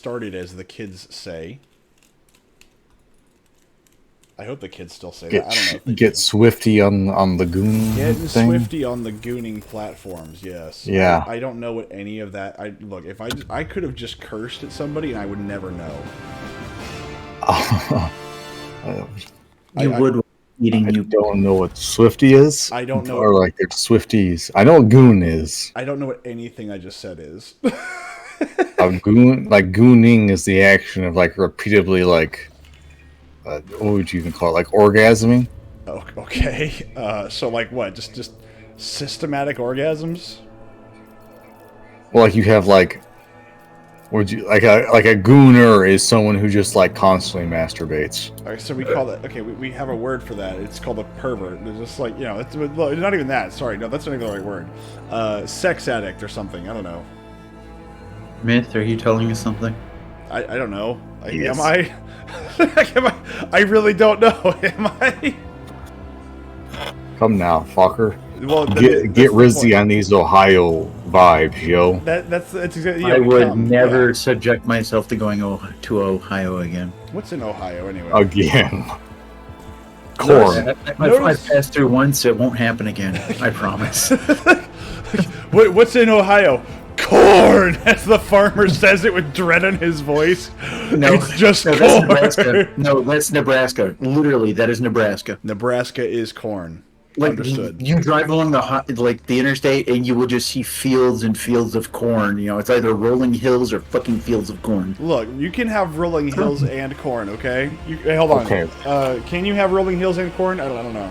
started, as the kids say. I hope the kids still say Get that. I don't know if they get do. Swifty on the goon Getting thing. Swifty on the gooning platforms, yes. Yeah. I don't know what any of that... Look, if I could have just cursed at somebody and I would never know. You would eating I you. don't know what Swifty is. I don't know. Or like there's Swifties. I know what goon is. I don't know what anything I just said is. A goon, like gooning, is the action of like repeatedly like what would you even call it? Like orgasming. Oh, okay. So like what? Just systematic orgasms? Well, like you have like, would you like a gooner is someone who just like constantly masturbates. All right, so we call that. Okay, we have a word for that. It's called a pervert. It's just like, it's not even that. Sorry, no, that's not even the right word. Sex addict or something. I don't know. Myth, are you telling us something? I don't know. Yes. Am I? I really don't know. Am I? Come now, fucker. Well, Get Rizzy on these Ohio vibes, yo. That's exactly. I would never subject myself to going to Ohio again. What's in Ohio anyway? Again. Corn. I've passed through once. It won't happen again. I promise. What's in Ohio? Corn, as the farmer says it with dread in his voice. No, it's just corn. That's Nebraska. No, that's Nebraska. Literally, that is Nebraska. Nebraska is corn. Like, understood. You drive along the interstate, and you will just see fields and fields of corn. You know, it's either rolling hills or fucking fields of corn. Look, you can have rolling hills and corn, okay? Hey, hold on. Okay. Can you have rolling hills and corn? I don't know.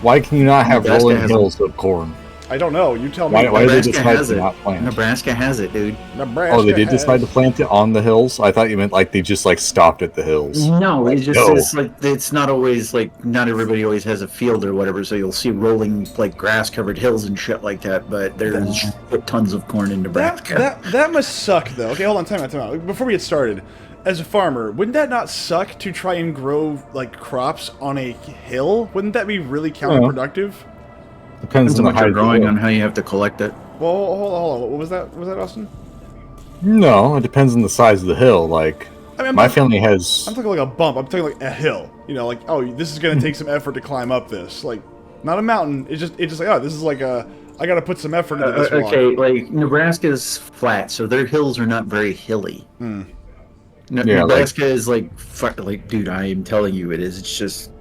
Why can you not have Nebraska rolling hills of corn? I don't know. You tell me. Why did they Nebraska decide has to it. not plant? Nebraska has it, dude. Nebraska Oh, they did has- decide to plant it on the hills? I thought you meant like they just like stopped at the hills. No, it's just No. it's like it's not always like not everybody always has a field or whatever, so you'll see rolling like grass covered hills and shit like that. But there's tons of corn in Nebraska. That must suck, though. Okay, hold on, time out. Before we get started, as a farmer, wouldn't that not suck to try and grow like crops on a hill? Wouldn't that be really counterproductive? Depends on what the you're height growing of on the how you have to collect it. Well, hold on. What was that? Was that Austin? No, it depends on the size of the hill. Like I mean, my family has. I'm talking like a bump. I'm talking like a hill. You know, like, oh, this is gonna take some effort to climb up this. Like, not a mountain. It's just like, oh, this is like a. I gotta put some effort into this. Okay, like Nebraska's flat, so their hills are not very hilly. Yeah, Nebraska is like, dude, I am telling you, it is. It's just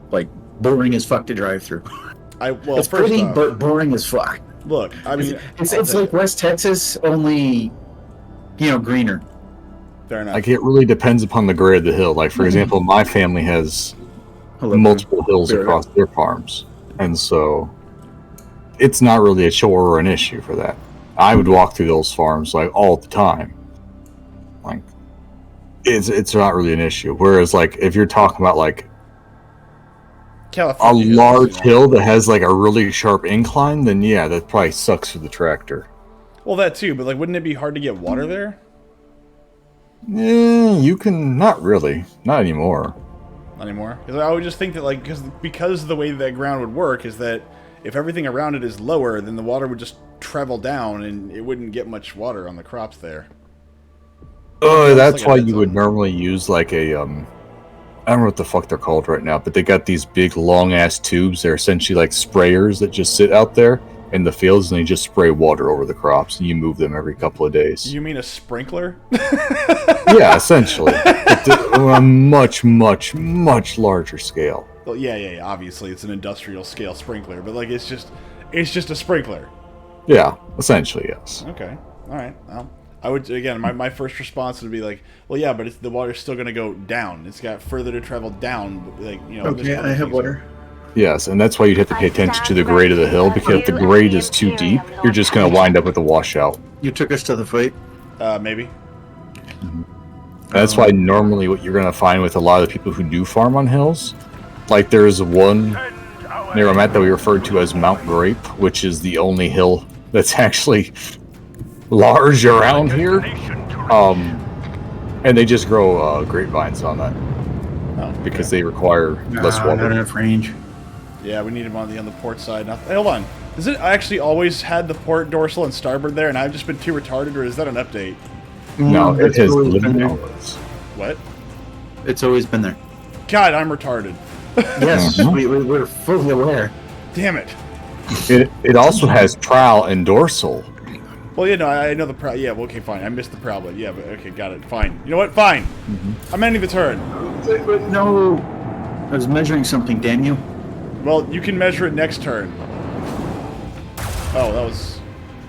like boring as fuck to drive through. first It's pretty, off, but boring as fuck. look, I mean, It's like West Texas, only greener. fair enough. Like it really depends upon the grade of the hill. Like for example, my family has multiple hills across their farms, and so it's not really a chore or an issue for that. I would walk through those farms like all the time. Like it's not really an issue. Whereas like if you're talking about like a California large hill that has like a really sharp incline, then yeah, that probably sucks for the tractor. Well, that too, but like, wouldn't it be hard to get water there? You can not really, not anymore. Not anymore. Because I would just think that like because the way that ground would work is that if everything around it is lower, then the water would just travel down and it wouldn't get much water on the crops there. Oh, that's like a why heads you would on. normally use like a I don't know what the fuck they're called right now, but they got these big long ass tubes. They're essentially like sprayers that just sit out there in the fields and they just spray water over the crops and you move them every couple of days. You mean a sprinkler? Yeah, essentially. But on a much, much, much larger scale. Well, yeah. Obviously, it's an industrial scale sprinkler, but like it's just a sprinkler. Yeah, essentially, yes. Okay. All right. Well, I would again. My first response would be like, well, yeah, but the water's still going to go down. It's got further to travel down. Like Okay, I have water. Yes, and that's why you'd have to pay attention to the grade of the hill, because if the grade is too deep, you're just going to wind up with a washout. You took us to the fight. Maybe. That's why normally what you're going to find with a lot of the people who do farm on hills, like there's one near I'm at that we refer to as Mount Grape, which is the only hill that's actually large around here. And they just grow grapevines on that because they require less Not water. enough range. Yeah, we need him on the port side. Now, hey, hold on. Does it actually always had the port dorsal and starboard there, and I've just been too retarded, or is that an update? No, it That's has always been limited there. outlets. What? It's always been there. God, I'm retarded. Yes, we're fully aware. Damn it. It also has prow and dorsal. Well, you know, I know the prow. Yeah, well, okay, fine. I missed the prow, but yeah, but okay, got it. Fine. You know what? Fine. I'm ending the turn. No, I was measuring something. Damn you! Well, you can measure it next turn. Oh, that was...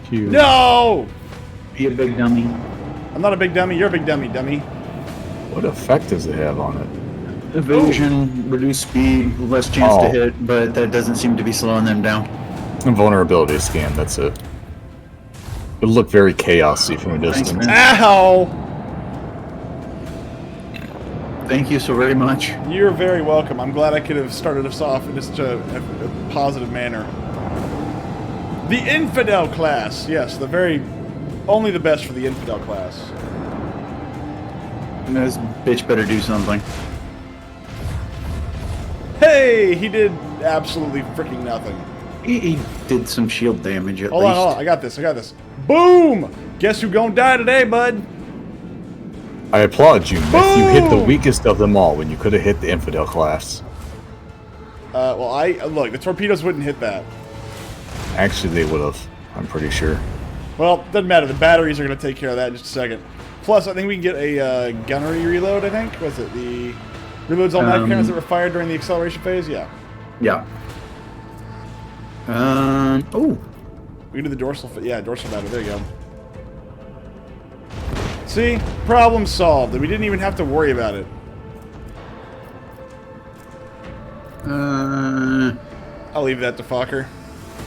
Cute. No! Be a big dummy. I'm not a big dummy. You're a big dummy, dummy. What effect does it have on it? Evasion, reduced speed, less chance to hit, but that doesn't seem to be slowing them down. A vulnerability scan, that's it. It looked very chaosy from a distance. man. Ow! Thank you so very much. You're very welcome. I'm glad I could have started us off in just a positive manner. The Infidel class. Yes, only the best for the Infidel class. This bitch better do something. Hey, he did absolutely freaking nothing. He did some shield damage at Hold least. on. I got this. Boom! Guess who gonna die today, bud? I applaud you, Myth. You hit the Boom! weakest of them all when you could have hit the Infidel class. Well, look, the torpedoes wouldn't hit that. Actually, they would have. I'm pretty sure. Well, doesn't matter. The batteries are gonna take care of that in just a second. Plus, I think we can get a gunnery reload, I think. Was it the reloads all knife cannons that were fired during the acceleration phase? Yeah. Yeah. Oh. We can do the dorsal battery. There you go. See? Problem solved. We didn't even have to worry about it. I'll leave that to Fokker.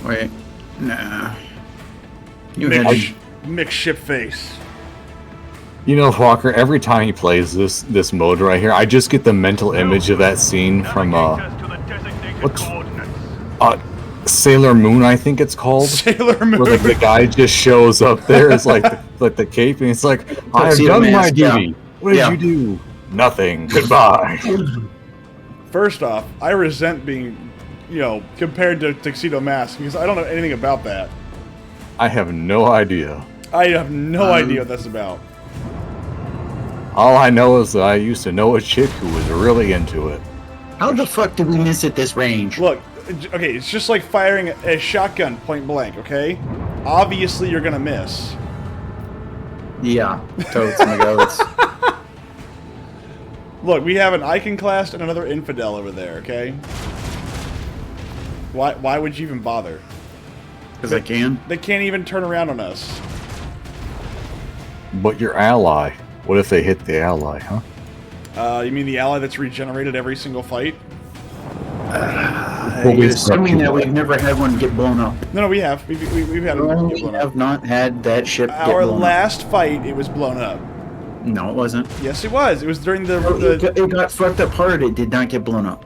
Wait. Nah. Mix ship face. You know, Walker, every time he plays this mode right here, I just get the mental image of that scene from Sailor Moon, I think it's called. Sailor Moon. Where like the guy just shows up there as like the cape, and it's like, I have done my duty. What did you do? Nothing. Goodbye. First off, I resent being, compared to Tuxedo Mask because I don't know anything about that. I have no idea. I have no idea what that's about. All I know is that I used to know a chick who was really into it. How the fuck did we miss at this range? Look, okay, it's just like firing a shotgun point blank, okay? Obviously you're gonna miss. Yeah, totes and the goats. Look, we have an Icon class and another Infidel over there, okay? Why would you even bother? Because I can. They can't even turn around on us. But your ally. What if they hit the ally, huh? You mean the ally that's regenerated every single fight? You're assuming that we've never had one get blown up. No, we have. We've had one get We blown up. have not had that ship get Our blown last fight, it was blown up. up. No, it wasn't. Yes, it was. It was during It got fucked apart. It did not get blown up.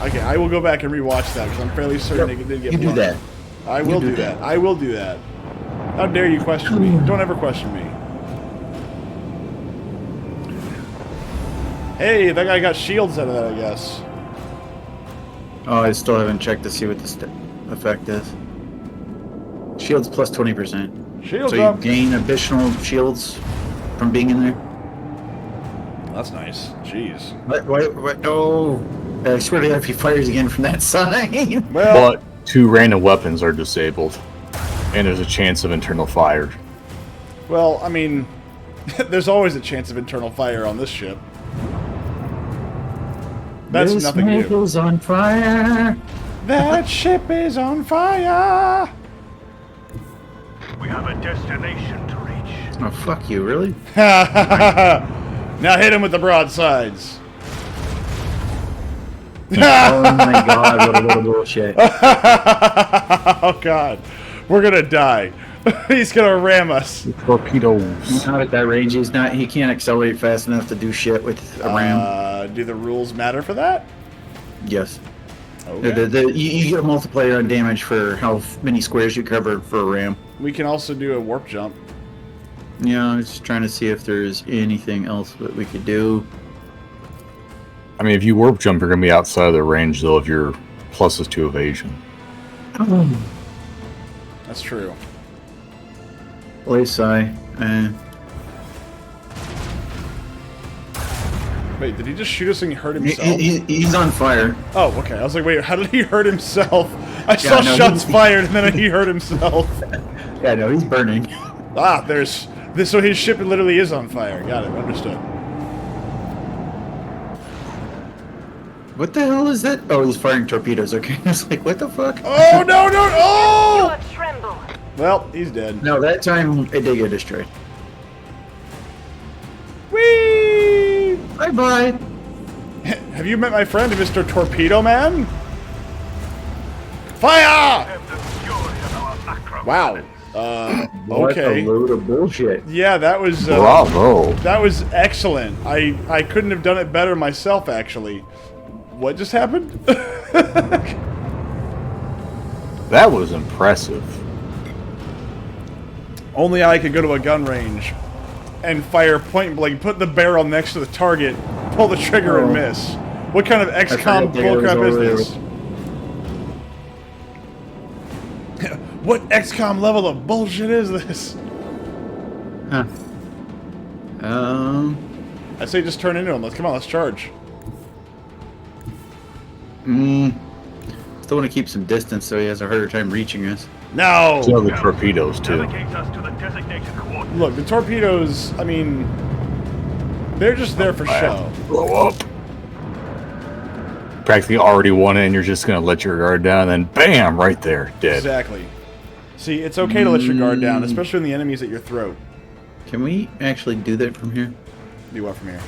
Okay, I will go back and rewatch that because I'm fairly certain it did get blown up. You do that. I will do that. I will do that. How dare you question me? Don't ever question me. Hey, that guy got shields out of that, I guess. Oh, I still haven't checked to see what the effect is. Shields plus 20%. Shields so you up. gain additional shields from being in there. That's nice. Jeez. What? Oh, I swear to God, if he fires again from that side. Well, But 2 random weapons are disabled, and there's a chance of internal fire. well, I mean, there's always a chance of internal fire on this ship. That's This nothing new. is on fire. That ship is on fire. We have a destination to reach. Oh, fuck you, really? Now hit him with the broadsides. Oh my God, what a little bullshit. Oh God, we're gonna die. He's gonna ram us. Torpedoes. Not at that range. He can't accelerate fast enough to do shit with a ram. Do the rules matter for that? Yes. Okay. You get a multiplier on damage for how many squares you cover for a ram. We can also do a warp jump. Yeah, I was just trying to see if there's anything else that we could do. I mean, if you warp jump, you're going to be outside of the range, though, of your pluses to evasion. That's true. Place I. Wait, did he just shoot us and hurt himself? He's on fire. Oh, okay. I was like, wait, how did he hurt himself? I saw shots fired and then he hurt himself. Yeah, no, he's burning. Ah, there's this. So his ship literally is on fire. Got it. Understood. What the hell is that? Oh, he's firing torpedoes. Okay, I was like, what the fuck? Oh no no! Oh! Tremble. Well, he's dead. No, that time it did get destroyed. Whee! Bye bye. Have you met my friend, Mr. Torpedo Man? Fire! Wow. What Okay. a load of bullshit. Yeah, that was. Bravo. That was excellent. I couldn't have done it better myself, actually. What just happened? That was impressive. Only I could go to a gun range and fire point blank, put the barrel next to the target, pull the trigger and miss. What kind of XCOM bullcrap is this? What XCOM level of bullshit is this? Huh. I say just turn into him. Come on, let's charge. Still want to keep some distance so he has a harder time reaching us. No! So the torpedoes, too. Navigate us to the designated coordinates. Look, the torpedoes, I mean, they're just there for show. Blow up. Practically already won it, and you're just going to let your guard down, and then bam, right there, dead. Exactly. See, it's okay to let your guard down, especially when the enemy's at your throat. Can we actually do that from here? Do what from here?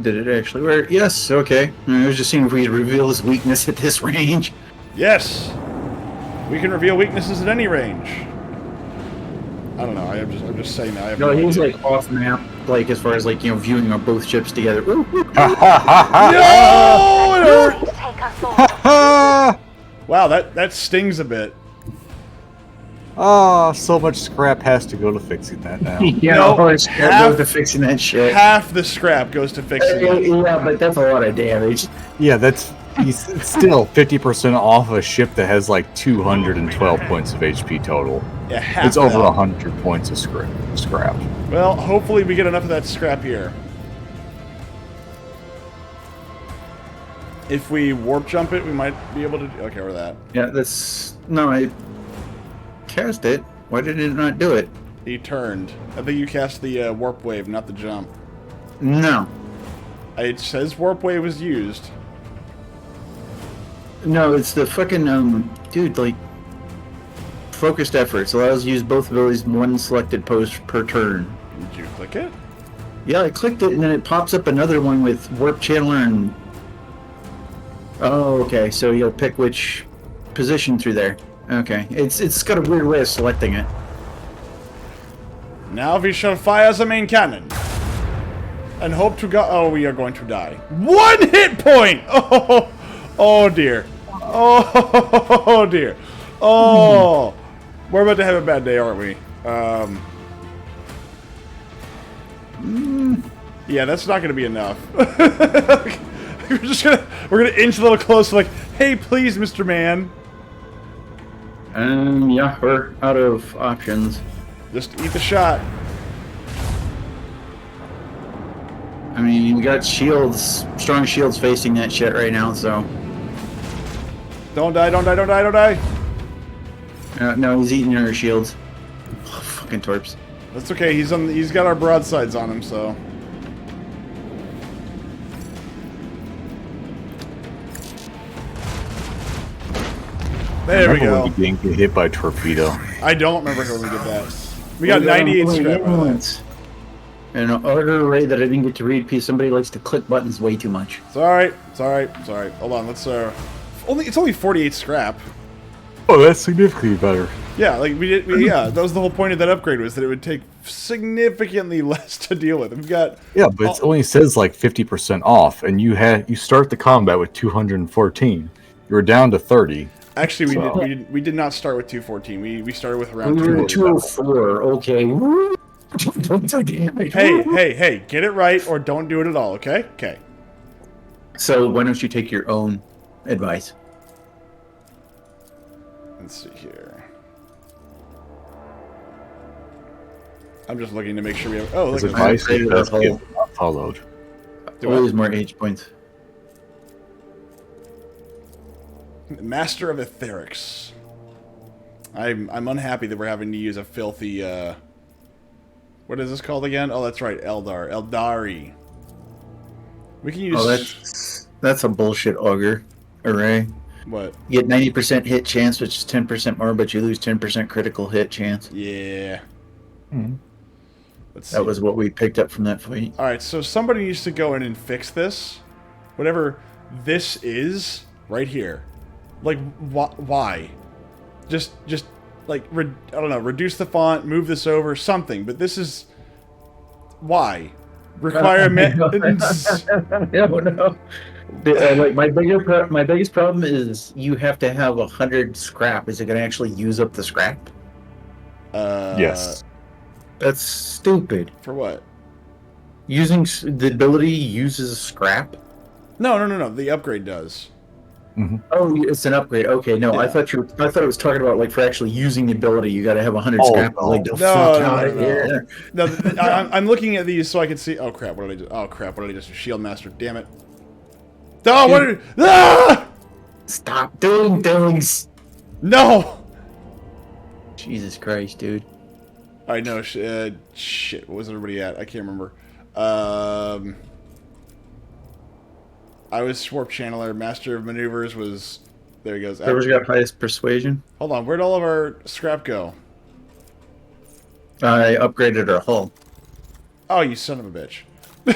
Did it actually work? Yes, okay. I was just seeing if we could reveal his weakness at this range. Yes! We can reveal weaknesses at any range. I don't know, I'm just saying that. I have No, he was idea. like off map, like as far as like, you know, viewing our both ships together. Ooh, ooh. No! It hurt! Take us all. Wow, that stings a bit. Oh, so much scrap has to go to fixing that now. Yeah, No, all our scrap goes to fixing that shit. Half the scrap goes to fixing it. Yeah, but that's a lot of damage. Yeah, it's still 50% off a ship that has like 212 points of HP total. Yeah, half It's over that. 100 points of scrap. Well, hopefully we get enough of that scrap here. If we warp jump it, we might be able to... Okay, or that. Yeah, that's... No, I cast it. Why did it not do it? He turned. I think you cast the warp wave, not the jump. No. It says warp wave was used. No, it's the fucking, dude, like... Focused efforts allows you to use both abilities in one selected pose per turn. Did you click it? Yeah, I clicked it and then it pops up another one with warp channeler and... Oh, okay, so you'll pick which position through there. Okay, it's got a weird way of selecting it. Now we shall fire the main cannon. And hope to go... Oh, we are going to die. 1 hit point! Oh, oh dear. Oh, dear. Oh. We're about to have a bad day, aren't we? Yeah, that's not going to be enough. We're gonna inch a little closer, like, hey, please, Mr. Man. Yeah, we're out of options. Just eat the shot. I mean, we got shields, strong shields facing that shit right now, so... Don't die, don't die, don't die, don't die. No, he's eating our shields. Oh, fucking torps. That's okay, he's got our broadsides on him, so... There we go. We didn't get hit by a torpedo. I don't remember when we did that. We got 98 scrap out of that. And an order array that I didn't get to read because somebody likes to click buttons way too much. It's alright, it's alright, it's alright. Hold on, let's it's only 48 scrap. Oh, that's significantly better. Yeah, like yeah, that was the whole point of that upgrade, was that it would take significantly less to deal with. We've got... Yeah, but it only says like 50% off, and you start the combat with 214. You were down to 30. Actually, we did not start with 214. We started with around We were 204. 204, okay. Don't do damage. Hey, get it right or don't do it at all, okay? Okay. So why don't you take your own advice? Let's see here. I'm just looking to make sure we have. Oh, look His at advice created is a whole- not followed. Always more H points. Master of Etherics. I'm unhappy that we're having to use a filthy. What is this called again? Oh, that's right, Eldari. We can use. Oh, that's a bullshit auger array. What? You get 90% hit chance, which is 10% more, but you lose 10% critical hit chance. Yeah. Let's see. That was what we picked up from that fight. All right, so somebody needs to go in and fix this. Whatever this is, right here. Like, why? Just like, I don't know, reduce the font, move this over, something. But this is... Why? Requirement... I don't know. Like my biggest problem is you have to have 100 scrap. Is it going to actually use up the scrap? Yes. That's stupid. For what? Using the ability uses scrap. No. The upgrade does. Oh, it's an upgrade. Okay, no, Yeah. I thought it was talking about like for actually using the ability, you got to have 100 Oh, scrap. no. Like the No, fuck no, out no, of no. here. No, I'm looking at these so I can see... Oh, crap, what did I do? Oh, crap, what did I just do? Shield Master, damn it. Oh, what did... Ah! Stop doing things. No! Jesus Christ, dude. I know. Shit. What was everybody at? I can't remember. I was Warp Channeler. Master of Maneuvers was... There he goes. Whoever's got highest persuasion. Hold on. Where'd all of our scrap go? I upgraded our hull. Oh, you son of a bitch.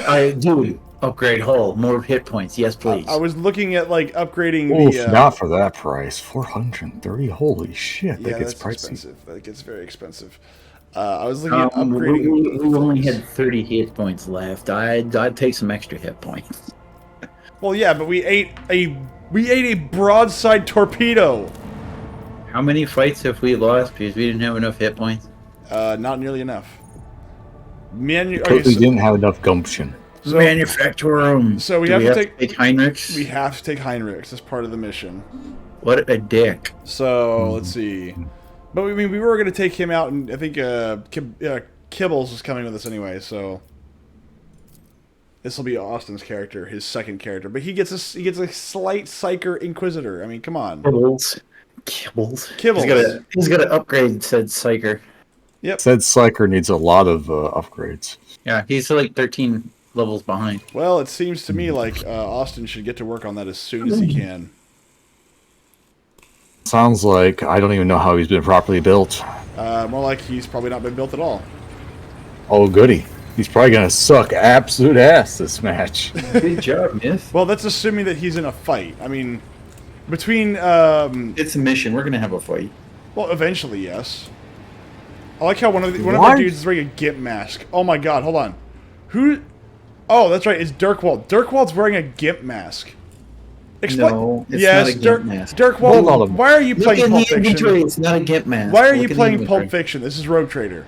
I do upgrade hull. More hit points. Yes, please. I was looking at, like, upgrading Oof, the... not for that price. 430. Holy shit, yeah, that gets that's pricey. expensive. That gets very expensive. I was looking at we upgrading... only had 30 hit points left. I'd take some extra hit points. Well, yeah, but we ate a broadside torpedo. How many fights have we lost because we didn't have enough hit points? Not nearly enough. Because we didn't have enough gumption. So- Manufacture them. So we Do have we to have take... to take Heinrichs? We have to take Heinrichs as part of the mission. What a dick. So, let's see. But we were going to take him out, and I think Kibbles is coming with us anyway, so... This will be Austin's character, his second character. But he gets a slight Psyker Inquisitor. I mean, come on. Kibbles. He's got to upgrade said Psyker. Yep. Said Psyker needs a lot of upgrades. Yeah, he's like 13 levels behind. Well, it seems to me like Austin should get to work on that as soon as he can. Sounds like I don't even know how he's been properly built. More like he's probably not been built at all. Oh, goody. He's probably going to suck absolute ass this match. Good job, Myth. Well, that's assuming that he's in a fight. I mean, between... It's a mission. We're going to have a fight. well, eventually, yes. I like how one of our dudes is wearing a GIMP mask. Oh my god, hold on. Who... Oh, that's right, it's Dirkwald. Dirkwald's wearing a GIMP mask. No, it's yes, not a GIMP mask. Dirkwald, Hold on. why are you Look playing in Pulp the inventory. Fiction? It's not a GIMP mask. Why are Look you in the playing inventory. Pulp Fiction? This is Rogue Trader.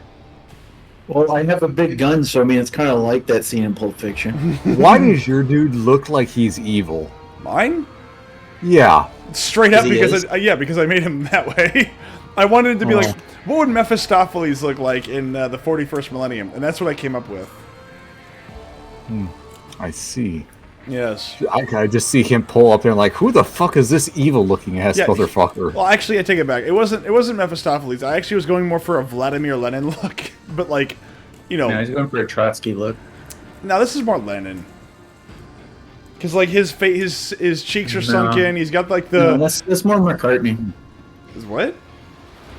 Well, I have a big gun, so I mean, it's kind of like that scene in Pulp Fiction. Why does your dude look like he's evil? Mine? Yeah. Straight up, He because is? because I made him that way. I wanted it to be Oh. like, what would Mephistopheles look like in the 41st millennium? And that's what I came up with. I see. Yes. I just see him pull up there and like, who the fuck is this evil looking ass Yeah, motherfucker? Well, actually, I take it back. It wasn't Mephistopheles. I actually was going more for a Vladimir Lenin look, but like, you know. No, he's going for a Trotsky look. Now this is more Lenin. Because like his face, his cheeks are sunken. He's got like No, the that's more McCartney. is what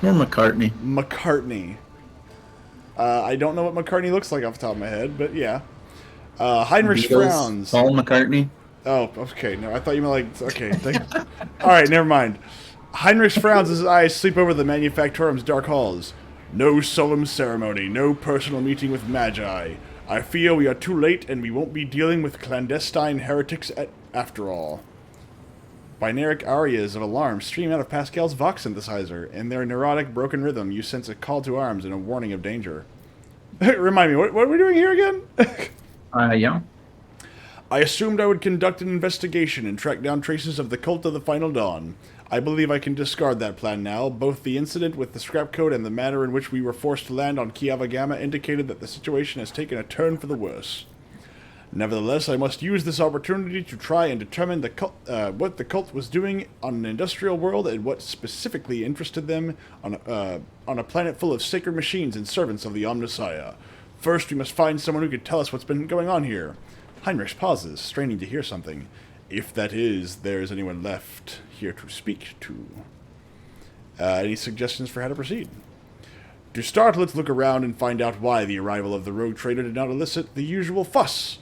More McCartney. McCartney. I don't know what McCartney looks like off the top of my head, but yeah. Heinrich Beatles, frowns. Paul McCartney. Oh, okay. No, I thought you meant like okay. All right, never mind. Heinrich frowns as his eyes sleep over the Manufactorum's dark halls. No solemn ceremony, no personal meeting with Magi. I fear we are too late and we won't be dealing with clandestine heretics after all. Binaric arias of alarm stream out of Pascal's Vox synthesizer. In their neurotic, broken rhythm, you sense a call to arms and a warning of danger. Remind me, what are we doing here again? Yeah. I assumed I would conduct an investigation and track down traces of the Cult of the Final Dawn. I believe I can discard that plan now. Both the incident with the scrap code and the manner in which we were forced to land on Kiava Gamma indicated that the situation has taken a turn for the worse. Nevertheless, I must use this opportunity to try and determine what the cult was doing on an industrial world and what specifically interested them on a planet full of sacred machines and servants of the Omnissiah. First, we must find someone who can tell us what's been going on here. Heinrich pauses, straining to hear something. If that is, there is anyone left here to speak to. Any suggestions for how to proceed? To start, let's look around and find out why the arrival of the rogue trader did not elicit the usual fuss.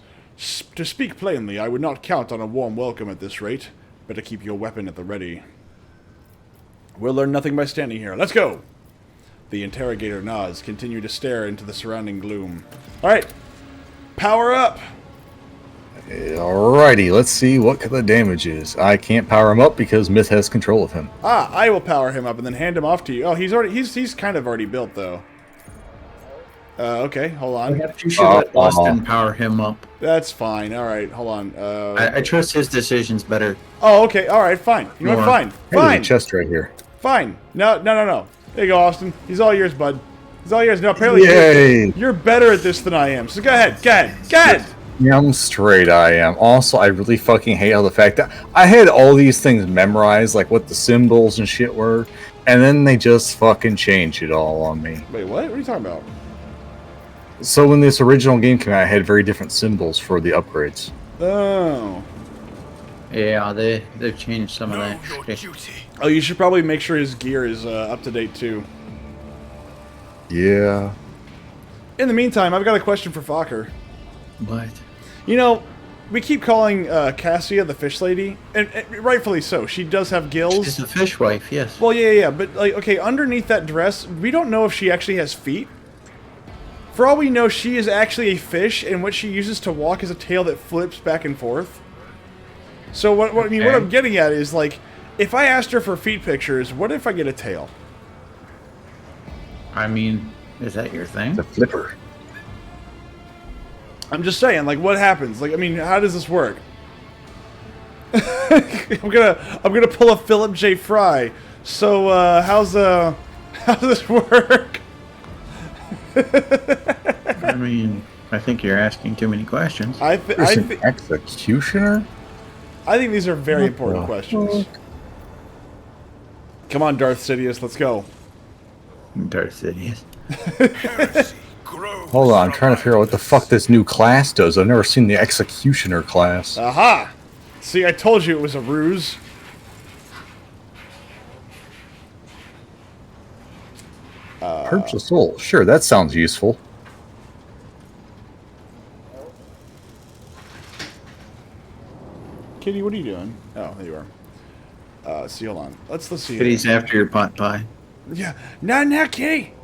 To speak plainly, I would not count on a warm welcome at this rate. Better keep your weapon at the ready. We'll learn nothing by standing here. Let's go! The interrogator nods, continue to stare into the surrounding gloom. Alright! Power up! Alrighty, let's see what the damage is. I can't power him up because Myth has control of him. Ah, I will power him up and then hand him off to you. Oh, he's kind of already built, though. Okay, hold on. You should let Austin power him up. That's fine. All right, hold on. I trust his decisions better. Oh, okay. All right, fine. You know what? Fine. Fine. Hey, chest right here. Fine. No. There you go, Austin. He's all yours, bud. He's all yours. No, apparently you're better at this than I am. So go ahead. Go ahead. Yeah, I'm straight. I am. Also, I really fucking hate how the fact that I had all these things memorized, like what the symbols and shit were, and then they just fucking changed it all on me. Wait, what? What are you talking about? So when this original game came out, I had very different symbols for the upgrades. Oh. Yeah, they've changed some of that shit. Oh, you should probably make sure his gear is up to date too. Yeah. In the meantime, I've got a question for Fokker. What? You know, we keep calling Cassia the fish lady, and rightfully so. She does have gills. She's a fish wife, yes. Well, yeah, but like, okay, underneath that dress, we don't know if she actually has feet. For all we know, she is actually a fish, and what she uses to walk is a tail that flips back and forth. So what I'm getting at is, like, if I asked her for feet pictures, what if I get a tail? I mean, is that your thing? The flipper. I'm just saying, like, what happens? Like, I mean, how does this work? I'm gonna pull a Philip J. Fry. So how does this work? I mean, I think you're asking too many questions. Executioner? I think these are very important questions. Come on, Darth Sidious, let's go. Darth Sidious. Hold on, I'm trying to figure out what the fuck this new class does. I've never seen the Executioner class. Aha! See, I told you it was a ruse. Purge the soul. Sure, that sounds useful. Kitty, what are you doing? Oh, there you are. See, hold on. Let's see. Kitty's after your pot pie. Yeah. Now, Kitty!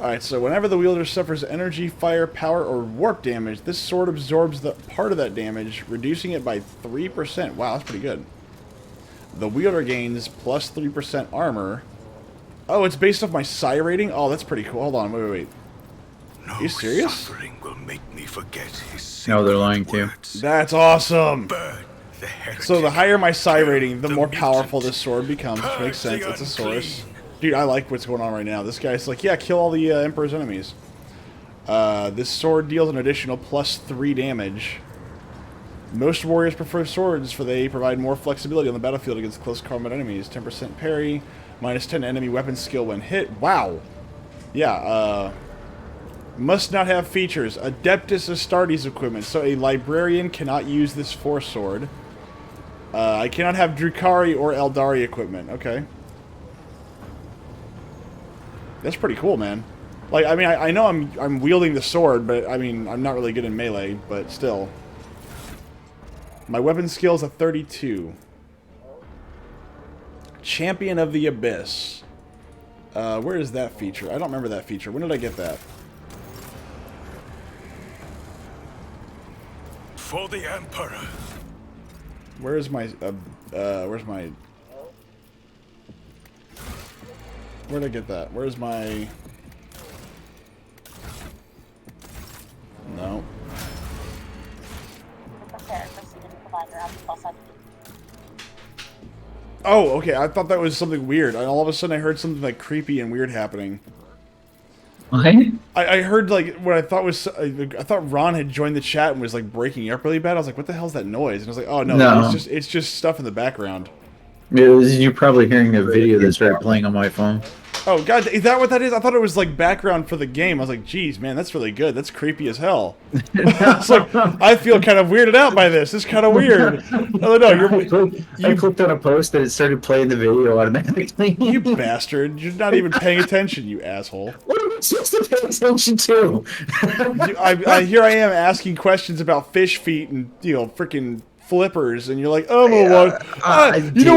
Alright, so whenever the wielder suffers energy, fire, power, or warp damage, this sword absorbs the part of that damage, reducing it by 3%. Wow, that's pretty good. The wielder gains plus 3% armor. Oh, it's based off my psi rating? Oh, that's pretty cool. Hold on, wait. Are you serious? Suffering will make me forget his No, they're lying too. That's awesome! Burn the heretic. So the higher my psi rating, the more mutant. powerful this sword becomes, which makes sense. It's a source. Dude, I like what's going on right now. This guy's like, yeah, kill all the Emperor's enemies. This sword deals an additional plus 3 damage. Most warriors prefer swords, for they provide more flexibility on the battlefield against close combat enemies. 10% parry, minus 10 enemy weapon skill when hit. Wow. Yeah, must not have features. Adeptus Astartes equipment, so a librarian cannot use this force sword. I cannot have Drukari or Eldari equipment. Okay. That's pretty cool, man. Like, I mean, I know I'm wielding the sword, but I mean, I'm not really good in melee, but still. My weapon skill's a 32. Champion of the Abyss. Where is that feature? I don't remember that feature. When did I get that? For the Emperor. Where's my where'd I get that? Where's my Oh, okay. I thought that was something weird. And all of a sudden, I heard something like creepy and weird happening. What? I heard like what I thought was I thought Ron had joined the chat and was like breaking up really bad. I was like, "What the hell's that noise?" And I was like, "Oh no. It's just stuff in the background." You're probably hearing a video that started playing on my phone. Oh god, is that what that is? I thought it was like background for the game. I was like, "Geez, man, that's really good. That's creepy as hell." It's like I feel kind of weirded out by this. It's kind of weird. Oh no, I clicked on a post and it started playing the video automatically. You bastard! You're not even paying attention, you asshole. What am I supposed to pay attention to? Here I am asking questions about fish feet and freaking flippers, and you're like, "Oh, you know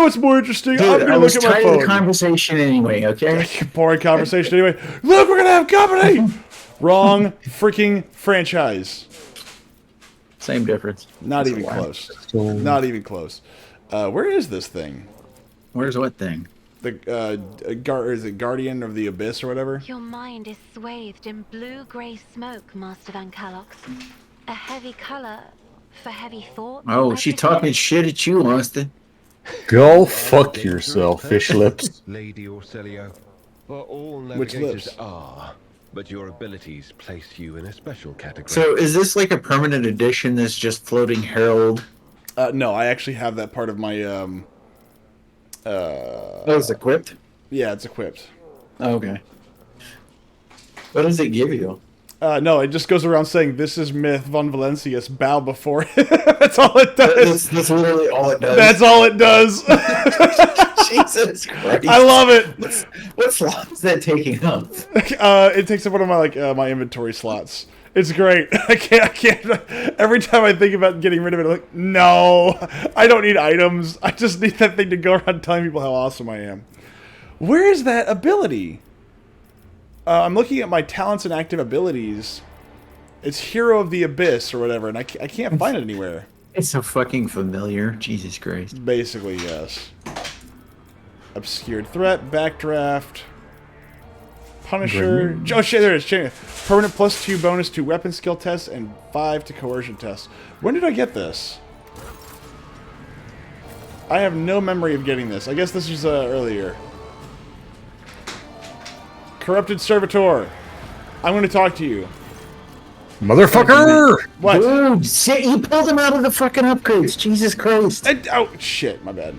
what's more interesting? Dude, I'm gonna I was look at my tired phone." of the conversation anyway. Okay. Boring conversation anyway. Look, we're gonna have company. Wrong freaking franchise. Same difference. Not even close. Not even close. Where is this thing? Where's what thing? The is it Guardian of the Abyss or whatever? Your mind is swathed in blue-grey smoke, Master Van Calox. A heavy color for heavy thought. Oh, she talking shit at you, Austin. Go fuck yourself, fish lips. Lady Orcelio. For all Which navigators lips? are, but your abilities place you in a special category. So, is this like a permanent addition? This just floating herald? No, I actually have that part of my Oh, it's equipped. yeah, it's equipped. Okay. What does it give you? No, it just goes around saying, "This is Myth von Valencius. Bow before it." That's all it does. That's literally all it does. That's all it does. Jesus Christ! I love it. What slot is that taking up? It takes up one of my my inventory slots. It's great. I can't. Every time I think about getting rid of it, I'm like, no, I don't need items. I just need that thing to go around telling people how awesome I am. Where is that ability? I'm looking at my talents and active abilities. It's Hero of the Abyss or whatever, and I can't find it anywhere. It's so fucking familiar. Jesus Christ. Basically, yes. Obscured Threat, Backdraft, Punisher. Oh shit, there it is. Permanent +2 bonus to weapon skill tests and 5 to coercion tests. When did I get this? I have no memory of getting this. I guess this was earlier. Corrupted Servitor. I'm going to talk to you. Motherfucker! What? Dude, shit, you pulled him out of the fucking upgrades. Jesus Christ. Oh, shit, my bad.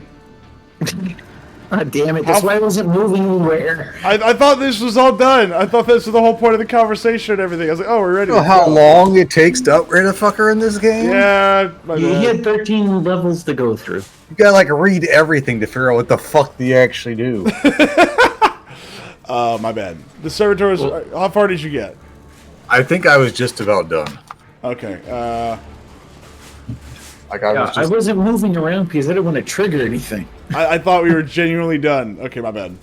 God damn it, that's why I wasn't moving anywhere. I thought this was all done. I thought this was the whole point of the conversation and everything. I was like, oh, we're ready. You know how long it takes to upgrade a fucker in this game? Yeah, my You bad. had 13 levels to go through. You gotta like read everything to figure out what the fuck they actually do. My bad. The servitors, how far did you get? I think I was just about done. Okay, Like I wasn't moving around because I didn't want to trigger anything. I thought we were genuinely done. Okay, my bad.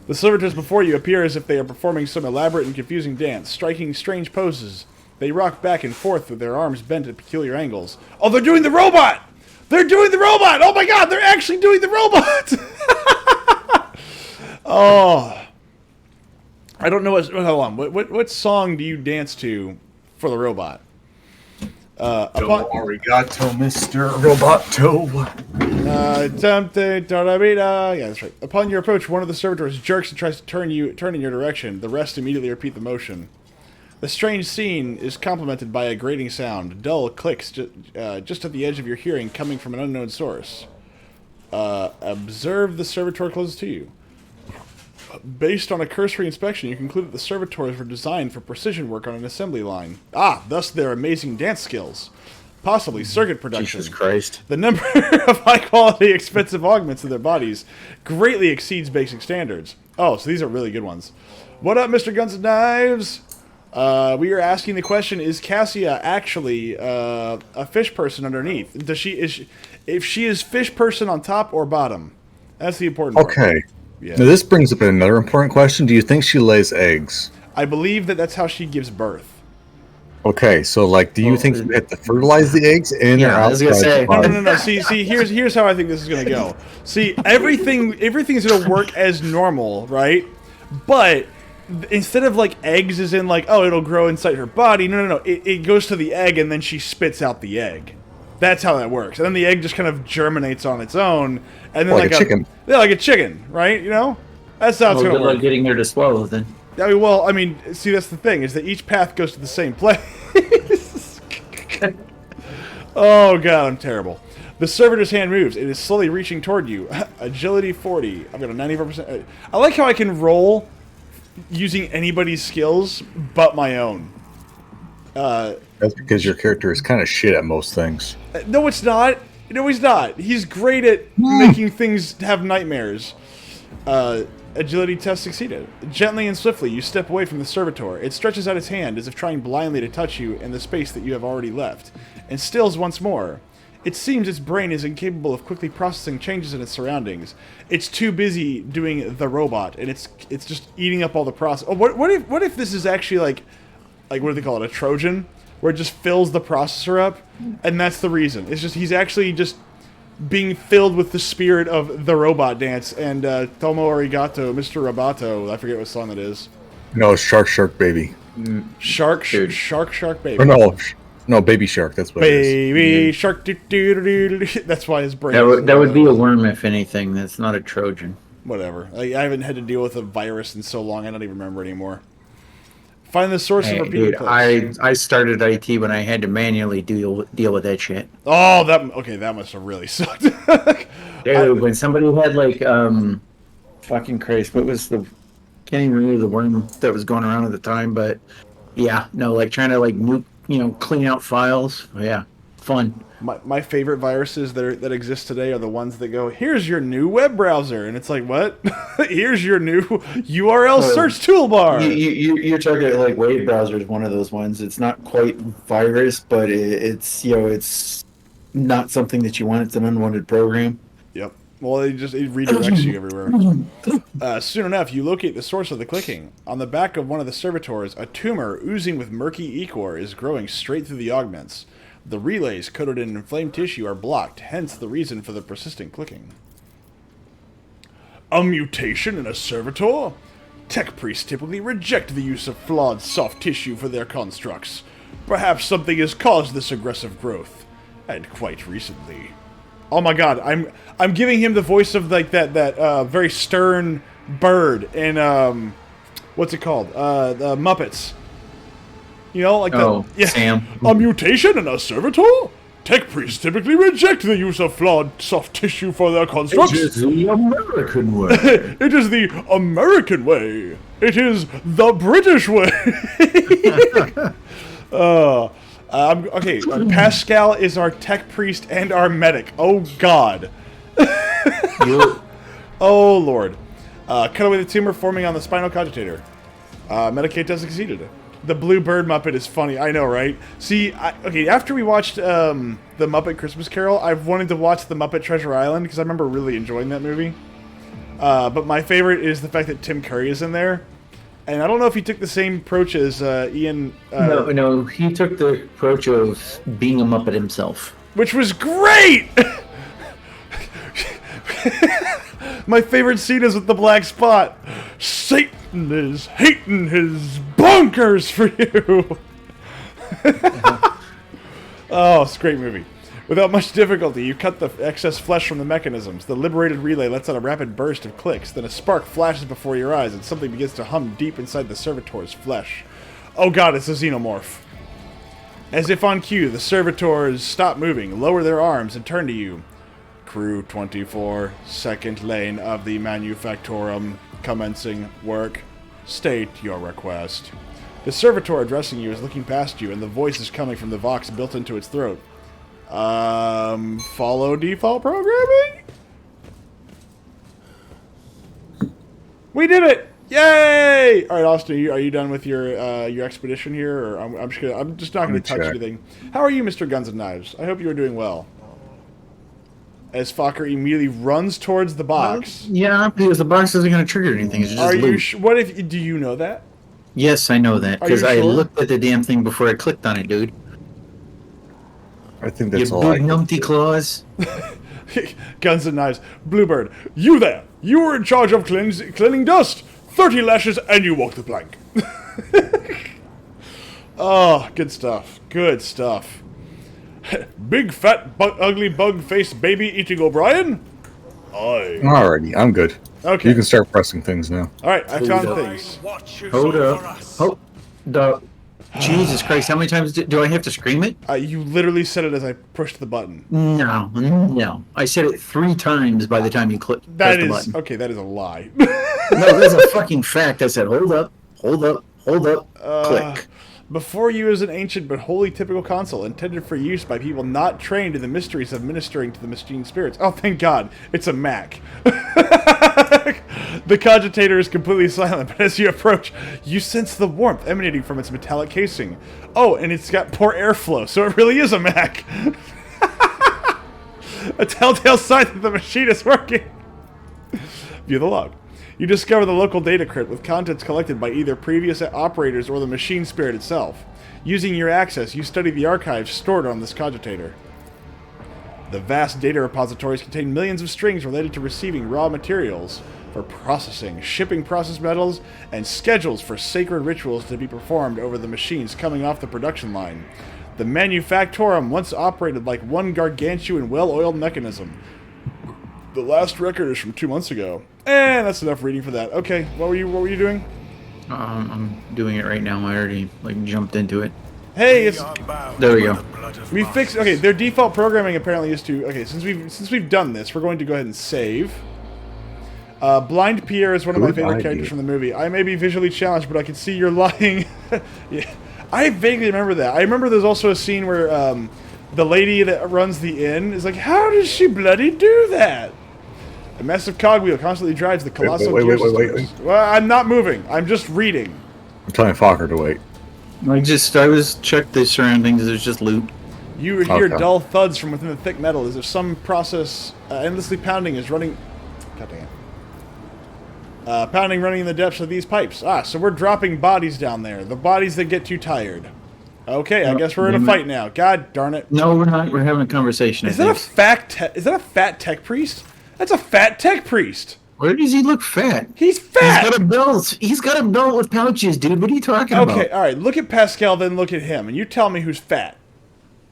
The servitors before you appear as if they are performing some elaborate and confusing dance, striking strange poses. They rock back and forth with their arms bent at peculiar angles. Oh, they're doing the robot! They're doing the robot! Oh my god, they're actually doing the robot! Oh. I don't know what... Hold on. What song do you dance to for the robot? Arigato, Mr. Roboto. Yeah, that's right. Upon your approach, one of the servitors jerks and tries to turn in your direction. The rest immediately repeat the motion. The strange scene is complemented by a grating sound. Dull clicks just at the edge of your hearing coming from an unknown source. Observe the servitor closest to you. Based on a cursory inspection, you conclude that the servitors were designed for precision work on an assembly line. Thus their amazing dance skills. Possibly circuit production. Jesus Christ. The number of high-quality, expensive augments in their bodies greatly exceeds basic standards. Oh, so these are really good ones. What up, Mr. Guns and Knives? We are asking the question, is Cassia actually a fish person underneath? If she is fish person on top or bottom? That's the important part. Okay. Yeah. Now this brings up another important question. Do you think she lays eggs? I believe that's how she gives birth. Okay, so like, do you think you have to fertilize the eggs in or Yeah, I was outside? gonna say. the body? No. See, here's how I think this is gonna go. See, everything's gonna work as normal, right? But instead of like eggs as in like, oh, it'll grow inside her body. No. It goes to the egg and then she spits out the egg. That's how that works. And then the egg just kind of germinates on its own, and then like a chicken. Yeah, like a chicken, right? You know, that's how it's Well, gonna good work. luck getting there to swallow then. I mean, see, that's the thing is that each path goes to the same place. Oh god, I'm terrible. The servitor's hand moves. It is slowly reaching toward you. Agility 40. I've got a 94%. I like how I can roll using anybody's skills but my own. That's because your character is kind of shit at most things. No, it's not. No, he's not. He's great at making things have nightmares. Agility test succeeded. Gently and swiftly, you step away from the servitor. It stretches out its hand as if trying blindly to touch you in the space that you have already left, and stills once more. It seems its brain is incapable of quickly processing changes in its surroundings. It's too busy doing the robot, and it's just eating up all the process. Oh, what if this is actually like what do they call it, a Trojan, where it just fills the processor up, and that's the reason. It's just he's actually just being filled with the spirit of the robot dance, and Tomo Arigato, Mr. Roboto, I forget what song that is. No, Shark Baby. Shark Baby. Or no, Baby Shark, that's what it is. Baby Shark, that's why his brain That would be a worm, if anything. That's not a Trojan. Whatever. I haven't had to deal with a virus in so long, I don't even remember anymore. Find the source of repeated clicks. I started IT when I had to manually deal with that shit. Oh, that must have really sucked. Dude, when somebody had like fucking Christ, what was can't even remember the worm that was going around at the time, but yeah, no, like trying to like clean out files. Yeah, fun. My favorite viruses that exist today are the ones that go, here's your new web browser, and it's like, what? Here's your new URL search toolbar. You're talking like Wave browser is one of those ones. It's not quite virus, but it's not something that you want. It's an unwanted program. Yep. Well, it redirects you everywhere. Soon enough, you locate the source of the clicking. On the back of one of the servitors, a tumor oozing with murky ichor is growing straight through the augments. The relays coated in inflamed tissue are blocked, hence the reason for the persistent clicking. A mutation in a servitor? Tech priests typically reject the use of flawed soft tissue for their constructs. Perhaps something has caused this aggressive growth, and quite recently. Oh my god, I'm giving him the voice of like that very stern bird in what's it called? The Muppets. You know, like Sam. A mutation in a servitor? Tech priests typically reject the use of flawed soft tissue for their constructs. It is the American way. It is the American way. It is the British way. Okay, Pascal is our tech priest and our medic. Oh, God. Oh, Lord. Cut away the tumor forming on the spinal cogitator. Medicate has succeeded. The blue bird Muppet is funny. I know, right? See, after we watched the Muppet Christmas Carol, I've wanted to watch the Muppet Treasure Island because I remember really enjoying that movie. But my favorite is the fact that Tim Curry is in there. And I don't know if he took the same approach as Ian... No, he took the approach of being a Muppet himself. Which was great! My favorite scene is with the black spot. Satan is hating his bonkers for you! Oh, it's a great movie. Without much difficulty, you cut the excess flesh from the mechanisms. The liberated relay lets out a rapid burst of clicks, then a spark flashes before your eyes and something begins to hum deep inside the servitor's flesh. Oh god, it's a xenomorph. As if on cue, the servitors stop moving, lower their arms, and turn to you. Crew 24, second lane of the Manufactorum, commencing work. State your request. The servitor addressing you is looking past you, and the voice is coming from the vox built into its throat. Follow default programming? We did it! Yay! All right, Austin, are you done with your expedition here, or I'm just not gonna touch anything. How are you, Mr. Guns and Knives? I hope you are doing well. As Fokker immediately runs towards the box. Yeah, because the box isn't going to trigger anything. It's just are you? loot. What if? Do you know that? Yes, I know that because I looked at the damn thing before I clicked on it, dude. I think that's you all. Big numpty claws. Guns and Knives. Bluebird, you there? You were in charge of cleaning dust. 30 lashes and you walk the plank. Oh, good stuff. Good stuff. Big fat ugly bug faced baby eating O'Brien? Aye. Alrighty, I'm good. Okay. You can start pressing things now. Alright, I found up. things. Hold up. Oh, Jesus Christ! How many times do I have to scream it? You literally said it as I pushed the button. No. I said it 3 times by the time you press the button. Okay, that is a lie. No, that's a fucking fact. I said, hold up, click. Before you is an ancient but wholly typical console intended for use by people not trained in the mysteries of ministering to the machine spirits. Oh, thank God, it's a Mac. The cogitator is completely silent, but as you approach, you sense the warmth emanating from its metallic casing. Oh, and it's got poor airflow, so it really is a Mac. A telltale sign that the machine is working. View the log. You discover the local data crypt with contents collected by either previous operators or the machine spirit itself. Using your access, you study the archives stored on this cogitator. The vast data repositories contain millions of strings related to receiving raw materials for processing, shipping processed metals, and schedules for sacred rituals to be performed over the machines coming off the production line. The manufactorum once operated like one gargantuan, well-oiled mechanism. The last record is from 2 months ago. And that's enough reading for that. Okay, what were you doing? I'm doing it right now. I already jumped into it. Hey, it's there we go. We fixed. Okay, their default programming apparently is to. Okay, since we've done this, we're going to go ahead and save. Blind Pierre is one of my favorite characters from the movie. I may be visually challenged, but I can see you're lying. Yeah, I vaguely remember that. I remember there's also a scene where the lady that runs the inn is like, "How does she bloody do that?" A massive cogwheel constantly drives the colossal gear systems. Well, I'm not moving. I'm just reading. I'm telling Fokker to wait. I was checked the surroundings. There's just loot. You hear dull thuds from within the thick metal as if some process endlessly pounding is running. God damn. Pounding running in the depths of these pipes. So we're dropping bodies down there. The bodies that get too tired. Okay, I guess we're in a fight now. God darn it. No, we're not. We're having a conversation. Is that a fat tech priest? That's a fat tech priest. Where does he look fat? He's fat. He's got a belt. He's got a belt with pouches, dude. What are you talking about? Okay, all right. Look at Pascal, then look at him, and you tell me who's fat.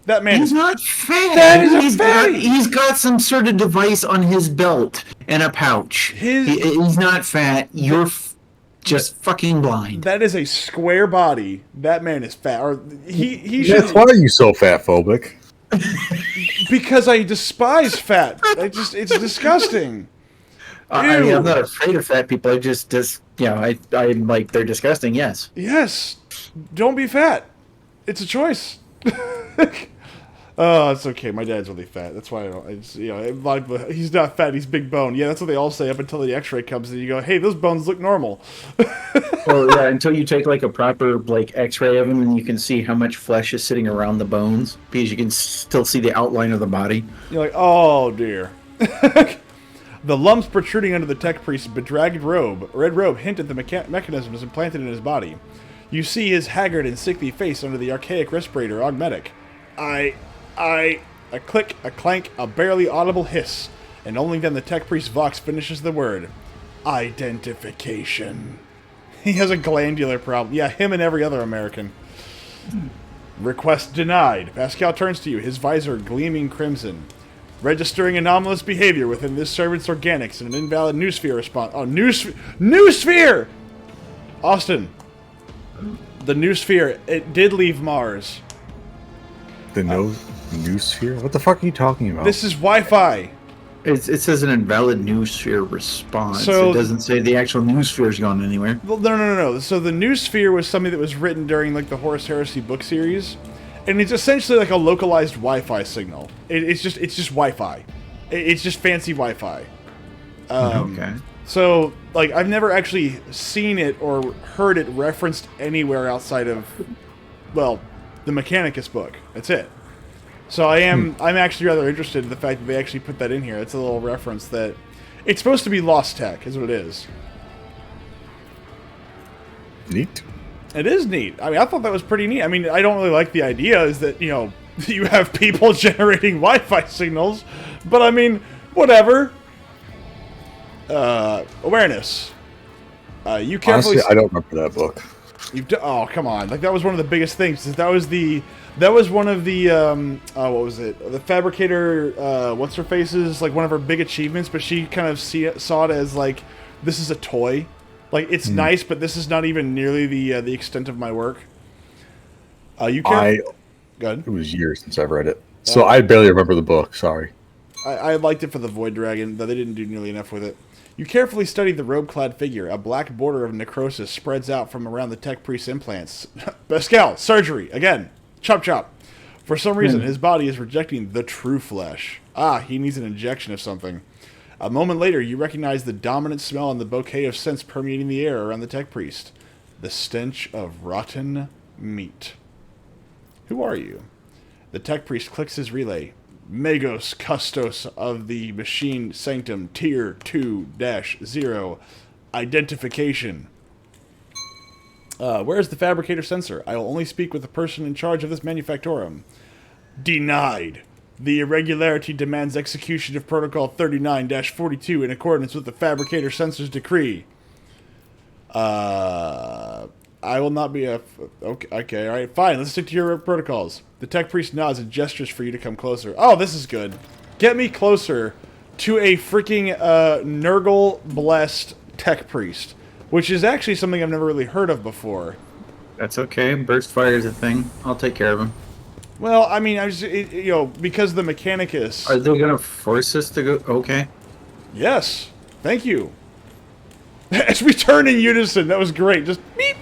That man He's not fat. That is a fatty. He's got some sort of device on his belt and a pouch. He's not fat. You're just fucking blind. That is a square body. That man is fat. Or he should. That's why are you so fat phobic? Because I despise fat. It's disgusting. I mean, I'm not afraid of fat people. I'm like, they're disgusting. Yes. Yes. Don't be fat. It's a choice. Oh, it's okay. My dad's really fat. That's why he's not fat. He's big bone. Yeah, that's what they all say up until the X-ray comes and you go, hey, those bones look normal. Well, yeah, until you take like a proper X-ray of them and you can see how much flesh is sitting around the bones because you can still see the outline of the body. You're like, oh dear. The lumps protruding under the tech priest's bedraggled red robe, hint at the mechanisms implanted in his body. You see his haggard and sickly face under the archaic respirator augmetic. A click, a clank, a barely audible hiss, and only then the tech priest Vox finishes the word. Identification. He has a glandular problem. Yeah, him and every other American. Request denied. Pascal turns to you, his visor gleaming crimson. Registering anomalous behavior within this servant's organics and an invalid noosphere response. Oh, noosphere! Austin. The noosphere, it did leave Mars. The noosphere? What the fuck are you talking about? This is Wi-Fi. It says an invalid noosphere response. So, it doesn't say the actual noosphere's gone anywhere. Well, no. So the noosphere was something that was written during like the Horus Heresy book series. And it's essentially like a localized Wi-Fi signal. It's just Wi-Fi. It's just fancy Wi-Fi. Okay. So, like, I've never actually seen it or heard it referenced anywhere outside of, well, the Mechanicus book. That's it. So I'm actually rather interested in the fact that they actually put that in here. It's a little reference that it's supposed to be lost tech, is what it is. Neat. It is neat. I mean, I thought that was pretty neat. I mean, I don't really like the idea is that, you know, you have people generating Wi-Fi signals, but I mean, whatever. Awareness. You carefully... Honestly, I don't remember that book. Oh, come on. Like, that was one of the biggest things. That was one of the, what was it? The fabricator, what's her face's, like, one of her big achievements, but she kind of saw it as, like, this is a toy. Like, it's nice, but this is not even nearly the extent of my work. You can... Good. It was years since I've read it. So I barely remember the book, sorry. I liked it for the Void Dragon, though they didn't do nearly enough with it. You carefully study the robe-clad figure. A black border of necrosis spreads out from around the tech priest's implants. Pascal, surgery, again. Chop chop. For some reason, his body is rejecting the true flesh. Ah, he needs an injection of something. A moment later, you recognize the dominant smell and the bouquet of scents permeating the air around the tech priest. The stench of rotten meat. Who are you? The tech priest clicks his relay. Magos Custos of the Machine Sanctum Tier 2-0. Identification. Where is the fabricator sensor? I will only speak with the person in charge of this manufactorum. Denied. The irregularity demands execution of Protocol 39-42 in accordance with the fabricator sensor's decree. I will not be a... Okay, alright, fine. Let's stick to your protocols. The tech priest nods and gestures for you to come closer. Oh, this is good. Get me closer to a freaking Nurgle-blessed tech priest, which is actually something I've never really heard of before. That's okay. Burst fire is a thing. I'll take care of him. Well, I mean, because the Mechanicus... Are they going to force us to go? Okay. Yes. Thank you. As we turn in unison, that was great. Just beep.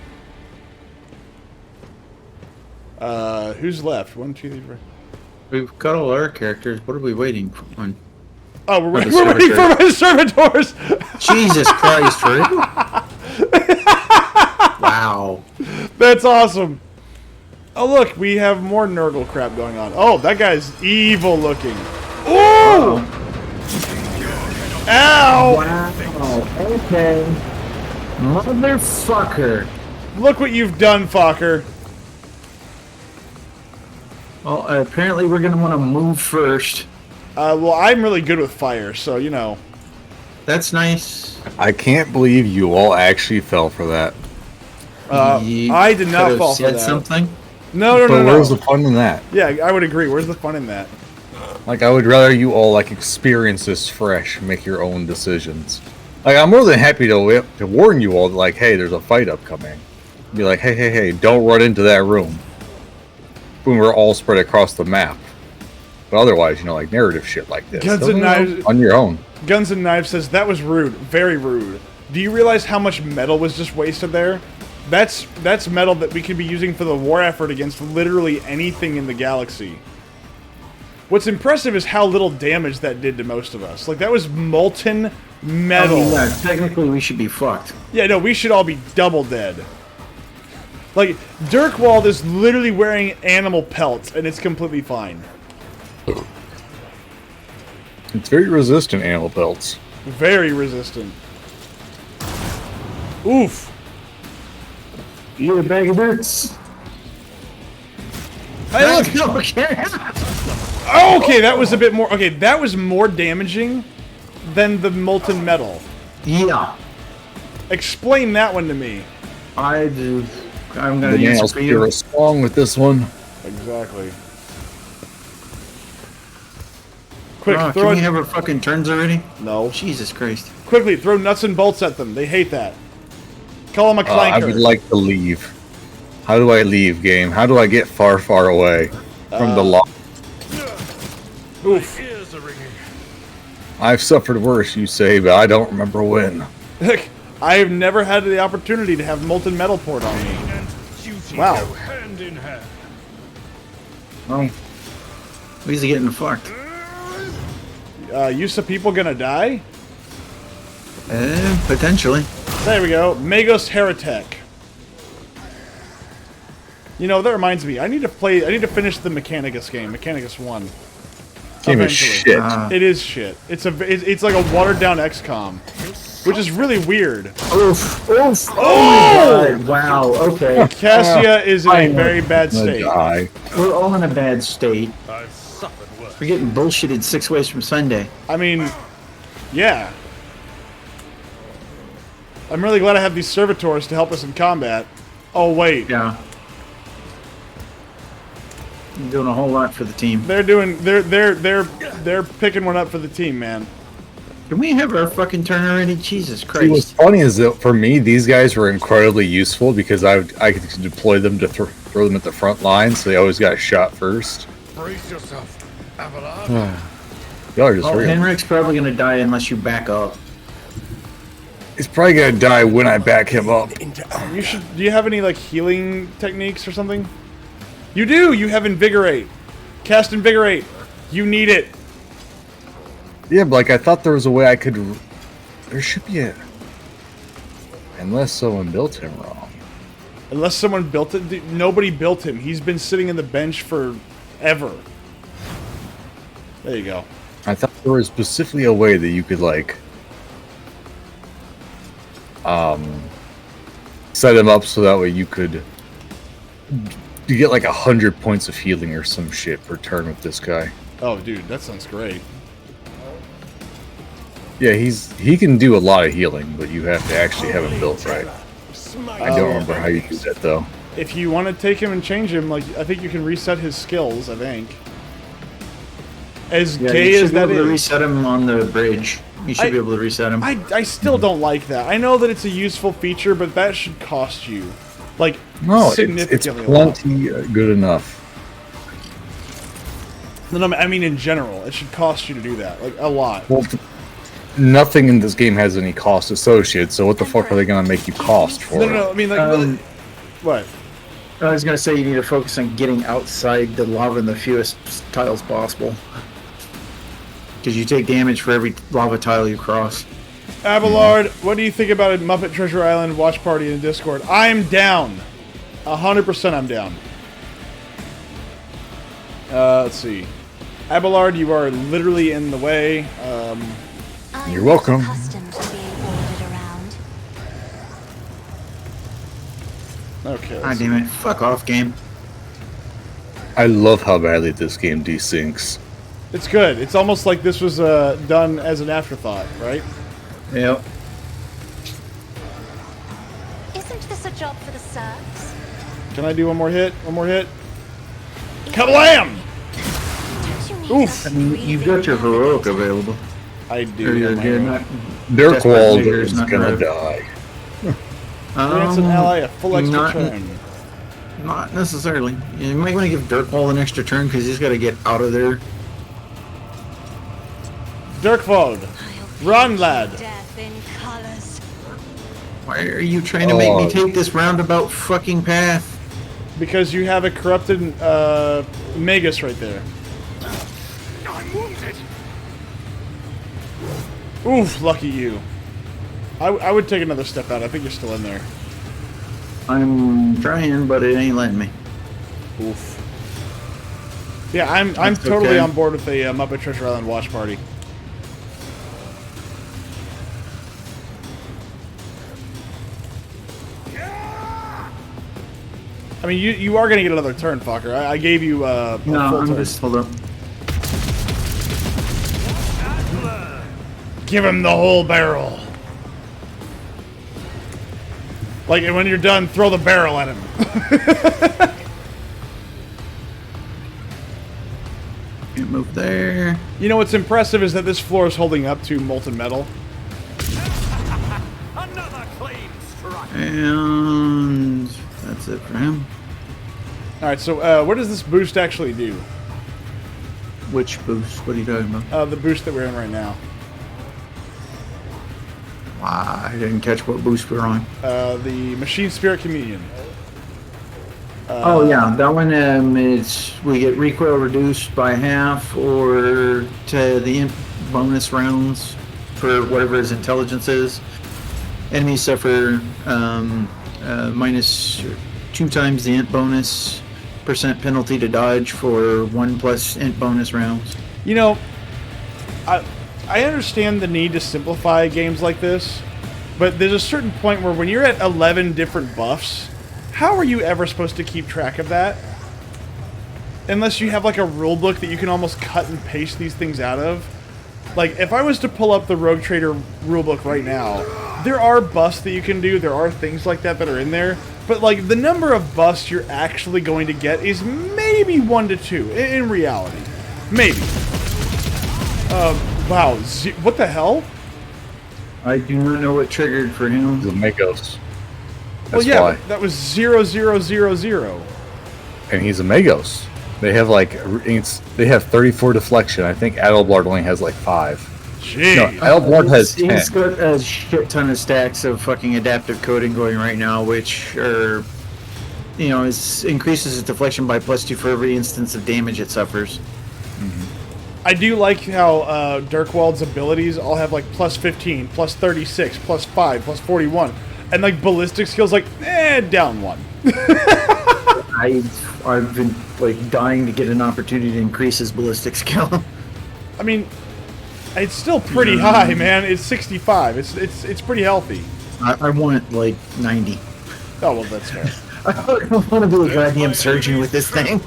Who's left? 1, 2, 3, 4. We've got all our characters. What are we waiting on? Oh, we're waiting for my servitors! Jesus Christ, really? Wow. That's awesome. Oh, look, we have more Nurgle crap going on. Oh, that guy's evil looking. Ooh! Ow! Wow. Okay. Motherfucker. Look what you've done, fucker. Well, apparently we're going to want to move first. Well, I'm really good with fire, so, you know. That's nice. I can't believe you all actually fell for that. I did not fall for that. Something? No. Where's the fun in that? Yeah, I would agree. Where's the fun in that? Like, I would rather you all, like, experience this fresh, make your own decisions. Like, I'm more than happy to warn you all that, like, hey, there's a fight upcoming. Be like, hey, don't run into that room. When we're all spread across the map. But otherwise, you know, like, narrative shit like this. Guns and Knives... On your own. Guns and Knives says, that was rude. Very rude. Do you realize how much metal was just wasted there? That's metal that we could be using for the war effort against literally anything in the galaxy. What's impressive is how little damage that did to most of us. Like, that was molten metal. I mean, yeah, technically we should be fucked. Yeah, no, we should all be double dead. Like, Dirkwald is literally wearing animal pelts, and it's completely fine. It's very resistant, animal pelts. Very resistant. Oof. You're a bag of boots. Hey, look! Okay, that was a bit more... Okay, that was more damaging than the molten metal. Yeah. Explain that one to me. I'm gonna use it for you. You're strong with this one. Exactly. Quick, Can we have our fucking turns already? No. Jesus Christ. Quickly, throw nuts and bolts at them. They hate that. Call them a clanker. I would like to leave. How do I leave, game? How do I get far, far away from the law? Oof. I've suffered worse, you say, but I don't remember when. Heck, I've never had the opportunity to have molten metal poured on me. Wow. Oh. He's getting fucked. You some people gonna die? Potentially. There we go. Magos Heretic. You know, that reminds me. I need to finish the Mechanicus game. Mechanicus 1. Game is shit. It is shit. It's like a watered down XCOM. Which is really weird. Oof. Oof. Oh! My God. Wow, okay. Cassia is in a very bad state. We're all in a bad state. We're getting bullshitted 6 ways from Sunday. I mean, yeah. I'm really glad I have these servitors to help us in combat. Oh wait. Yeah. Doing a whole lot for the team. They're picking one up for the team, man. Can we have our fucking turn already? Jesus See, what's Christ. funny is that for me, these guys were incredibly useful because I could deploy them to throw them at the front line, so they always got shot first. Brace yourself, Abelard. Y'all are just real. Henrik's probably gonna die unless you back up. He's probably gonna die when I back him up. Do you have any like healing techniques or something? You do. You have invigorate. Cast invigorate. You need it. Yeah, but like I thought there was a way I could. There should be a. Unless someone built him wrong. Unless someone built it. Dude, nobody built him. He's been sitting in the bench forever. There you go. I thought there was specifically a way that you could like. Set him up so that way you could. You get like 100 points of healing or some shit per turn with this guy. Oh, dude, that sounds great. Yeah, he can do a lot of healing, but you have to actually have him built right. I don't remember how you do that though. If you want to take him and change him, like I think you can reset his skills. I think. As gay you should as be that able to is, reset him on the bridge. You should be able to reset him. I still don't like that. I know that it's a useful feature, but that should cost you, like, No, it's significantly a lot. plenty good enough. No, I mean in general, it should cost you to do that, like a lot. Well, nothing in this game has any cost associated, so what the fuck are they gonna make you cost for? No. I mean, like, what? I was gonna say you need to focus on getting outside the lava in the fewest tiles possible. Because you take damage for every lava tile you cross. Abelard, what do you think about a Muppet Treasure Island watch party in Discord? I'm down. 100% I'm down. Let's see. Abelard, you are literally in the way. You're welcome. Accustomed to being ordered around. Okay. God damn it. Fuck off, game. I love how badly this game desyncs. It's good. It's almost like this was done as an afterthought, right? Yep. Isn't this a job for the serfs? Can I do one more hit? One more hit? Kablam! Don't you need Oof. us I mean, you've got your heroic available. I Or do. your- have my your own. not- Dirkwald Desperate is not gonna rev. die. Grants an ally a full extra not- turn. Not necessarily. You might want to give Dirkwall an extra turn because he's got to get out of there. Dirkvold, run, lad. Death in colors. Why are you trying to make me take this roundabout fucking path? Because you have a corrupted Magus right there. I'm wounded. Oof, lucky you. I would take another step out. I think you're still in there. I'm trying, but it ain't letting me. Oof. Yeah, I'm That's totally okay. on board with the Muppet Treasure Island watch party. I mean, you are gonna get another turn, fucker. I gave you a No, full I'm turn. just hold up. Give him the whole barrel. Like, and when you're done, throw the barrel at him. Can't move there. You know what's impressive is that this floor is holding up to molten metal. Another clean strike. And that's it for him. All right, so what does this boost actually do? Which boost? What are you talking about? The boost that we're in right now. I didn't catch what boost we're on. The Machine Spirit Communion. Oh yeah, that one is we get recoil reduced by half, or to the imp bonus rounds for whatever his intelligence is. Enemies suffer minus 2 times the int bonus % penalty to dodge for 1+ int bonus rounds. You know, I understand the need to simplify games like this, but there's a certain point where when you're at 11 different buffs, how are you ever supposed to keep track of that? Unless you have like a rule book that you can almost cut and paste these things out of. Like, if I was to pull up the Rogue Trader rulebook right now, there are busts that you can do. There are things like that are in there. But, like, the number of busts you're actually going to get is maybe 1 to 2 in reality. Maybe. Wow. What the hell? I do not know what triggered for him. The Magos. Well, That's yeah, why. that was 0, 0, 0, 0. And he's a Magos. They have like they have 34 deflection. I think Adelblard only has like 5. Jeez. No, Adelblard has 10. He's got a shit ton of stacks of fucking adaptive coding going right now, which are, you know, increases its deflection by +2 for every instance of damage it suffers. I do like how Dirkwald's abilities all have like +15, +36, +5, +41, and like ballistic skills like down 1. I've been like dying to get an opportunity to increase his ballistic skill. I mean, it's still pretty high, man. It's 65. It's pretty healthy. I want like 90. Oh well, that's fair. I don't want to be a goddamn surgeon with this thing.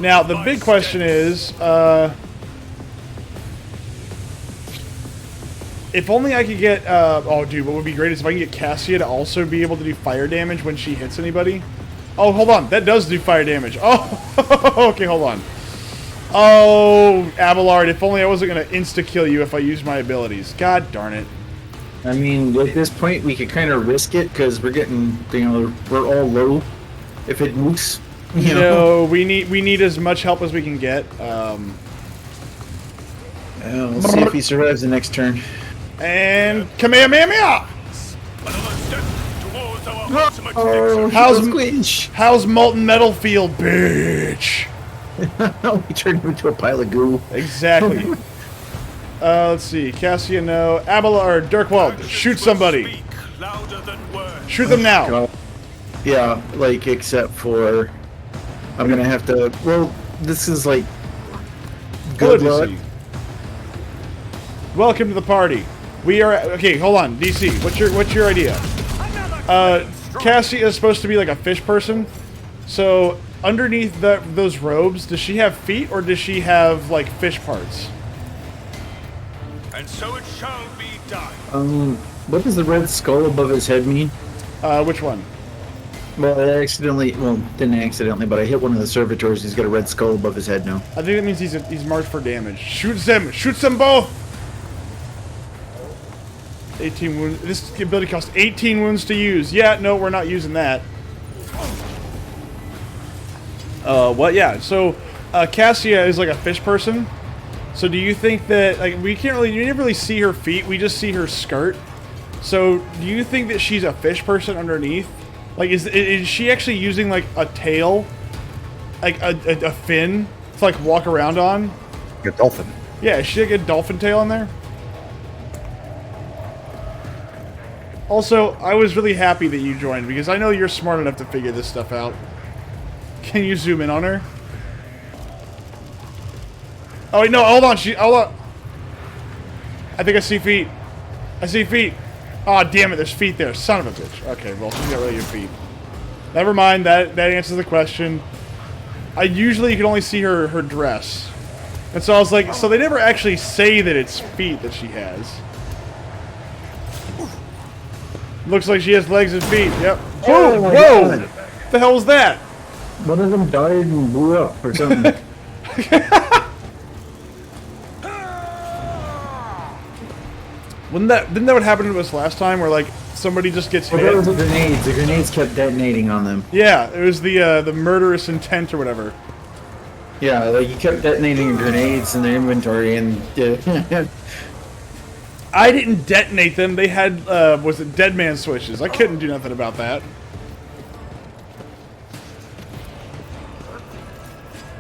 Now the big question is, if only I could get. Oh, dude, what would be great is if I can get Cassia to also be able to do fire damage when she hits anybody. Oh, hold on. That does do fire damage. Oh, okay, hold on. Oh, Abelard, if only I wasn't going to insta-kill you if I used my abilities. God darn it. I mean, at this point, we could kind of risk it because we're getting, you know, we're all low. If it nukes, you know. No, we need as much help as we can get. We'll see if he survives the next turn. And Kamehameha! Oh, How's Molten Metal feel, bitch? We turned him into a pile of goo. Exactly. Let's see. Cassia, no. Abelard, Dirkwald, shoot somebody. Shoot them now. God. Yeah, like, except for... I'm gonna have to... Well, this is like... Good luck. Welcome to the party. We are... Okay, hold on. DC, what's your idea? Cassie is supposed to be like a fish person. So, underneath those robes, does she have feet or does she have, like, fish parts? And so it shall be done. What does the red skull above his head mean? Which one? Well, didn't accidentally, but I hit one of the servitors. He's got a red skull above his head now. I think that means he's marked for damage. Shoots them both! 18 wounds. This ability costs 18 wounds to use. Yeah, no, we're not using that. What? Yeah, so Cassia is like a fish person. So do you think that, like, you never really see her feet, we just see her skirt. So do you think that she's a fish person underneath? Like, is she actually using, like, a tail? Like, a fin to, like, walk around on? Like a dolphin. Yeah, is she like a dolphin tail in there? Also, I was really happy that you joined because I know you're smart enough to figure this stuff out. Can you zoom in on her? Oh wait, no, hold on. Hold on. I think I see feet. I see feet. Aw, oh, damn it, there's feet there. Son of a bitch. Okay, well, she's got rid of your feet. Never mind, that answers the question. Usually you can only see her dress. And so I was like, so they never actually say that it's feet that she has. Looks like she has legs and feet. Yep. Oh, Whoa! my Whoa! God. The hell was that? One of them died and blew up or something. Didn't that what happened to us last time, where like somebody just gets Well, hit? those are grenades. The grenades kept detonating on them. Yeah, it was the murderous intent or whatever. Yeah, like you kept detonating grenades in their inventory, and I didn't detonate them. They had was it dead man switches? I couldn't do nothing about that.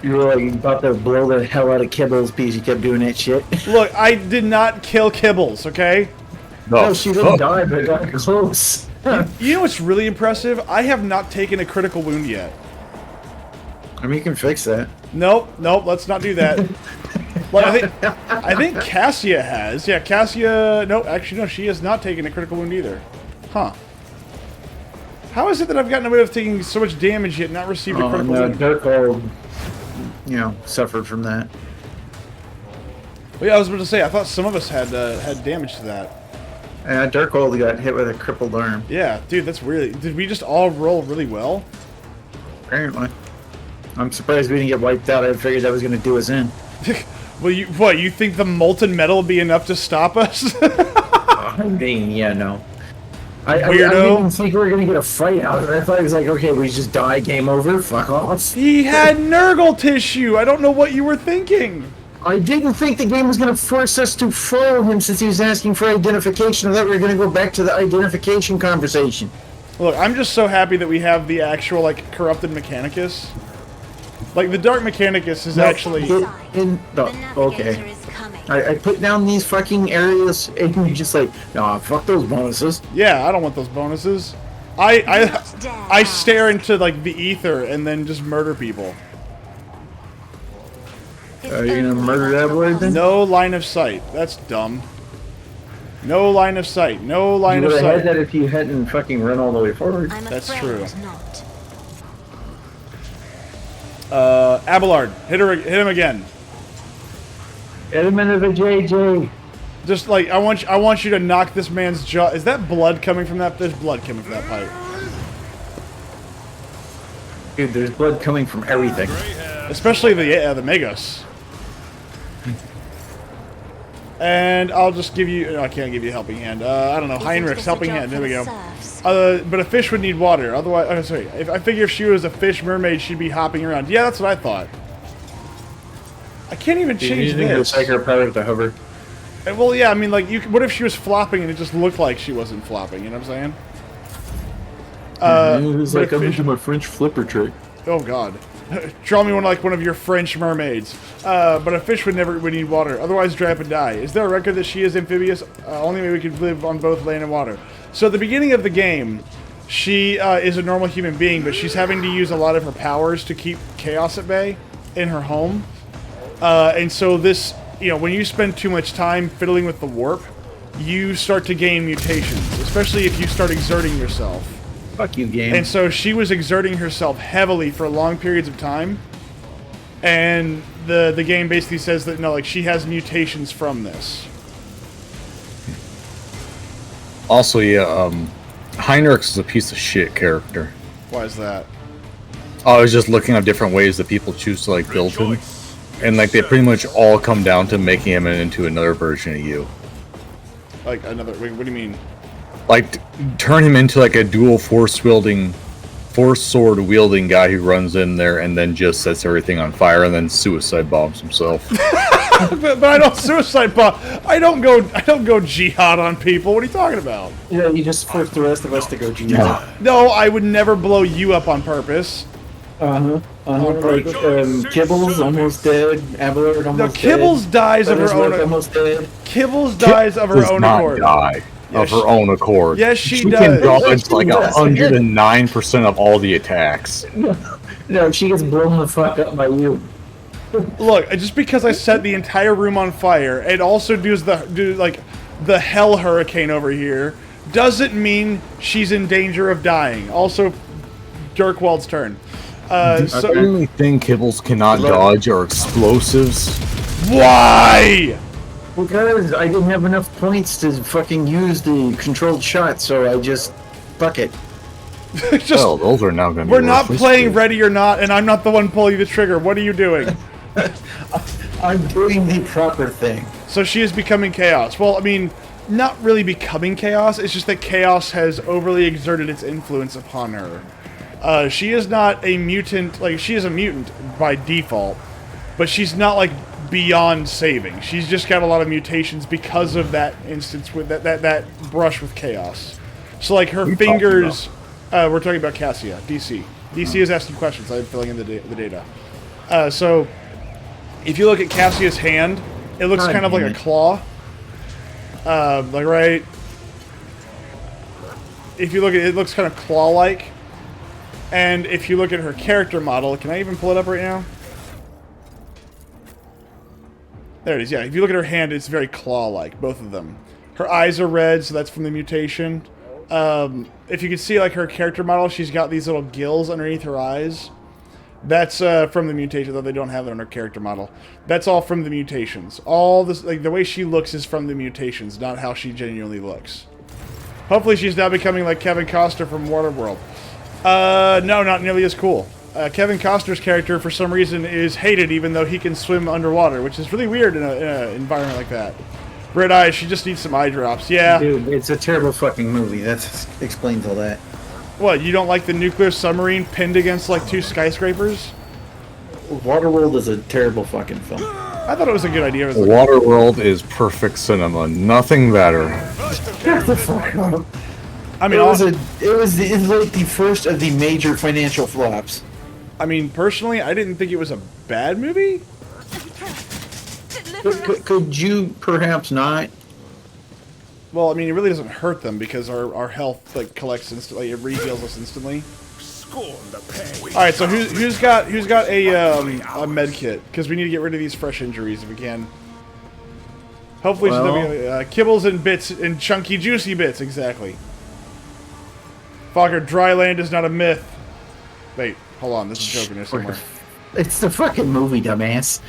you were like about to blow the hell out of Kibbles because you kept doing that shit. Look, I did not kill Kibbles. Okay. No, she didn't die, but got close. You know what's really impressive? I have not taken a critical wound yet. I mean, you can fix that. Nope. Let's not do that. Well, I think Cassia has. Yeah, Cassia. No, actually, no. She has not taken a critical wound either. Huh. How is it that I've gotten away with taking so much damage yet not received a critical wound? Dirk suffered from that. Well, yeah, I was about to say. I thought some of us had damage to that. Darkhold got hit with a crippled arm. Yeah, dude, that's really... Did we just all roll really well? Apparently. I'm surprised we didn't get wiped out. I figured that was going to do us in. Well, you think the molten metal will be enough to stop us? I mean, yeah, no. I didn't think we were going to get a fight out of it. I thought it was like, okay, we just die, game over, fuck off. He had Nurgle tissue! I don't know what you were thinking! I didn't think the game was going to force us to follow him since he was asking for identification. I thought we were going to go back to the identification conversation. Look, I'm just so happy that we have the actual, like, corrupted Mechanicus. Like, the Dark Mechanicus is actually... Okay. I put down these fucking areas, and you're just like, nah, fuck those bonuses. Yeah, I don't want those bonuses. I stare into, like, the ether and then just murder people. Are you gonna murder that boy then? No line of sight. That's dumb. No line of sight. No line of sight. You would have had that if you hadn't fucking run all the way forward. That's true. Abelard, hit him again. Hit him into the JJ. Just like I want you to knock this man's jaw. Is that blood coming from that? There's blood coming from that pipe. Dude, there's blood coming from everything. Especially the Megos. And I'll just give you... No, I can't give you a helping hand. I don't know. Heinrich's helping hand. There we go. But a fish would need water. Otherwise... Oh, sorry. I figure if she was a fish mermaid, she'd be hopping around. Yeah, that's what I thought. I can't even change this. You her power to hover. Well, yeah, I mean, like, what if she was flopping and it just looked like she wasn't flopping? You know what I'm saying? It was like, I'm into my French flipper trick. Oh, God. Draw me one of your French mermaids. But a fish would need water, otherwise dry up and die. Is there a record that she is amphibious? Only way we could live on both land and water. So at the beginning of the game, she is a normal human being, but she's having to use a lot of her powers to keep chaos at bay in her home. And so this, when you spend too much time fiddling with the warp, you start to gain mutations, especially if you start exerting yourself. Fuck you, game. And so she was exerting herself heavily for long periods of time. And the game basically says that, no, like, she has mutations from this. Also, yeah, Heinrichs is a piece of shit character. Why is that? I was just looking at different ways that people choose to, like, build him. And, like, they pretty much all come down to making him into another version of you. Like, another... Wait, what do you mean? Like, turn him into, like, a dual force sword wielding guy who runs in there and then just sets everything on fire and then suicide bombs himself. but I don't suicide bomb. I don't go jihad on people. What are you talking about? Yeah, you just forced the rest of us to go jihad. No, I would never blow you up on purpose. Kibbles almost dead. Abelard almost dead. Kibbles dies of her own. Almost dead. Kibbles dies of her own accord. Die of her own accord. Yes, she does. Can dodge like 109% of all the attacks. No, she gets blown the fuck up by you. Look, just because I set the entire room on fire, it also do the hell hurricane over here, doesn't mean she's in danger of dying. Also, Dirkwald's turn. The only thing Kibbles cannot dodge are explosives. Why? Because I didn't have enough points to fucking use the controlled shot, so I just... fuck it. Well, those are now going to be... We're not playing Ready or Not, and I'm not the one pulling the trigger. What are you doing? I'm doing the proper thing. So she is becoming chaos. Well, I mean, not really becoming chaos. It's just that chaos has overly exerted its influence upon her. She is not a mutant. Like, she is a mutant by default, but she's not, like, beyond saving. She's just got a lot of mutations because of that instance with that brush with chaos. So, like, her fingers... we're talking about Cassia, DC. DC is asking questions. I'm filling in the data. So, if you look at Cassia's hand, it looks kind of like a claw. Like, right... If you look at it, it looks kind of claw-like. And if you look at her character model... Can I even pull it up right now? There it is, yeah. If you look at her hand, it's very claw-like, both of them. Her eyes are red, so that's from the mutation. If you can see, like, her character model, she's got these little gills underneath her eyes. That's from the mutation, though they don't have it on her character model. That's all from the mutations. All this, like, the way she looks is from the mutations, not how she genuinely looks. Hopefully she's now becoming like Kevin Costner from Waterworld. No, not nearly as cool. Kevin Costner's character, for some reason, is hated even though he can swim underwater, which is really weird in an environment like that. Red eyes, she just needs some eye drops. Yeah. Dude, it's a terrible fucking movie. That explains all that. What, you don't like the nuclear submarine pinned against like 2 skyscrapers? Waterworld is a terrible fucking film. I thought it was a good idea. Waterworld is perfect cinema. Nothing better. Shut the fuck up. I mean, it's like the first of the major financial flops. I mean, personally, I didn't think it was a bad movie. Could you perhaps not? Well, I mean, it really doesn't hurt them because our health like collects instantly. It re-heals us instantly. All right, so who's got a med kit? Because we need to get rid of these fresh injuries if we can. Hopefully, kibbles and bits and chunky, juicy bits. Exactly. Fogger, dry land is not a myth. Wait, hold on. There's a joke in there somewhere. It's the fucking movie, dumbass.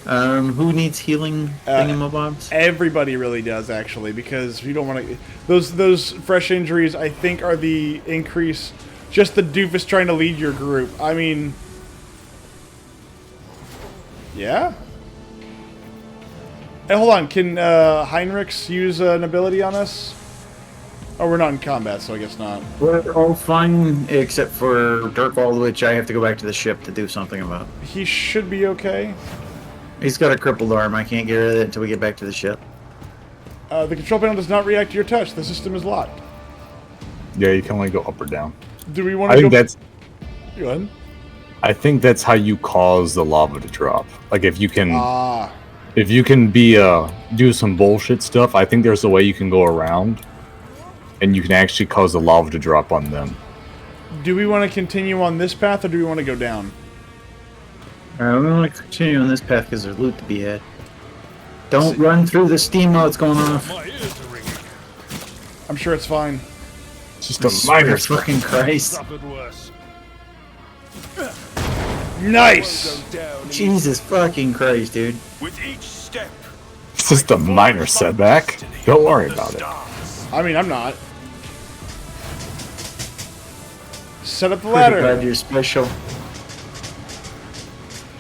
Who needs healing thingamabobs? Everybody really does, actually, because you don't want to... Those fresh injuries, I think, are the increase... Just the doofus trying to lead your group. I mean... Yeah? Hey, hold on. Can Heinrichs use an ability on us? Oh, we're not in combat, so I guess not. We're all fine, except for Dirkwald, which I have to go back to the ship to do something about. He should be okay. He's got a crippled arm. I can't get rid of it until we get back to the ship. The control panel does not react to your touch. The system is locked. Yeah, you can only go up or down. Do we want to I think that's... Go ahead. I think that's how you cause the lava to drop. Like, if you can... Ah. If you can do some bullshit stuff, I think there's a way you can go around. And you can actually cause the lava to drop on them. Do we want to continue on this path, or do we want to go down? We want to continue on this path because there's loot to be had. Don't run through the steam while it's going off. I'm sure it's fine. It's just a minor fucking Christ. Nice! Jesus fucking Christ, dude. With each step, It's just a minor setback. Don't worry about it. I mean, I'm not. Set up the ladder. Glad you're special.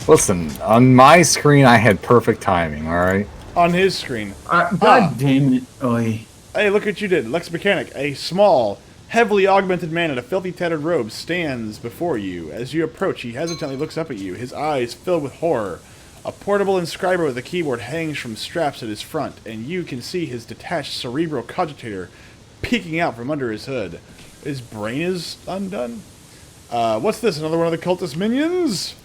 Listen, on my screen I had perfect timing, alright? On his screen. God damn it. Oy. Hey, look what you did. Lex Mechanic, a small, heavily augmented man in a filthy tattered robe stands before you. As you approach, he hesitantly looks up at you, his eyes filled with horror. A portable inscriber with a keyboard hangs from straps at his front, and you can see his detached cerebral cogitator peeking out from under his hood. His brain is undone? What's this, another one of the cultist minions?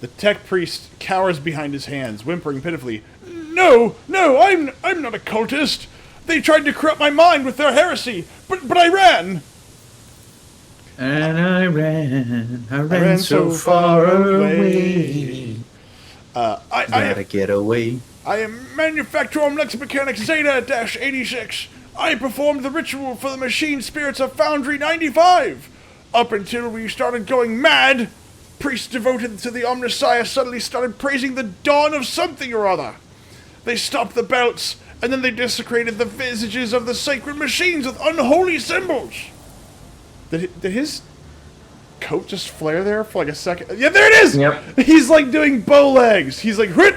The tech priest cowers behind his hands, whimpering pitifully. No, I'm not a cultist. They tried to corrupt my mind with their heresy, but I ran. And I ran so far away. I gotta get away. I am manufacturer Lex Mechanic Zeta-86. I performed the ritual for the machine spirits of Foundry 95. Up until we started going mad, priests devoted to the Omnissiah suddenly started praising the dawn of something or other. They stopped the belts, and then they desecrated the visages of the sacred machines with unholy symbols. Did his coat just flare there for like a second? Yeah, there it is! Yep. He's like doing bow legs. He's like, hit,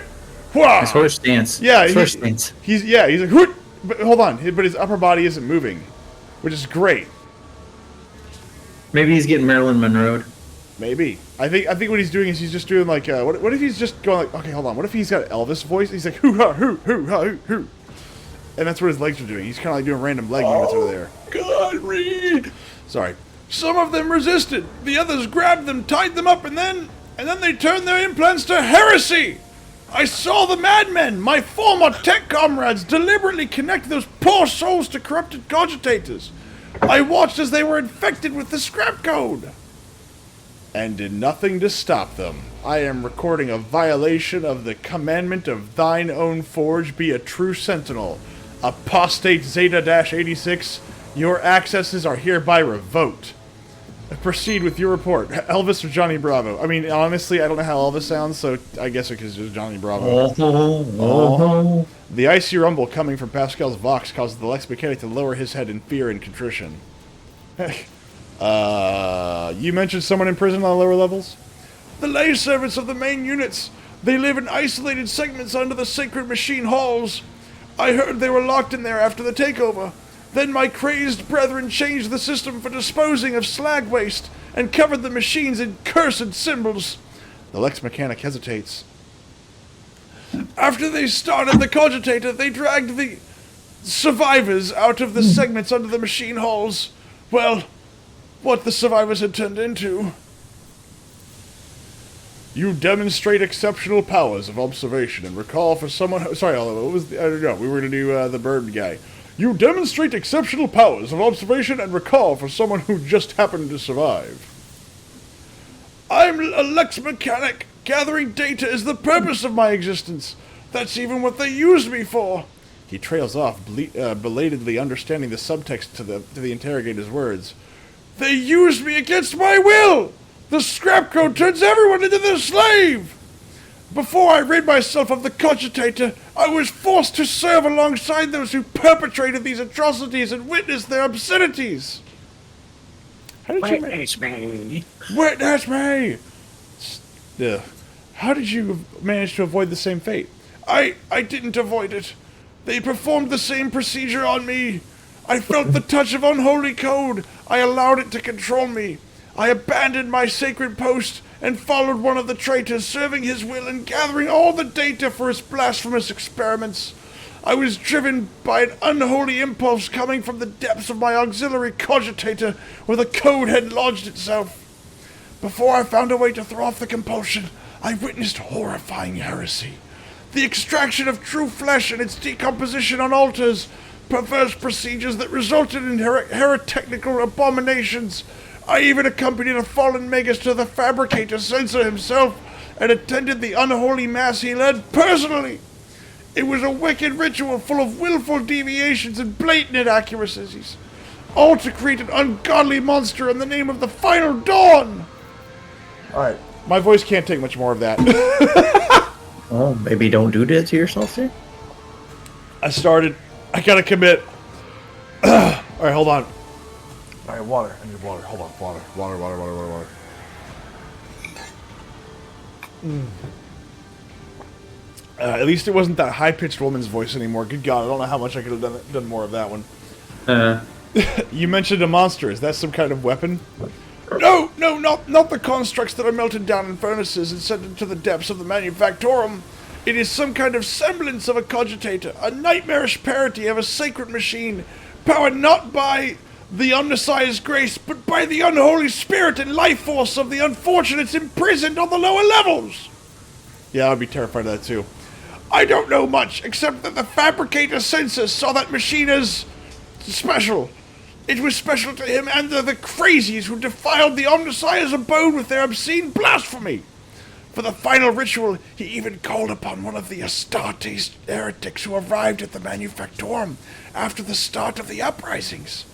wah! His horse stance. Yeah, his horse stance. He's like, hit! But hold on, but his upper body isn't moving, which is great. Maybe he's getting Marilyn Monroe. Maybe. I think what he's doing is he's just doing like what if he's just going like, okay, hold on, what if he's got Elvis voice? He's like hoo ha hoo hoo ha hoo hoo, and that's what his legs are doing. He's kind of like doing random leg movements over there. God, Reed. Sorry. Some of them resisted. The others grabbed them, tied them up, and then they turned their implants to heresy. I saw the madmen, my former tech comrades, deliberately connect those poor souls to corrupted cogitators. I watched as they were infected with the scrap code. And did nothing to stop them. I am recording a violation of the commandment of thine own forge, be a true sentinel. Apostate Zeta-86, your accesses are hereby revoked. Proceed with your report. Elvis or Johnny Bravo? I mean, honestly, I don't know how Elvis sounds, so I guess it is Johnny Bravo. Oh. The icy rumble coming from Pascal's Vox causes the Lex Mechanic to lower his head in fear and contrition. You mentioned someone in prison on the lower levels? The lay servants of the main units. They live in isolated segments under the sacred machine halls. I heard they were locked in there after the takeover. Then my crazed brethren changed the system for disposing of slag waste and covered the machines in cursed symbols. The Lex Mechanic hesitates. After they started the cogitator, they dragged the survivors out of the segments under the machine halls. Well, what the survivors had turned into. You demonstrate exceptional powers of observation and recall for someone... Sorry, Oliver, what was... I don't know, we were going to do the bird guy. You demonstrate exceptional powers of observation and recall for someone who just happened to survive. I'm a Lex Mechanic. Gathering data is the purpose of my existence. That's even what they used me for. He trails off, belatedly understanding the subtext to the interrogator's words. They used me against my will! The scrap code turns everyone into their slave! Before I rid myself of the cogitator, I was forced to serve alongside those who perpetrated these atrocities and witnessed their obscenities. How did you Witness me. Witness me! How did you manage to avoid the same fate? I didn't avoid it. They performed the same procedure on me. I felt the touch of unholy code. I allowed it to control me. I abandoned my sacred post and followed one of the traitors, serving his will and gathering all the data for his blasphemous experiments. I was driven by an unholy impulse coming from the depths of my auxiliary cogitator, where the code had lodged itself. Before I found a way to throw off the compulsion, I witnessed horrifying heresy. The extraction of true flesh and its decomposition on altars, perverse procedures that resulted in heretical abominations. I even accompanied a fallen magus to the fabricator censor himself and attended the unholy mass he led personally. It was a wicked ritual full of willful deviations and blatant inaccuracies, all to create an ungodly monster in the name of the final dawn. Alright, my voice can't take much more of that. Oh, maybe don't do that to yourself, sir. I gotta commit. Alright, hold on. Alright, water. I need water. Hold on. Water. At least it wasn't that high-pitched woman's voice anymore. Good God, I don't know how much I could have done more of that one. You mentioned a monster. Is that some kind of weapon? No, not the constructs that are melted down in furnaces and sent into the depths of the manufactorum. It is some kind of semblance of a cogitator, a nightmarish parody of a sacred machine, powered not by the Omnissiah's grace, but by the unholy spirit and life force of the unfortunates imprisoned on the lower levels. Yeah, I'd be terrified of that too. I don't know much, except that the fabricator censor saw that machine as special. It was special to him and the crazies who defiled the Omnissiah's abode with their obscene blasphemy. For the final ritual, he even called upon one of the Astartes heretics who arrived at the Manufactorum after the start of the uprisings.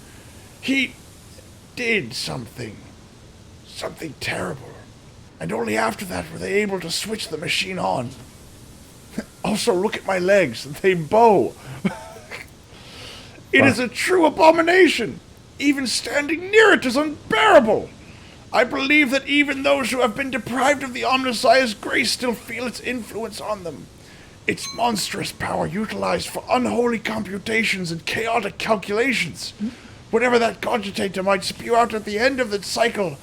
He did something terrible, and only after that were they able to switch the machine on. Also, look at my legs, they bow. It is a true abomination. Even standing near it is unbearable. I believe that even those who have been deprived of the Omnissiah's grace still feel its influence on them. Its monstrous power utilized for unholy computations and chaotic calculations. Whatever that cogitator might spew out at the end of the cycle,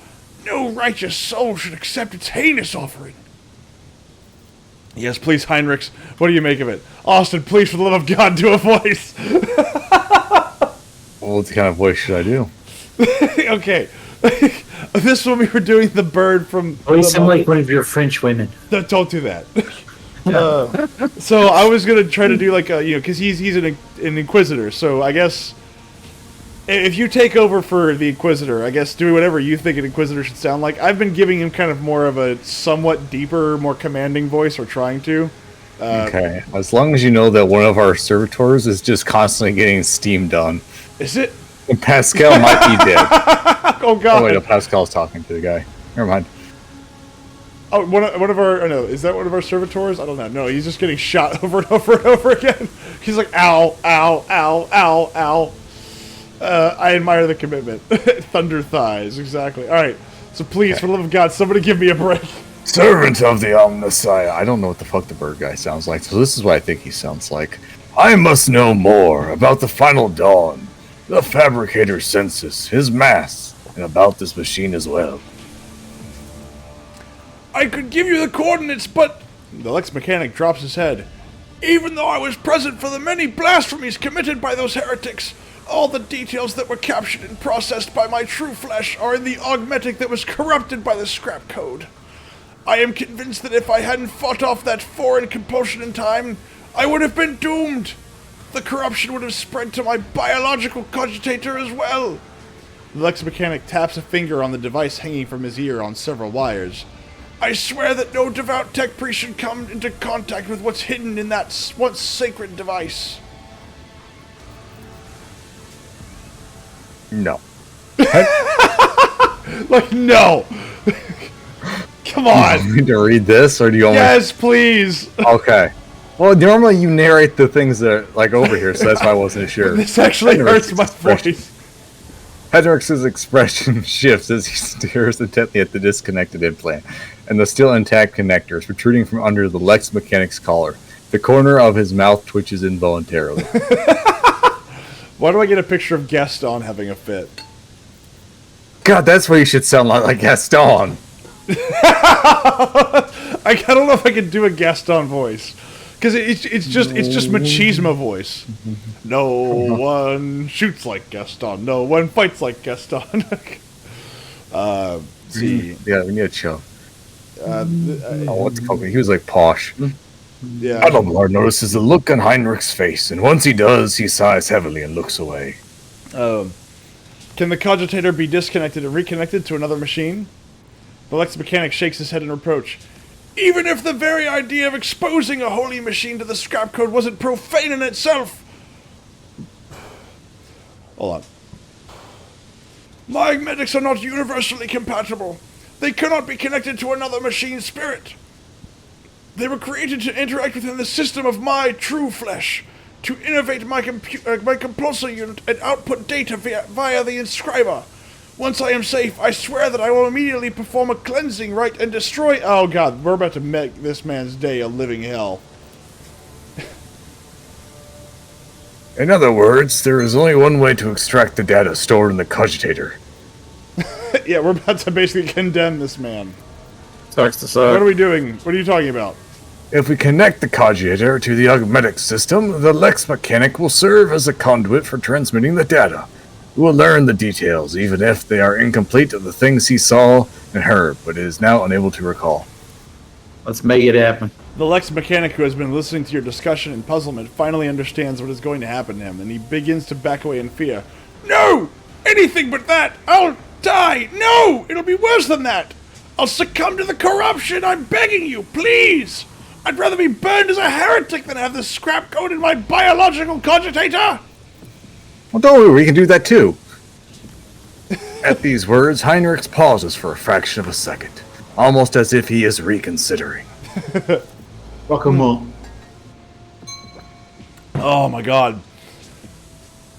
no righteous soul should accept its heinous offering. Yes, please, Heinrichs. What do you make of it? Austin, please, for the love of God, do a voice. Well, what kind of voice should I do? Okay. This one we were doing the bird from... Voice him like one of your French women. No, don't do that. So I was going to try to do like a, because he's an Inquisitor, so I guess if you take over for the Inquisitor, I guess do whatever you think an Inquisitor should sound like. I've been giving him kind of more of a somewhat deeper, more commanding voice, or trying to. Okay, as long as you know that one of our servitors is just constantly getting steam done. Is it? And Pascal might be dead. Oh god. Oh wait, no, Pascal's talking to the guy. Never mind. Oh, one of our, no, is that one of our servitors? I don't know. No, he's just getting shot over and over and over again. He's like, ow, ow, ow, ow, ow. I admire the commitment. Thunder thighs, exactly. Alright, so please, for the love of God, somebody give me a break. Servant of the Omnissiah. I don't know what the fuck the bird guy sounds like, so this is what I think he sounds like. I must know more about the final dawn, the fabricator's census, his mass, and about this machine as well. I could give you the coordinates, but... The Lex Mechanic drops his head. Even though I was present for the many blasphemies committed by those heretics, all the details that were captured and processed by my true flesh are in the augmetic that was corrupted by the scrap code. I am convinced that if I hadn't fought off that foreign compulsion in time, I would have been doomed. The corruption would have spread to my biological cogitator as well. The Lex Mechanic taps a finger on the device hanging from his ear on several wires. I swear that no devout tech priest should come into contact with what's hidden in that once sacred device. No. Like, no! Come on! Do you want me to read this, or do you want Yes, please! Okay. Well, normally you narrate the things that are, like, over here, so that's why I wasn't sure. This actually hurts my voice. Hendrix's expression shifts as he stares intently at the disconnected implant and the still intact connectors protruding from under the Lex Mechanic's collar. The corner of his mouth twitches involuntarily. Why do I get a picture of Gaston having a fit? God, that's what you should sound like Gaston. I don't know if I can do a Gaston voice. Because it's just machismo voice. No one shoots like Gaston. No one fights like Gaston. See. Yeah, we need a chill. What's it called? He was like posh. Yeah. Adelbard notices the look on Heinrich's face, and once he does, he sighs heavily and looks away. Can the cogitator be disconnected and reconnected to another machine? The Lex Mechanic shakes his head in reproach. Even if the very idea of exposing a holy machine to the scrap code wasn't profane in itself. Hold on. My augmetics are not universally compatible. They cannot be connected to another machine's spirit. They were created to interact within the system of my true flesh, to innovate my compulsor unit and output data via the inscriber. Once I am safe, I swear that I will immediately perform a cleansing rite and destroy... Oh god, we're about to make this man's day a living hell. In other words, there is only one way to extract the data stored in the cogitator. Yeah, we're about to basically condemn this man. Sucks to suck. What are we doing? What are you talking about? If we connect the cogitator to the augmetic system, the Lex Mechanic will serve as a conduit for transmitting the data. We will learn the details, even if they are incomplete, of the things he saw and heard, but is now unable to recall. Let's make it happen. The Lex Mechanic, who has been listening to your discussion in puzzlement, finally understands what is going to happen to him, and he begins to back away in fear. No! Anything but that! I'll die! No! It'll be worse than that! I'll succumb to the corruption! I'm begging you, please! I'd rather be burned as a heretic than have this scrap code in my biological cogitator! Well, don't worry, we can do that too. At these words, Heinrich pauses for a fraction of a second, almost as if he is reconsidering. Welcome on. Oh my god.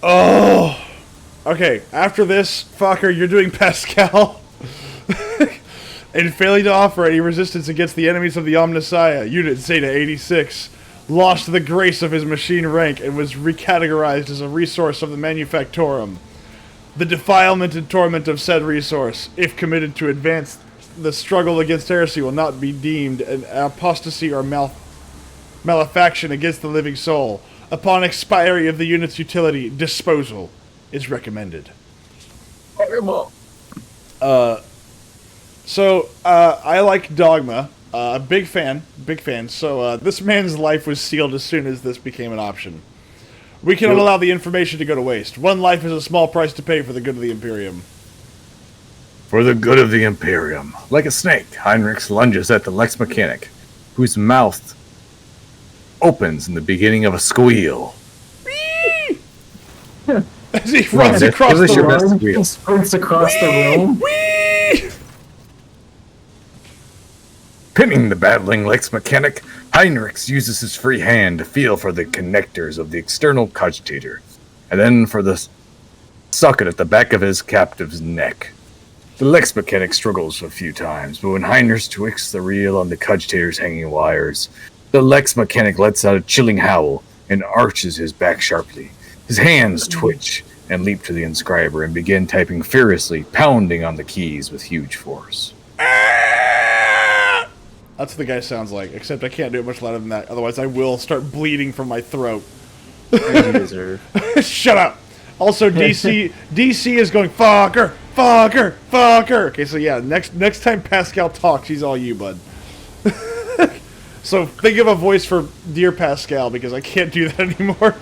Oh! Okay, after this, fucker, you're doing Pascal. In failing to offer any resistance against the enemies of the Omnissiah, Unit Zeta 86 lost the grace of his machine rank and was recategorized as a resource of the Manufactorum. The defilement and torment of said resource, if committed to advance the struggle against heresy, will not be deemed an apostasy or malefaction against the living soul. Upon expiry of the unit's utility, disposal is recommended. So, I like Dogma. Big fan. So, this man's life was sealed as soon as this became an option. We cannot allow the information to go to waste. One life is a small price to pay for the good of the Imperium. For the good of the Imperium. Like a snake, Heinrich lunges at the Lex Mechanic, whose mouth opens in the beginning of a squeal. As he Come on, runs Dick, across give us the your room. best wheel. He sprints across the room. Whee! Pinning the battling Lex mechanic, Heinrichs uses his free hand to feel for the connectors of the external cogitator, and then for the socket at the back of his captive's neck. The Lex mechanic struggles a few times, but when Heinrichs twists the reel on the cogitator's hanging wires, the Lex mechanic lets out a chilling howl and arches his back sharply. His hands twitch and leap to the inscriber and begin typing furiously, pounding on the keys with huge force. That's what the guy sounds like, except I can't do it much louder than that. Otherwise, I will start bleeding from my throat. As you deserve. Shut up! Also, DC is going, fucker, fucker, fucker. Okay, so yeah, next time Pascal talks, he's all you, bud. So think of a voice for Dear Pascal, because I can't do that anymore.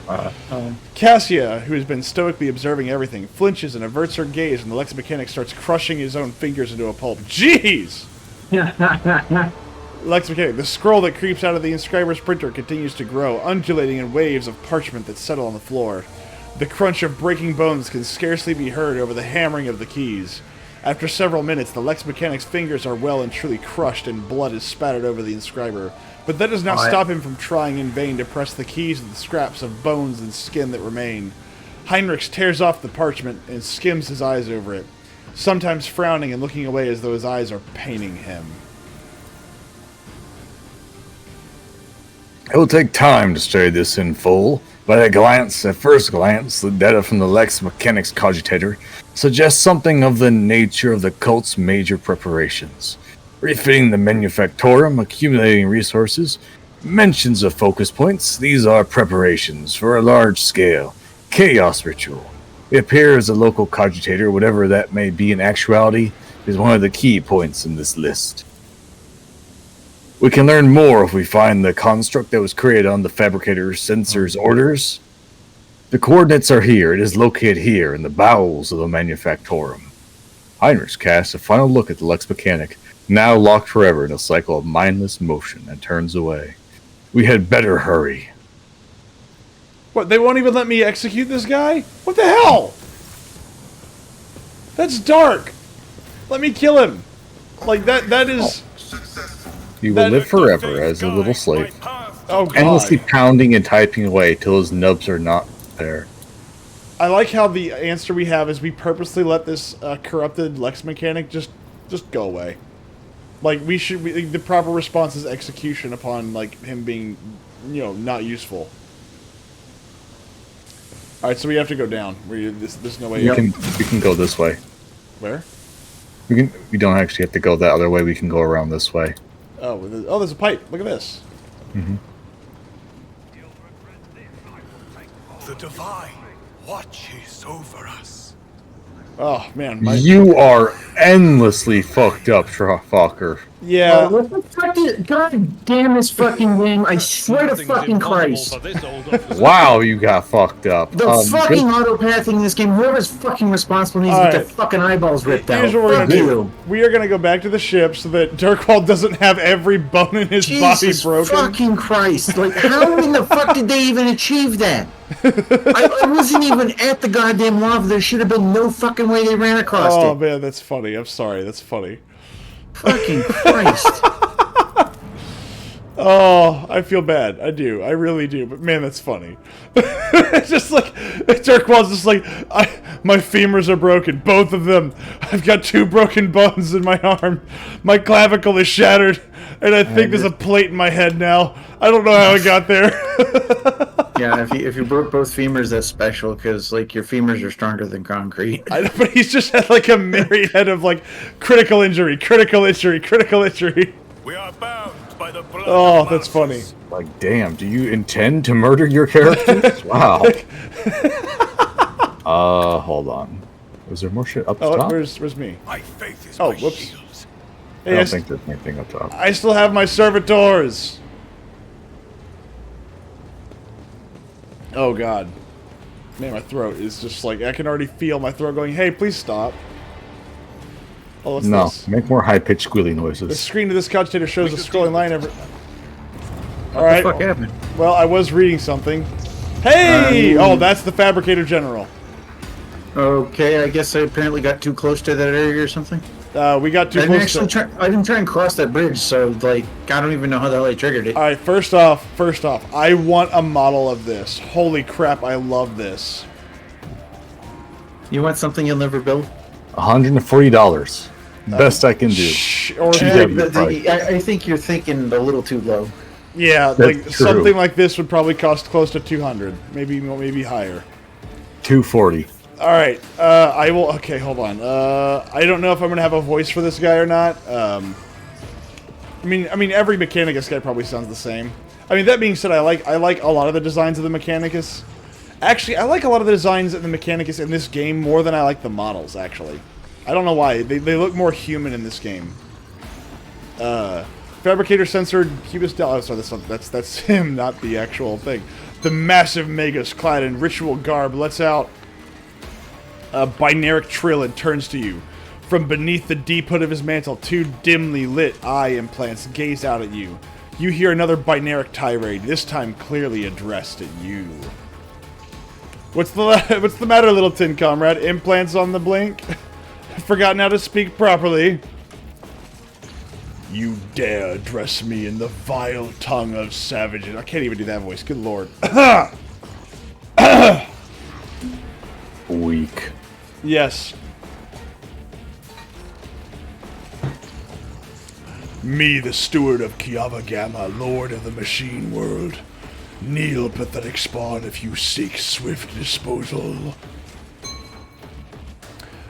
Cassia, who has been stoically observing everything, flinches and averts her gaze when the Lex mechanic starts crushing his own fingers into a pulp. Jeez! Lex mechanic, the scroll that creeps out of the inscriber's printer continues to grow, undulating in waves of parchment that settle on the floor. The crunch of breaking bones can scarcely be heard over the hammering of the keys. After several minutes, the Lex mechanic's fingers are well and truly crushed and blood is spattered over the inscriber. But that does not stop him from trying in vain to press the keys with the scraps of bones and skin that remain. Heinrichs tears off the parchment and skims his eyes over it, sometimes frowning and looking away as though his eyes are paining him. It will take time to study this in full, but at first glance, the data from the Lex Mechanic's cogitator suggests something of the nature of the cult's major preparations. Refitting the Manufactorum, accumulating resources, mentions of focus points, these are preparations for a large-scale chaos ritual. It appears the local cogitator, whatever that may be in actuality, is one of the key points in this list. We can learn more if we find the construct that was created on the fabricator's sensor's orders. The coordinates are here. It is located here in the bowels of the Manufactorum. Heinrichs casts a final look at the Lex Mechanic, now locked forever in a cycle of mindless motion, and turns away. We had better hurry. What, they won't even let me execute this guy? What the hell? That's dark. Let me kill him. Like, that is... You will live forever as a little slave, Oh, God. endlessly pounding and typing away till his nubs are not there. I like how the answer we have is we purposely let this corrupted Lex mechanic just go away. Like, the proper response is execution upon, like, him being, not useful. Alright, so we have to go down. There's no way... We can go this way. Where? We don't actually have to go that other way. We can go around this way. Oh, there's a pipe. Look at this. Mm-hmm. The Divine watches over us. Oh, man. You are endlessly fucked up, Trafalgar. Yeah. What the fuck God damn this fucking game, I swear to fucking Christ. Wow, you got fucked up. The fucking autopathing in this game, whoever's fucking responsible needs to get their fucking eyeballs ripped out. Here's what we're Fuck gonna do. you. We are gonna go back to the ship so that Dirkwald doesn't have every bone in his body Jesus broken. fucking Christ. Like, how in the fuck did they even achieve that? I wasn't even at the goddamn lava. There should have been no fucking way they ran across Oh, it. man, that's funny. I'm sorry. That's funny. Fucking Christ. Oh, I feel bad. I do. I really do. But man, that's funny. It's just like Dirkwald's just like, my femurs are broken, both of them. I've got 2 broken bones in my arm. My clavicle is shattered, and I think there's a plate in my head now. I don't know how I got there. Yeah, if you broke both femurs, that's special, because, like, your femurs are stronger than concrete. I know, but he's just had like a myriad of like critical injury, critical injury, critical injury. We are bound by the blood. Oh, that's funny. Like, damn, do you intend to murder your characters? Wow. Hold on. Was there more shit up top? Where's me? My faith is Oh, my whoops. shield. I Hey, don't think there's anything up top. I still have my servitors. Oh God, man, my throat is just like I can already feel my throat going. Hey, please stop. Oh, what's No, this? make more high-pitched squealy The noises. screen of this cogitator shows a scrolling line every. All What right. the fuck happened? Well, I was reading something. Hey! Oh, that's the Fabricator General. Okay, I guess I apparently got too close to that area or something. We got too close to... I didn't try and cross that bridge, so, like, I don't even know how the hell I triggered it. Alright, first off, I want a model of this. Holy crap, I love this. You want something you'll never build? $140. Best I can do. I think you're thinking a little too low. Yeah, That's like true. something like this would probably cost close to 200, maybe higher. 240. All right, I will. Okay, hold on. I don't know if I'm gonna have a voice for this guy or not. I mean, every Mechanicus guy probably sounds the same. I mean, that being said, I like a lot of the designs of the Mechanicus. Actually, I like a lot of the designs of the Mechanicus in this game more than I like the models. Actually, I don't know why. They look more human in this game. Fabricator censored Cubist Del. Oh, sorry, that's him, not the actual thing. The massive Magus clad in ritual garb lets out a binaric trill and turns to you. From beneath the deep hood of his mantle, two dimly lit eye implants gaze out at you. You hear another binaric tirade, this time clearly addressed at you. What's the matter, little tin comrade? Implants on the blink? Forgotten how to speak properly? You dare address me in the vile tongue of savages. I can't even do that voice, good lord. Weak. Yes. Me, the steward of Kiava Gamma, lord of the machine world. Kneel, pathetic spawn, if you seek swift disposal.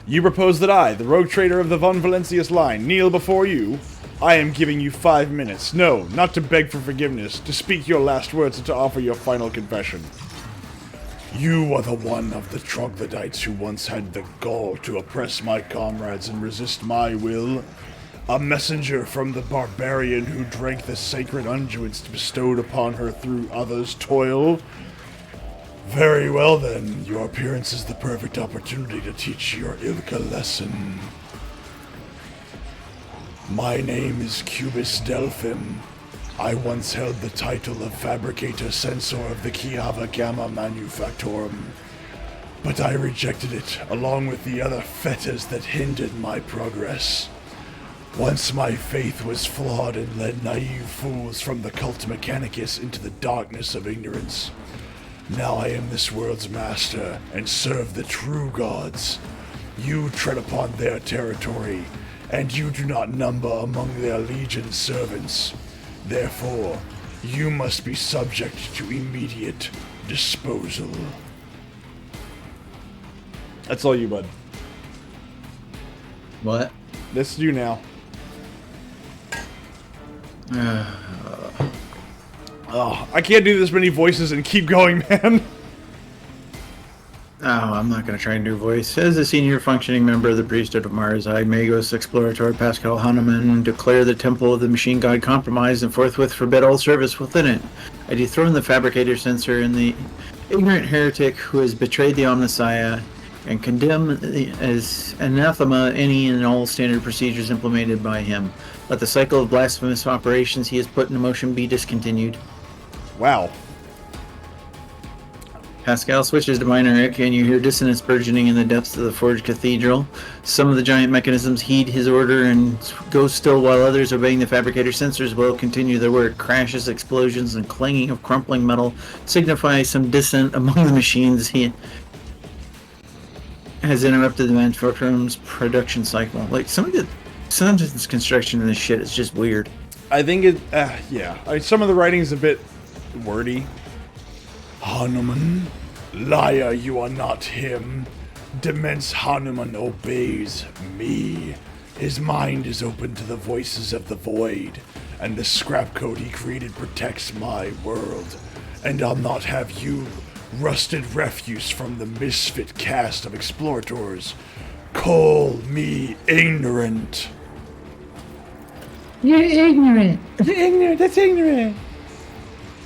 You propose that I, the rogue trader of the Von Valencius line, kneel before you. I am giving you 5 minutes. No, not to beg for forgiveness, to speak your last words and to offer your final confession. You are the one of the troglodytes who once had the gall to oppress my comrades and resist my will. A messenger from the barbarian who drank the sacred unguents bestowed upon her through others' toil. Very well then, your appearance is the perfect opportunity to teach your ilk a lesson. My name is Cubis Delphim. I once held the title of Fabricator Censor of the Kiava Gamma Manufactorum, but I rejected it along with the other fetters that hindered my progress. Once my faith was flawed and led naive fools from the cult Mechanicus into the darkness of ignorance. Now I am this world's master and serve the true gods. You tread upon their territory, and you do not number among their legion servants. Therefore, you must be subject to immediate disposal. That's all you, bud. What? This is you now. Oh, I can't do this many voices and keep going, man. Oh, I'm not going to try and do voice. As a senior functioning member of the Priesthood of Mars, I, Magos Explorator Pascal Hahnemann, declare the Temple of the Machine God compromised and forthwith forbid all service within it. I dethrone the Fabricator Censor and the ignorant heretic who has betrayed the Omnissiah, and condemn as anathema any and all standard procedures implemented by him. Let the cycle of blasphemous operations he has put into motion be discontinued. Wow. Pascal switches to binaric, and you hear dissonance burgeoning in the depths of the Forged Cathedral. Some of the giant mechanisms heed his order and go still, while others, obeying the Fabricator Censors, will continue their work. Crashes, explosions, and clanging of crumpling metal signify some dissent among the machines. He has interrupted the manufacturer's production cycle. Like, some of the sentence construction in this shit is just weird. I think it, yeah. Some of the writing is a bit wordy. Hanuman, liar, you are not him. Demence Hanuman obeys me. His mind is open to the voices of the void, and the scrap code he created protects my world. And I'll not have you, rusted refuse from the misfit caste of explorators, call me ignorant. You're ignorant. Ignorant, that's ignorant.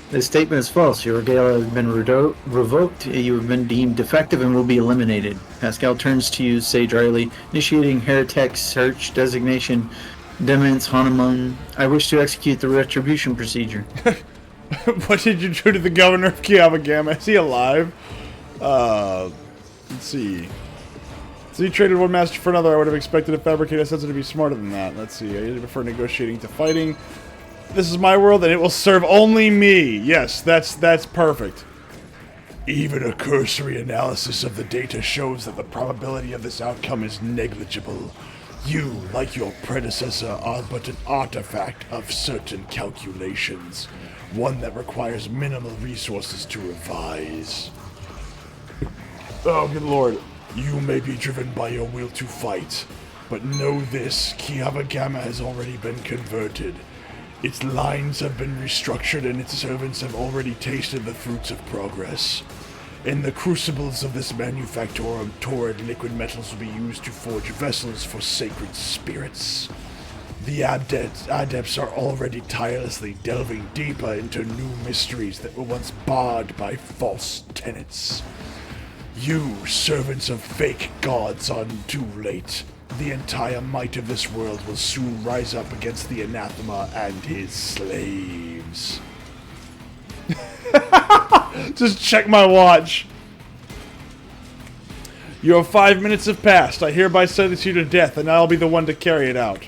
This statement is false. Your regale has been revoked. You have been deemed defective and will be eliminated. Pascal turns to you, say dryly, initiating heretic search designation. Demence Hanuman. I wish to execute the retribution procedure. What did you do to the governor of Kiava Gamma? Is he alive? Let's see. So you traded one master for another. I would have expected a fabricated sensor to be smarter than that. Let's see. I prefer negotiating to fighting. This is my world, and it will serve only me. Yes, that's perfect. Even a cursory analysis of the data shows that the probability of this outcome is negligible. You, like your predecessor, are but an artifact of certain calculations. One that requires minimal resources to revise. Oh, good lord. You may be driven by your will to fight, but know this, Kiava Gamma has already been converted. Its lines have been restructured and its servants have already tasted the fruits of progress. In the crucibles of this manufactorum, torrid liquid metals will be used to forge vessels for sacred spirits. The adepts are already tirelessly delving deeper into new mysteries that were once barred by false tenets. You, servants of fake gods, are too late. The entire might of this world will soon rise up against the anathema and his slaves. Just check my watch. Your 5 minutes have passed. I hereby sentence you to death, and I'll be the one to carry it out.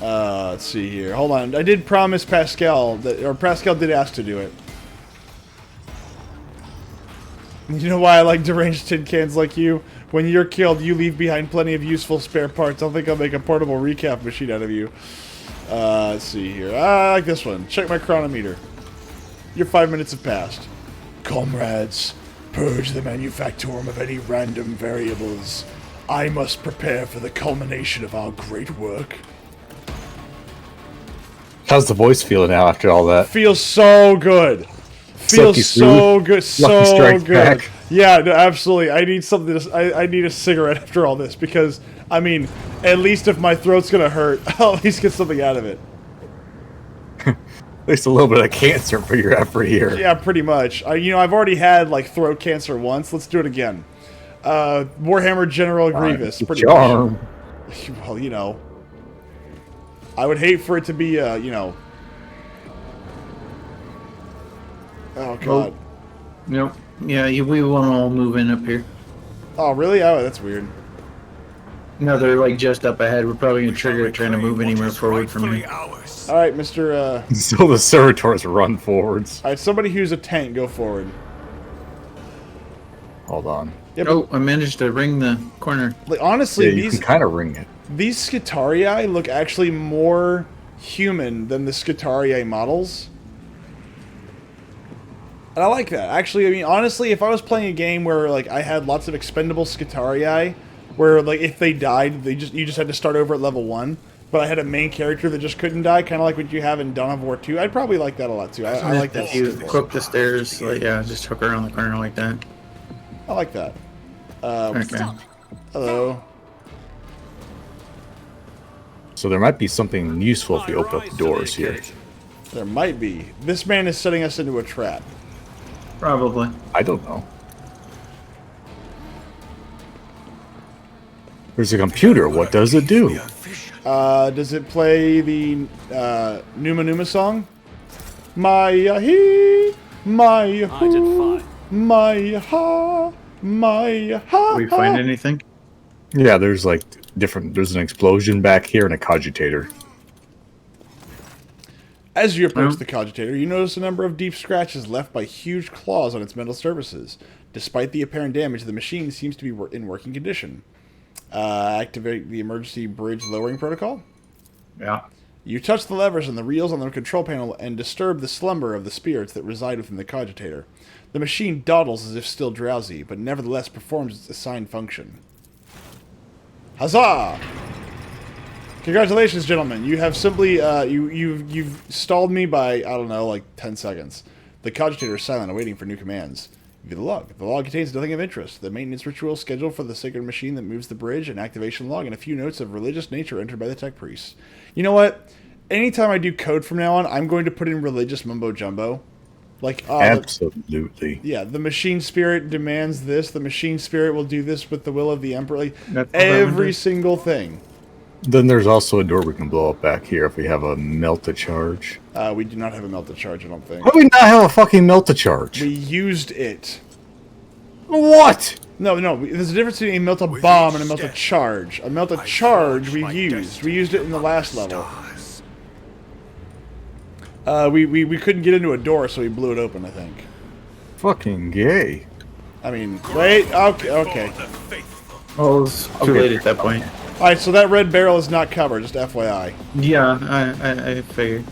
Let's see here. Hold on. I did promise Pascal that, or Pascal did ask to do it. You know why I like deranged tin cans like you? When you're killed, you leave behind plenty of useful spare parts. I think I'll make a portable recap machine out of you. Let's see here. I like this one. Check my chronometer. Your 5 minutes have passed. Comrades, purge the manufactorum of any random variables. I must prepare for the culmination of our great work. How's the voice feeling now after all that? Feels so good. Feels so good. So good. Back. Yeah, no, absolutely. I need something. I need a cigarette after all this because, I mean, at least if my throat's gonna hurt, I'll at least get something out of it. At least a little bit of cancer for your effort here. Yeah, pretty much. I've already had like throat cancer once. Let's do it again. Warhammer General Grievous. Pretty charm. much. Well, I would hate for it to be, Oh god. Oh. Nope. Yeah, we won't all move in up here. Oh really? Oh, that's weird. No, they're like just up ahead. We're probably gonna trigger it trying to move anywhere forward from here. All right, Mr. So the servitors run forwards. All right, somebody who's a tank, go forward. Hold on. Yep. Oh, I managed to ring the corner. Like, honestly, yeah, you can kind of ring it. These Skitarii look actually more human than the Skitarii models. And I like that. Actually, I mean, honestly, if I was playing a game where like I had lots of expendable Skitarii, where like if they died, you just had to start over at level 1, but I had a main character that just couldn't die, kind of like what you have in Dawn of War 2, I'd probably like that a lot too. I like that. If you clip the stairs, like, yeah, just hook around the corner like that. I like that. Okay. Hello. So there might be something useful if we open up the doors here. There might be. This man is setting us into a trap. Probably. I don't know. There's a computer. What does it do? Does it play the Numa Numa song? My-ya-hee, my-ya-hoo, my-ya-ha, my-ya-ha. Did we find anything? Yeah, there's like there's an explosion back here and a cogitator. As you approach the cogitator, you notice a number of deep scratches left by huge claws on its metal surfaces. Despite the apparent damage, the machine seems to be in working condition. Activate the emergency bridge lowering protocol. Yeah. You touch the levers and the reels on the control panel and disturb the slumber of the spirits that reside within the cogitator. The machine dawdles as if still drowsy, but nevertheless performs its assigned function. Huzzah! Congratulations, gentlemen. You have simply, you've stalled me by, I don't know, like 10 seconds. The cogitator is silent, awaiting for new commands. View the log. The log contains nothing of interest. The maintenance ritual scheduled for the sacred machine that moves the bridge, an activation log, and a few notes of religious nature entered by the tech priest. You know what? Anytime I do code from now on, I'm going to put in religious mumbo-jumbo. Like, absolutely. The machine spirit demands this. The machine spirit will do this with the will of the emperor. Like, every single thing. Then there's also a door we can blow up back here if we have a melt-a-charge. We do not have a melt-a-charge, I don't think. Why do we not have a fucking melt-a-charge? We used it. What? No. There's a difference between a melt a bomb and a melt a charge. A melt a charge we used. We used it in the last level. We couldn't get into a door, so we blew it open, I think. Fucking gay. I mean, wait, okay. Oh, it was too late at that point. Alright, so that red barrel is not covered, just FYI. Yeah, I figured.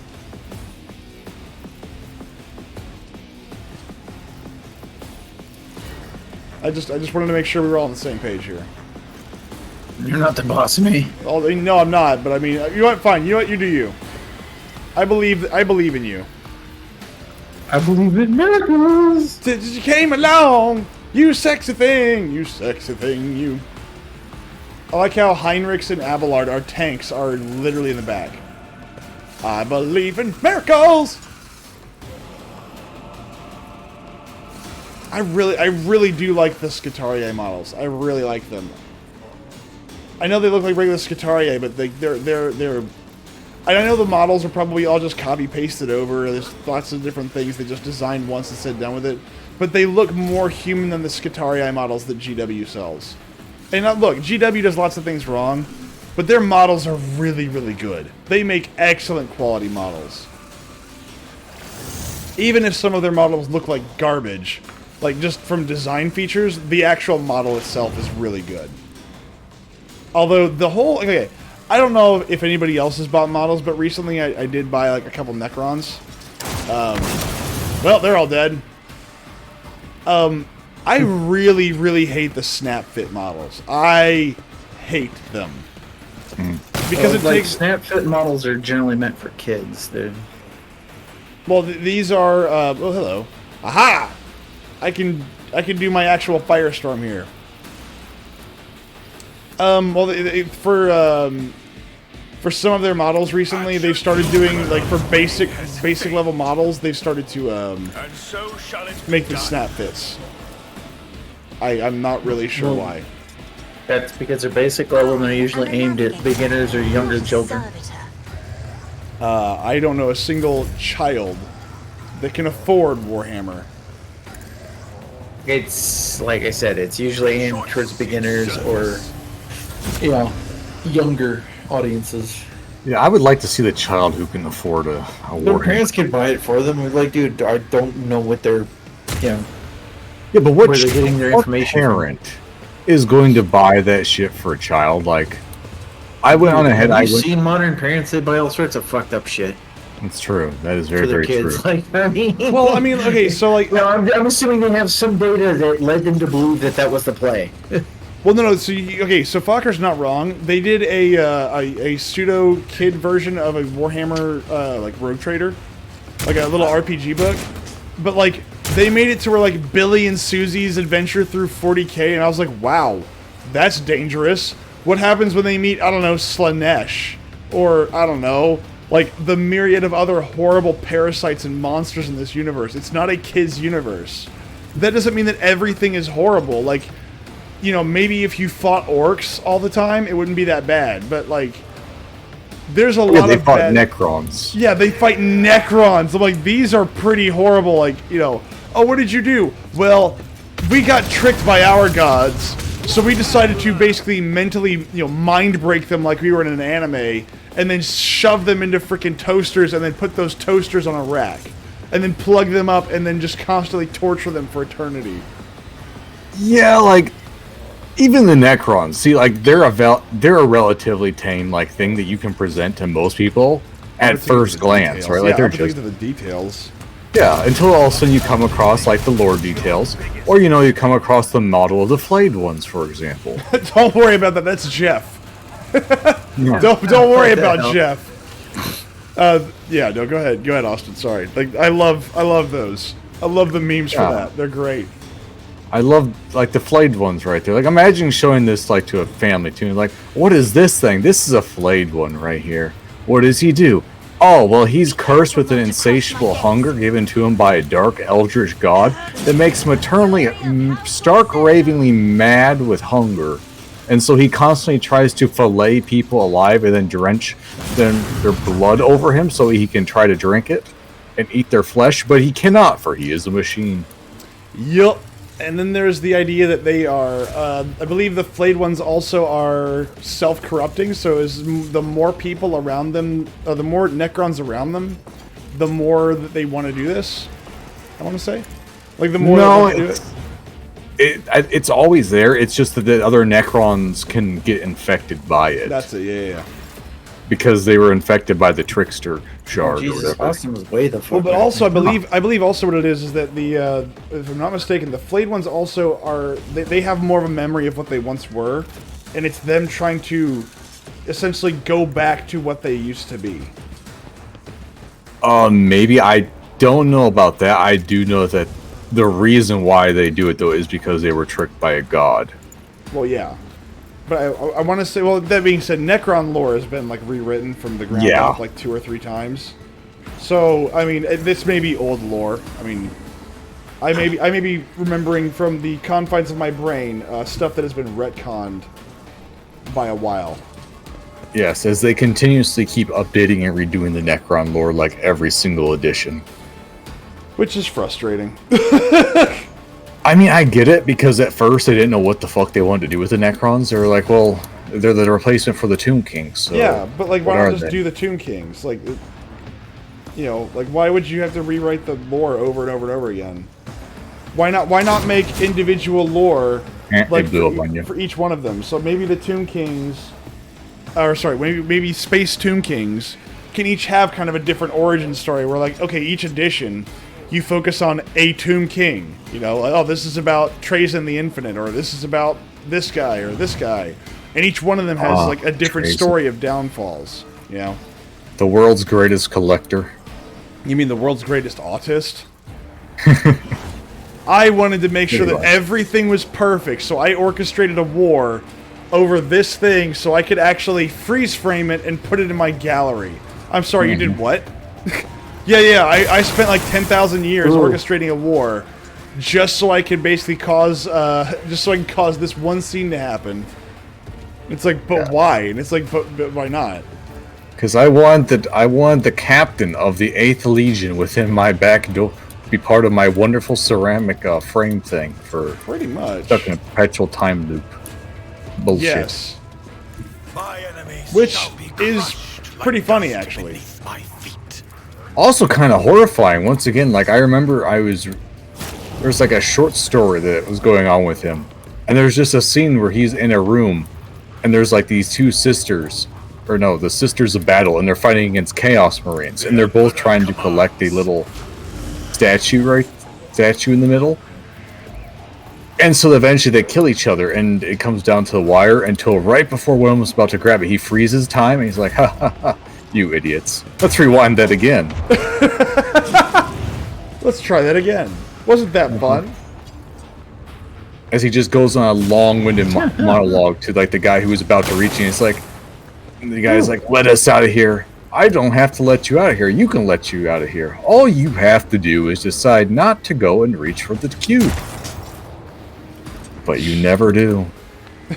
I just wanted to make sure we were all on the same page here. You're not the boss of me. Oh, no, I'm not, but I mean, you know what, fine, you know what, you do you. I believe in you. I believe in miracles. Since you came along, you sexy thing, you. I like how Heinrichs and Abelard, our tanks, are literally in the back. I believe in miracles. I really do like the Scutarii models. I really like them. I know they look like regular Scutarii, but they're. I know the models are probably all just copy pasted over. There's lots of different things they just designed once and said done with it. But they look more human than the Scutarii models that GW sells. And look, GW does lots of things wrong, but their models are really, really good. They make excellent quality models. Even if some of their models look like garbage, like just from design features, the actual model itself is really good. Although the whole... Okay, I don't know if anybody else has bought models, but recently I did buy like a couple Necrons. Well, they're all dead. I really, really hate the snap fit models. I hate them. Because it takes... Snap fit models are generally meant for kids. They're... Well, these are... oh, hello. Aha! I can do my actual Firestorm here. Well, for some of their models recently, they've started doing, like, for basic level models, they've started to make them snap fits. I'm not really sure why. That's because they're basic level and they're usually aimed at beginners or younger children. I don't know a single child that can afford Warhammer. It's, like I said, it's usually aimed towards beginners or, you know, younger audiences. Yeah, I would like to see the child who can afford a Their Warhammer. parents can buy it for them. We're like, dude, I don't know what they're, you know... Yeah, but what where they're getting their information parent is going to buy that shit for a child? Like, I went on ahead. I've seen modern parents, they buy all sorts of fucked up shit. It's true. That is very, for their very kids. true. Like, I mean, Well, I mean, okay, so like... no, I'm assuming they have some data that led them to believe that was the play. Well, no. So so Fokker's not wrong. They did a pseudo kid version of a Warhammer like Rogue Trader, like a little RPG book. But like they made it to where like Billy and Susie's adventure through 40K, and I was like, wow, that's dangerous. What happens when they meet, I don't know, Slanesh, or I don't know, like the myriad of other horrible parasites and monsters in this universe? It's not a kid's universe. That doesn't mean that everything is horrible. Like, you know, maybe if you fought orcs all the time, it wouldn't be that bad. But, like, there's a lot they of fought bad... Necrons. Yeah, they fight Necrons. I'm like, these are pretty horrible. Like, you know, oh, what did you do? Well, we got tricked by our gods, so we decided to basically mentally, you know, mind break them like we were in an anime, and then shove them into freaking toasters, and then put those toasters on a rack, and then plug them up, and then just constantly torture them for eternity. Yeah, like, even the Necrons, see, like, they're a relatively tame, like, thing that you can present to most people at first glance, right? Like, they're just... the details. Yeah, until all of a sudden you come across, like, the lore details, or, you know, you come across the model of the flayed ones, for example. Don't worry about that, that's Jeff. Yeah. Don't worry about Jeff. Yeah, no, go ahead, Austin, sorry. Like, I love those. I love the memes for that, they're great. I love, like, the flayed ones right there. Like, imagine showing this, like, to a family, too. Like, what is this thing? This is a flayed one right here. What does he do? Oh, well, he's cursed with an insatiable hunger given to him by a dark eldritch god that makes him eternally, stark ravingly mad with hunger. And so he constantly tries to fillet people alive and then drench their blood over him so he can try to drink it and eat their flesh, but he cannot, for he is a machine. Yup. And then there's the idea that they are, I believe the flayed ones also are self-corrupting, so the more people around them, the more Necrons around them, the more that they want to do this, I want to say. Like, the more they want to do it. It's always there, it's just that the other Necrons can get infected by it. That's it, yeah. Because they were infected by the Trickster Shard or Jesus, whatever. Austin was way the fuck. Well, but also, I believe also what it is that the, if I'm not mistaken, the flayed ones also are, they have more of a memory of what they once were, and it's them trying to essentially go back to what they used to be. Maybe. I don't know about that. I do know that the reason why they do it, though, is because they were tricked by a god. Well, yeah. But I want to say, well, that being said, Necron lore has been, like, rewritten from the ground up, like, 2 or 3 times. So, I mean, this may be old lore. I mean, I may be remembering from the confines of my brain stuff that has been retconned by a while. Yes, as they continuously keep updating and redoing the Necron lore, like, every single edition. Which is frustrating. I mean, I get it, because at first they didn't know what the fuck they wanted to do with the Necrons. They were like, well, they're the replacement for the Tomb Kings, so... Yeah, but, like, why not just do the Tomb Kings? Like, you know, like, why would you have to rewrite the lore over and over and over again? Why not make individual lore, like, for each one of them? So maybe the Tomb Kings... Or, sorry, maybe Space Tomb Kings can each have kind of a different origin story where, like, okay, each edition... you focus on a Tomb King, you know, like, oh, this is about Trazen the Infinite, or this is about this guy, or this guy. And each one of them has, like, a different story of downfalls, you know? The world's greatest collector. You mean the world's greatest autist? I wanted to make sure that everything was perfect, so I orchestrated a war over this thing so I could actually freeze frame it and put it in my gallery. I'm sorry, you did what? Yeah, I spent like 10,000 years orchestrating a war just so I could basically cause, just so I can cause this one scene to happen. It's like, but why? And it's like, but why not? Because I want the captain of the 8th Legion within my back door to be part of my wonderful ceramic frame thing for pretty much stuck in a perpetual time loop. Bullshit. Yes. Which is pretty funny, actually. Also kind of horrifying. Once again, like, I remember there's like a short story that was going on with him, and there's just a scene where he's in a room and there's like these 2 sisters, or no, the Sisters of Battle, and they're fighting against Chaos Marines, and they're both trying to collect a little statue in the middle. And so eventually they kill each other, and it comes down to the wire until right before one was about to grab it, he freezes time, and he's like, ha ha ha. You idiots. Let's rewind that again. Let's try that again. Wasn't that fun? As he just goes on a long-winded monologue to, like, the guy who was about to reach, and it's like, the guy's like, let us out of here. I don't have to let you out of here. You can let you out of here. All you have to do is decide not to go and reach for the cube. But you never do.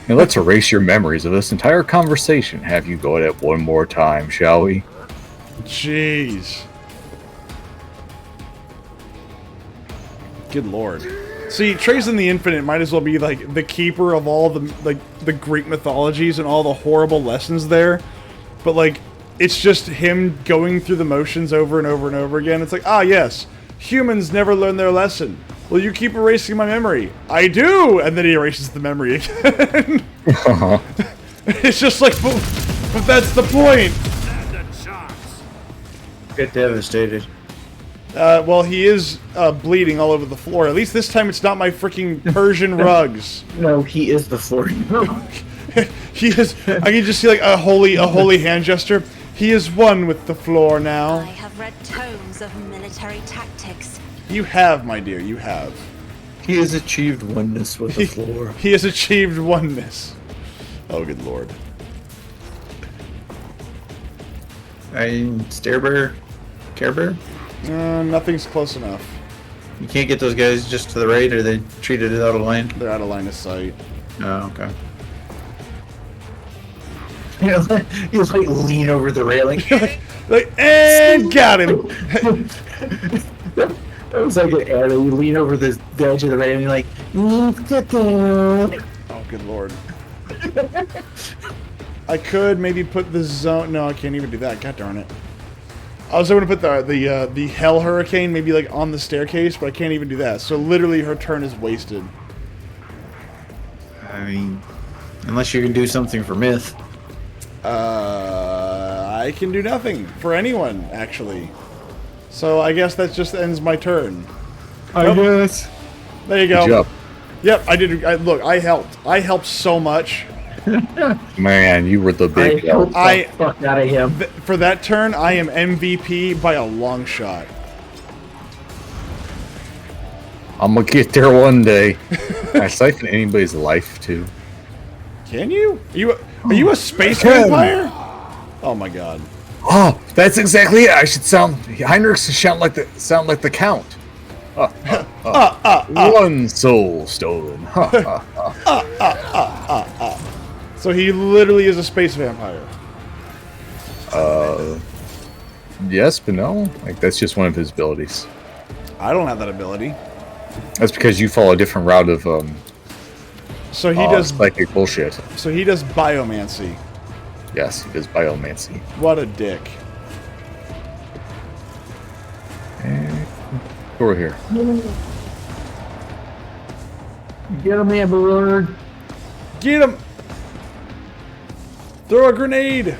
Now let's erase your memories of this entire conversation. Have you go at it one more time, shall we? Jeez. Good lord. See, Trazen the Infinite might as well be like the keeper of all the Greek mythologies and all the horrible lessons there. But like, it's just him going through the motions over and over and over again. It's like, ah yes, humans never learn their lesson. Will you keep erasing my memory? I do! And then he erases the memory again. It's just like, but that's the point! Get devastated. Well, he is bleeding all over the floor. At least this time it's not my freaking Persian rugs. No, he is the floor. He is. I can just see like a holy hand gesture. He is one with the floor now. I have read tomes of military tactics. You have, my dear, you have. He has achieved oneness with the floor. He has achieved oneness. Oh, good lord. Stare Bear? Care Bear? Nothing's close enough. You can't get those guys just to the right, or they treated it out of line? They're out of line of sight. Oh, okay. You just like lean over the railing. And got him! That was like an arrow. You lean over the edge of the railing, like, Oh, good lord. I could maybe put the zone... No, I can't even do that. God darn it. I was going to put the Hell Hurricane maybe like on the staircase, but I can't even do that. So literally her turn is wasted. I mean, unless you can do something for Myth. I can do nothing for anyone, actually. So I guess that just ends my turn. I guess. There you go. Good job. Yep, I did. Look, I helped. I helped so much. Man, you were the big help. Fuck out of him. For that turn, I am MVP by a long shot. I'm gonna get there one day. Can I siphon anybody's life too? Can you? Are you a space vampire? Oh my god. Oh, that's exactly it. I should sound. Heinrich should sound like the Count. One soul stolen. So he literally is a space vampire. Yes, but no. Like that's just one of his abilities. I don't have that ability. That's because you follow a different route of So he does psychic bullshit. So he does biomancy. Yes, he does biomancy. What a dick. Over here. Get him, Amber. Get him! Throw a grenade!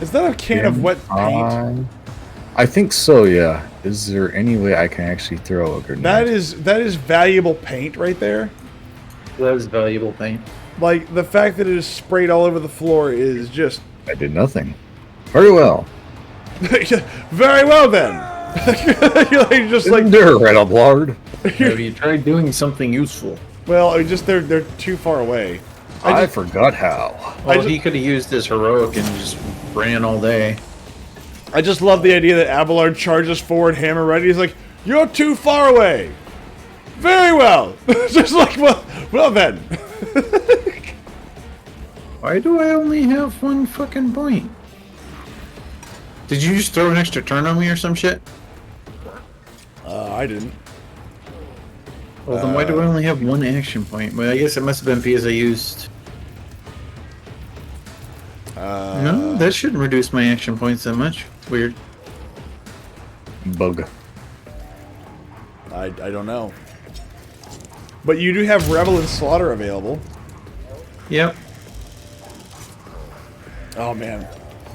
Is that a can of wet paint? I think so, yeah. Is there any way I can actually throw a grenade? That is valuable paint right there. That is valuable paint. Like, the fact that it is sprayed all over the floor is just... I did nothing. Very well. Very well, then. You're just like... Right up, Lord. Have you tried doing something useful? Well, I mean, just they're too far away. I forgot how. Well, he could have used his heroic and just ran all day. I just love the idea that Abelard charges forward, hammer ready. He's like, "You're too far away." Very well. Just like, well then. Why do I only have one fucking point? Did you just throw an extra turn on me or some shit? I didn't. Well, then why do I only have one action point? Well, I guess it must have been because I used... no, that shouldn't reduce my action points that much. Weird. Bug. I don't know. But you do have Revel and Slaughter available. Yep. Oh, man.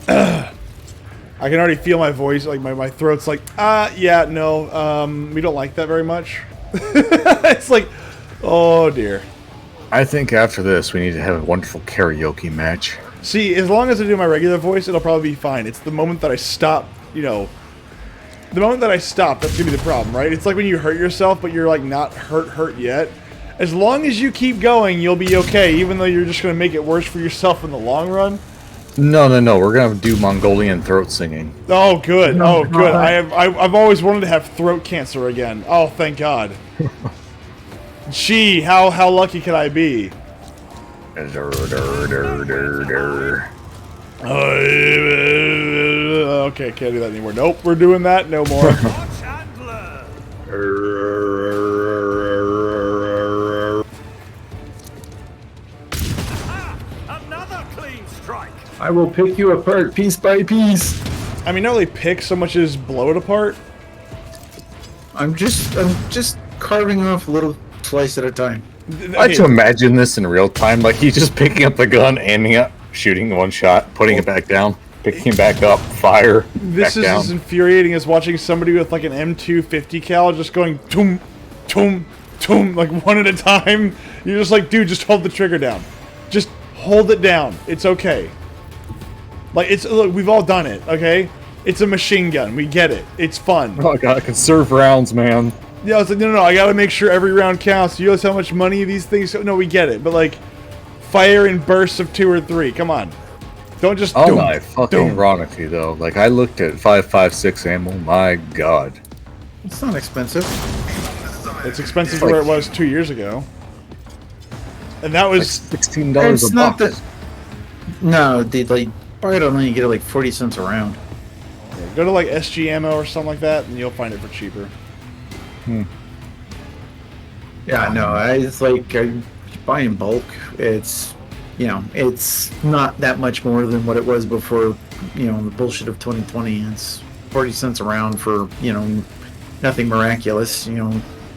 I can already feel my voice, like my throat's like, yeah, no, we don't like that very much. It's like, oh dear. I think after this we need to have a wonderful karaoke match. See, as long as I do my regular voice, it'll probably be fine. It's the moment that I stop, you know, the moment that I stop, that's gonna be the problem, right? It's like when you hurt yourself, but you're like not hurt yet. As long as you keep going, you'll be okay, even though you're just gonna make it worse for yourself in the long run. No, we're gonna do Mongolian throat singing. Oh, good. Oh, good. I've always wanted to have throat cancer again. Oh, thank God. Gee, how lucky could I be? Okay, can't do that anymore. Nope, we're doing that no more. Another clean strike. I will pick you apart piece by piece. I mean, not really pick so much as blow it apart. I'm just carving off a little slice at a time. I like to imagine this in real time, like he's just picking up the gun, aiming up, shooting one shot, putting it back down, picking it back up, fire, This back is down. as infuriating as watching somebody with like an M250 cal just going toom, toom, toom, like one at a time. You're just like, dude, just hold the trigger down. Just hold it down. It's okay. Like, look, we've all done it, okay? It's a machine gun. We get it. It's fun. Oh god, conserve rounds, man. Yeah, I was like, no, I gotta make sure every round counts. You know how much money these things... No, we get it. But, like, fire in bursts of 2 or 3. Come on. Don't just... Oh my fucking ironically, though. Like, I looked at 5.56 ammo. My god. It's not expensive. It's expensive where it was 2 years ago. And that was... Like $16 It's a not box. that... No, like, buy it online, you get it like 40 cents a round. Go to, like, SG Ammo or something like that, and you'll find it for cheaper. Yeah, no, it's like I buy in bulk. It's, it's not that much more than what it was before, the bullshit of 2020. It's 40 cents a round for, nothing miraculous,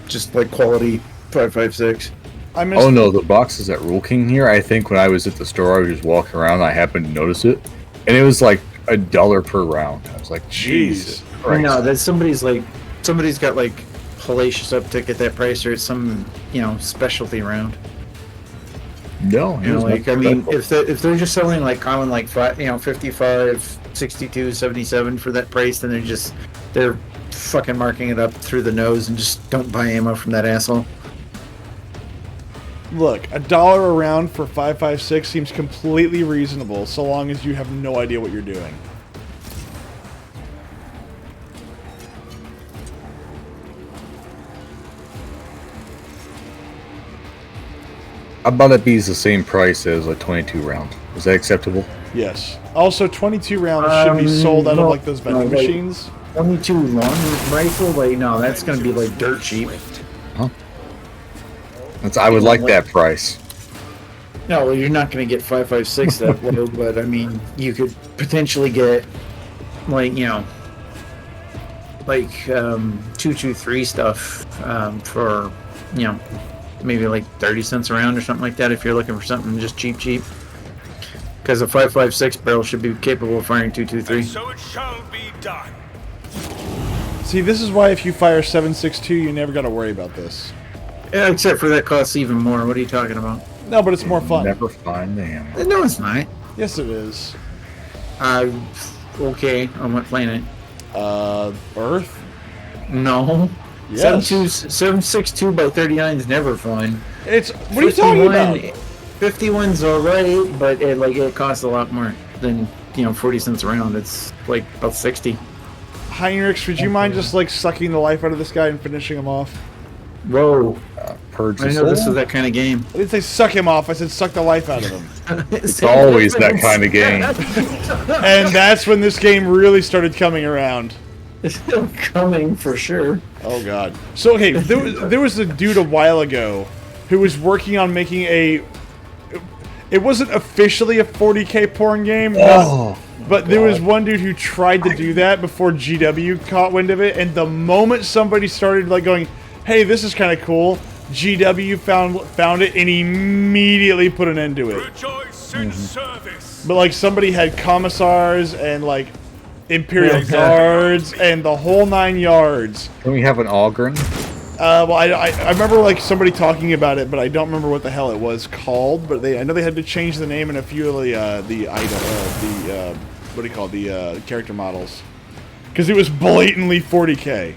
just like quality 5.56. Oh no, the boxes at Rule King here, I think when I was at the store, I was just walking around, I happened to notice it, and it was like $1 per round. I was like, Jesus Christ. No, that somebody's got like hellacious uptick at that price, or it's some, specialty round. No, if they're just selling like common like 55, 62, 77 for that price, then they're fucking marking it up through the nose, and just don't buy ammo from that asshole. Look, $1 a round for 5.56 seems completely reasonable, so long as you have no idea what you're doing. How about it be the same price as a 22 round? Is that acceptable? Yes. Also, 22 rounds should be sold out of like those vending machines. 22 long rifle, no, that's gonna be like dirt cheap. Huh? I would like that price. No, well, you're not gonna get 5.56 that low, but I mean, you could potentially get like 223 stuff for maybe like 30 cents a round or something like that if you're looking for something just cheap. Because a 5.56 barrel should be capable of firing 223. So it shall be done. See, this is why if you fire 7.62, you never got to worry about this. Yeah, except for that costs even more. What are you talking about? No, but it's more fun. Never find the ammo. No, it's not. Yes, it is. Okay. On what planet? Earth? No. Yes. 7.62 by 39 is never fun. What are you talking about? 51's alright, but it costs a lot more than 40 cents a round. It's like about 60. Heinrich, would you mind just like sucking the life out of this guy and finishing him off? Whoa. Purge I know this is that kind of game. I didn't say suck him off, I said suck the life out of him. It's always that kind of game. And that's when this game really started coming around. It's still coming for sure. Oh god. So okay, there was a dude a while ago who was working on making it wasn't officially a 40k porn game, but there was one dude who tried to do that before GW caught wind of it, and the moment somebody started like going, hey, this is kind of cool, GW found it and immediately put an end to it. Rejoice in service. But like somebody had commissars and like Imperial Guards and the whole 9 yards. Can we have an Algren? Well, I remember like somebody talking about it, but I don't remember what the hell it was called. But I know they had to change the name and a few of the character models, because it was blatantly 40k.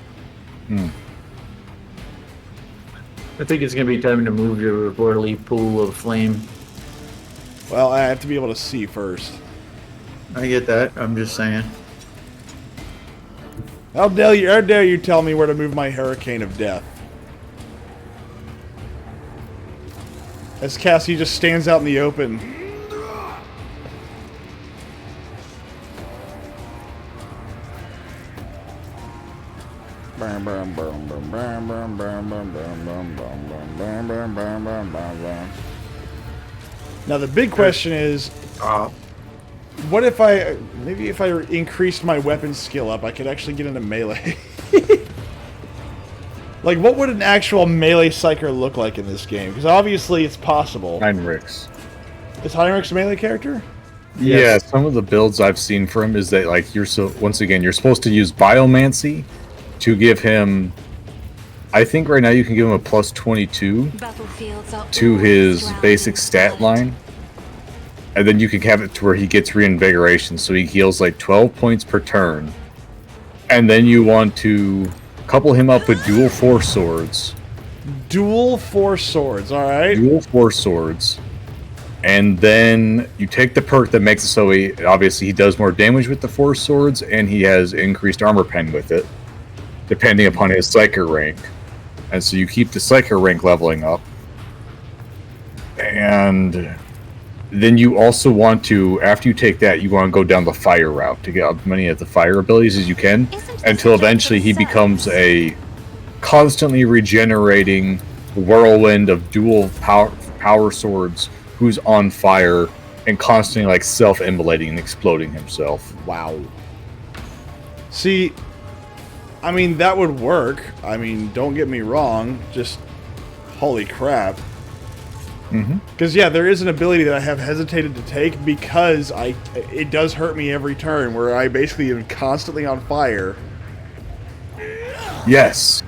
I think it's gonna be time to move your orderly pool of flame. Well, I have to be able to see first. I get that. I'm just saying. How dare you tell me where to move my hurricane of death? As Cassie just stands out in the open. Now the big question is, what if maybe if I increased my weapon skill up, I could actually get into melee. Like, what would an actual melee psyker look like in this game? Because obviously it's possible. Heinrichs. Is Heinrichs a melee character? Yeah, yes. Some of the builds I've seen for him is that, like, once again, you're supposed to use Biomancy to give him, I think right now you can give him a plus 22 to his basic stat line. And then you can have it to where he gets reinvigoration, so he heals like 12 points per turn. And then you want to couple him up with dual force swords. Dual force swords, alright. Dual force swords. And then you take the perk that makes it so obviously he does more damage with the force swords, and he has increased armor pen with it, depending upon his Psyker rank. And so you keep the Psyker rank leveling up. And then you also want to, after you take that, you want to go down the fire route to get as many of the fire abilities as you can, until eventually he becomes a constantly regenerating whirlwind of dual power swords who's on fire and constantly like self-immolating and exploding himself. Wow. See, I mean, that would work. I mean, don't get me wrong. Just, holy crap. Because, yeah, there is an ability that I have hesitated to take because it does hurt me every turn, where I basically am constantly on fire. Yes.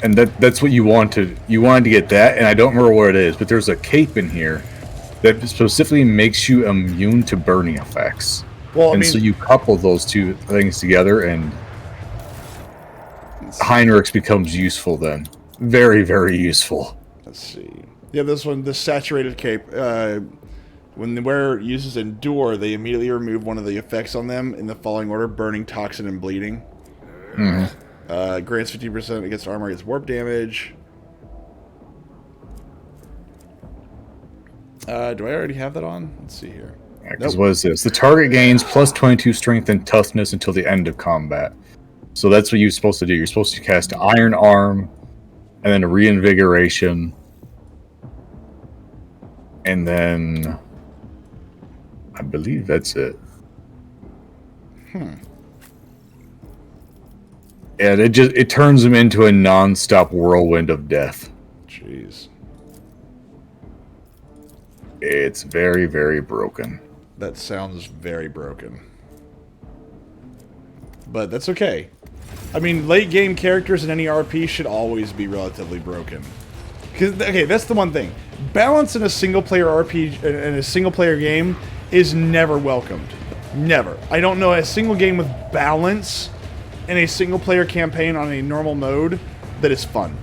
And that's what you wanted. You wanted to get that, and I don't remember what it is, but there's a cape in here that specifically makes you immune to burning effects. Well, I mean, so you couple those two things together, and Heinrichs becomes useful then. Very, very useful. Let's see. Yeah, this one, the saturated cape. When the wearer uses Endure, they immediately remove one of the effects on them in the following order: burning, toxin, and bleeding. Grants 50% against armor against warp damage. Do I already have that on? Let's see here. Because what is this? The target gains plus 22 strength and toughness until the end of combat. So that's what you're supposed to do. You're supposed to cast Iron Arm, and then a Reinvigoration, and then I believe that's it. And it turns him into a non-stop whirlwind of death. Jeez. It's very, very broken. That sounds very broken. But that's okay. I mean, late game characters in any RP should always be relatively broken. Because, okay, that's the one thing. Balance in a single player RPG, in a single player game, is never welcomed. Never. I don't know a single game with balance in a single player campaign on a normal mode that is fun.